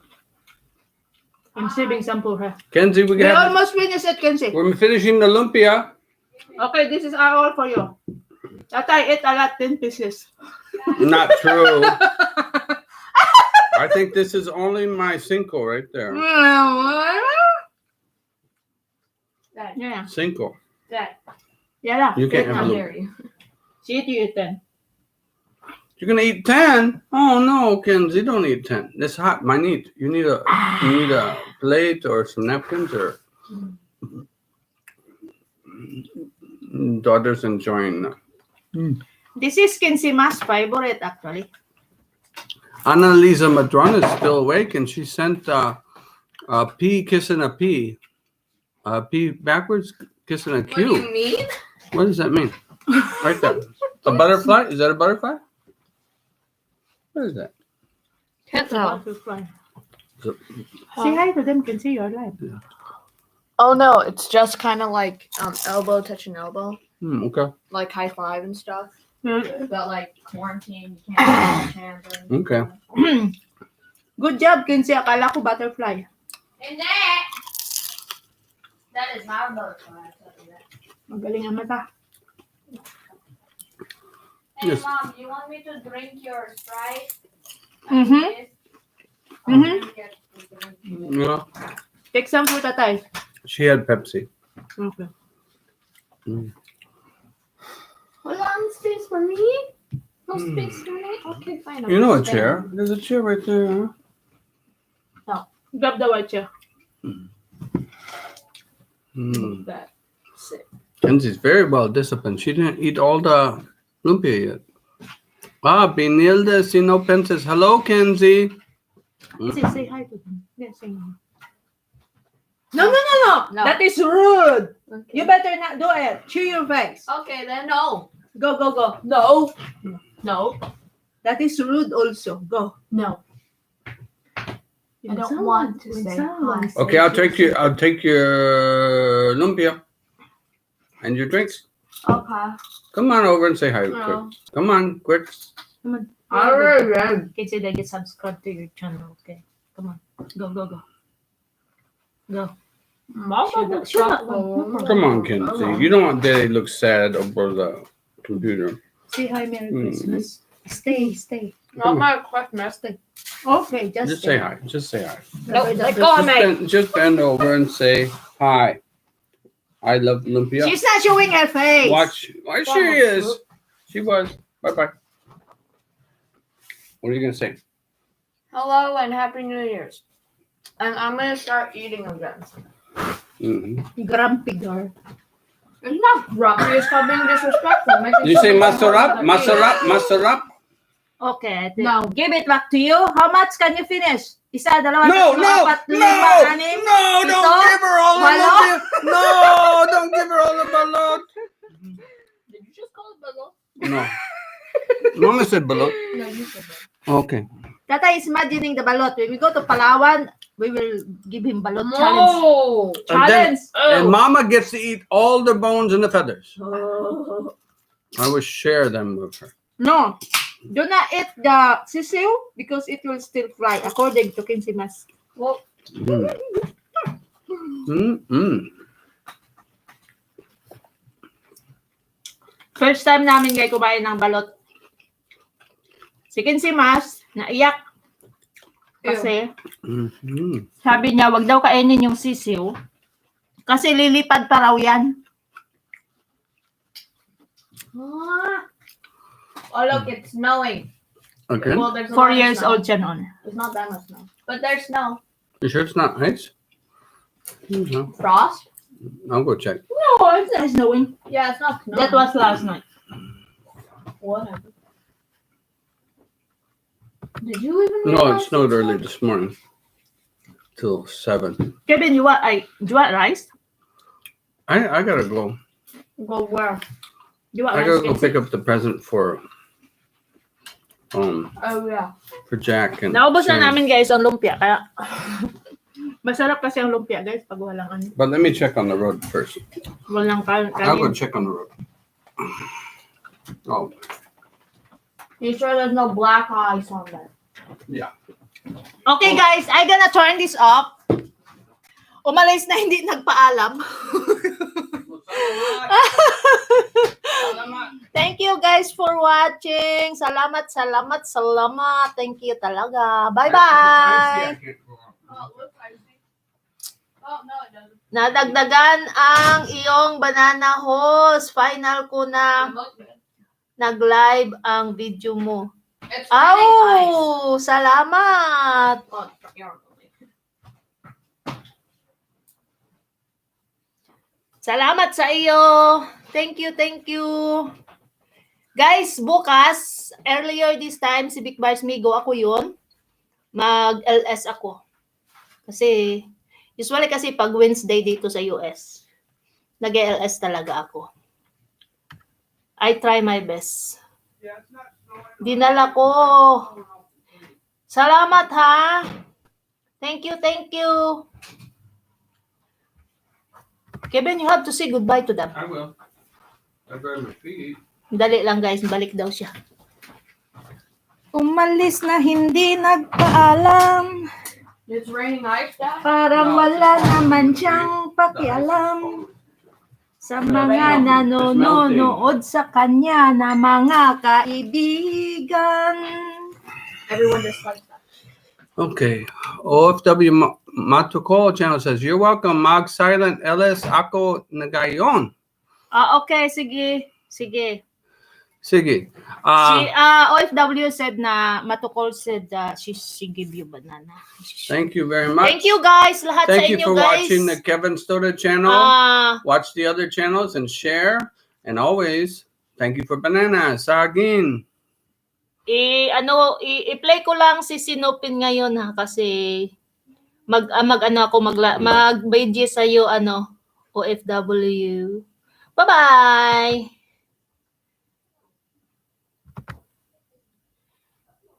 I'm saving some for her. Kenzie, we We have. almost finished it, Kenzie. We're finishing the lumpia. Okay, this is all for you. That I ate a lot, 10 pieces. Not true. I I think this is only my Cinco right there. Dad, Yeah. Cinco. Dad, Yeah lah. You can't how have a dare you? See it, you eat 10. You're gonna eat 10? Oh no, Kenzie, don't eat 10. It's hot. You need a plate or some napkins or daughter's enjoying. This is Kinsima's favorite actually. Annalisa Madrona is still awake and she sent a P kissing a P. A P backwards kissing a What do you Q. mean? What does that mean? Right there. A butterfly? Is that a butterfly? What is that? Can't tell. Butterfly. So- Say hi to them, can see your live. Oh no, it's just kind of like elbow touching elbow, Okay. like high five and stuff. Hmm. But like quarantine, you can't touch hands or anything. Okay. Good job, Kinsey. Akala ko butterfly. Hindi! That is not a butterfly. I'll tell you that. Magaling ang mata. Hey Yes. Mom, you want me to drink your Sprite? Mhm. Mm-hmm. Yeah. Take some for tatay. She had Pepsi. Okay. Hold on, space for me? No space for me? Okay, fine. You know a chair. There's a chair right there. Huh? Grab the white chair. Mm. That. Sick. Kenzie's very well disciplined. She didn't eat all the lumpia yet. Benilda Sino Pen says, hello, Kenzie. Say hi to them. Yes, say hi. No. No. That is rude. Okay. You better not do it. Chew your face. Okay, then no. Go. No. No. That is rude also. Go. No. I don't want to say hi. Okay, I'll take your lumpia and your drinks. Okay. Come on over and say hi quick. No. Come on, quick. Come on. Alright. Kinsey, they get subscribe to your channel. Okay. Come on. Go. Go. Shut up. Come on, Kenzie. You don't want Daddy to look sad over the computer. Say hi, Merry Christmas. Stay. Not my Christmas. Okay, Just say hi. Just say hi. No, let go of me. Just bend over and say hi. I love lumpia. She's not showing her face. Watch. Why she is. She was. Bye-bye. What are you going to say? Hello and Happy New Year's. And I'm gonna start eating again. Mm-hmm. Grumpy girl. It's not grumpy, it's called being disrespectful. Did you say masarap? Okay. No. Give it back to you. How much can you finish? Isa, dalawa, No, tatlo, no, apat, no, lima, anim, no, pito, don't give her all the walo. lumpia. No, don't give her all the balot. Did you just call it balot? No. Mama said balot. No, you said that. Okay. Tata is imagining the balot. When we go to Palawan, we will give him balot challenge. No! And Challenge. Mama gets to eat all the bones and the feathers. Oh. I will share them with her. No. Do not eat the sisiu because it will still fry according to Kinsey Mas. Well, First time namin guys kumain ng balot. Si Kinsey Mas, naiyak. Kasi sabi niya, wag daw kainin yung sisiu. Kasi lilipad pa raw yan. oh look, it's snowing. Okay. Well, there's a 4 lot of years snow. old siya noon. It's not that much snow. But there's snow. You sure it's not ice? No. Frost? I'll go check. No, it's not snowing. Yeah, it's not snow. That was last night. Whatever. Did you even No, it realize snowed it's early not- this morning. Till 7. Kevin, you want rice? I gotta go. Go where? You want I rice? gotta go Kinsey? pick up the present for Oh yeah. Jack and Naubos na Sam. namin guys ang lumpia. Kaya masarap kasi ang lumpia guys pag walang ano. But let me check on the road first. Walang I'll go kanin. check on the road. Oh, You sure there's no black ice on that? yeah. Okay guys, I gonna turn this off. Umalis na hindi nagpaalam. Thank you guys for watching. Salamat. Thank you talaga. Bye-bye. I can't go on. Oh, it looks icy. Oh, no, it doesn't. Nadagdagan ang iyong banana hose. Final ko na It looks good. nag-live ang video mo. It's raining ice. Oh, salamat. Oh, you're really- Salamat sa iyo. Thank you. Guys, bukas, earlier this time, si Big Bars Migo, ako yun. Mag-LS ako. Kasi, usually kasi pag Wednesday dito sa US, nag-LS talaga ako. I try my best. Dinala ko. Salamat ha. Thank you. Kevin, you have to say goodbye to them. I will. I dry my feet. Dali lang guys, balik daw siya. Umalis na hindi nagpaalam. It's raining ice, Dad? Parang wala naman siyang pakialam sa mga nanonood sa kanya na mga kaibigan. Everyone just likes that. Okay. OFW Matokol channel says, "You're welcome, Mag Silent Ellis Ako Nagayon." Okay, sige. Sige. Si OFW said na Matukol said she give you banana. Thank you very much. Thank you guys, lahat Thank sa you inyo for guys. watching the Kevin Stoda channel. Watch the other channels and share. And always, thank you for banana. Sagin. I-play ko lang si Sinopin ngayon ha kasi mag-video sa iyo OFW. Bye-bye.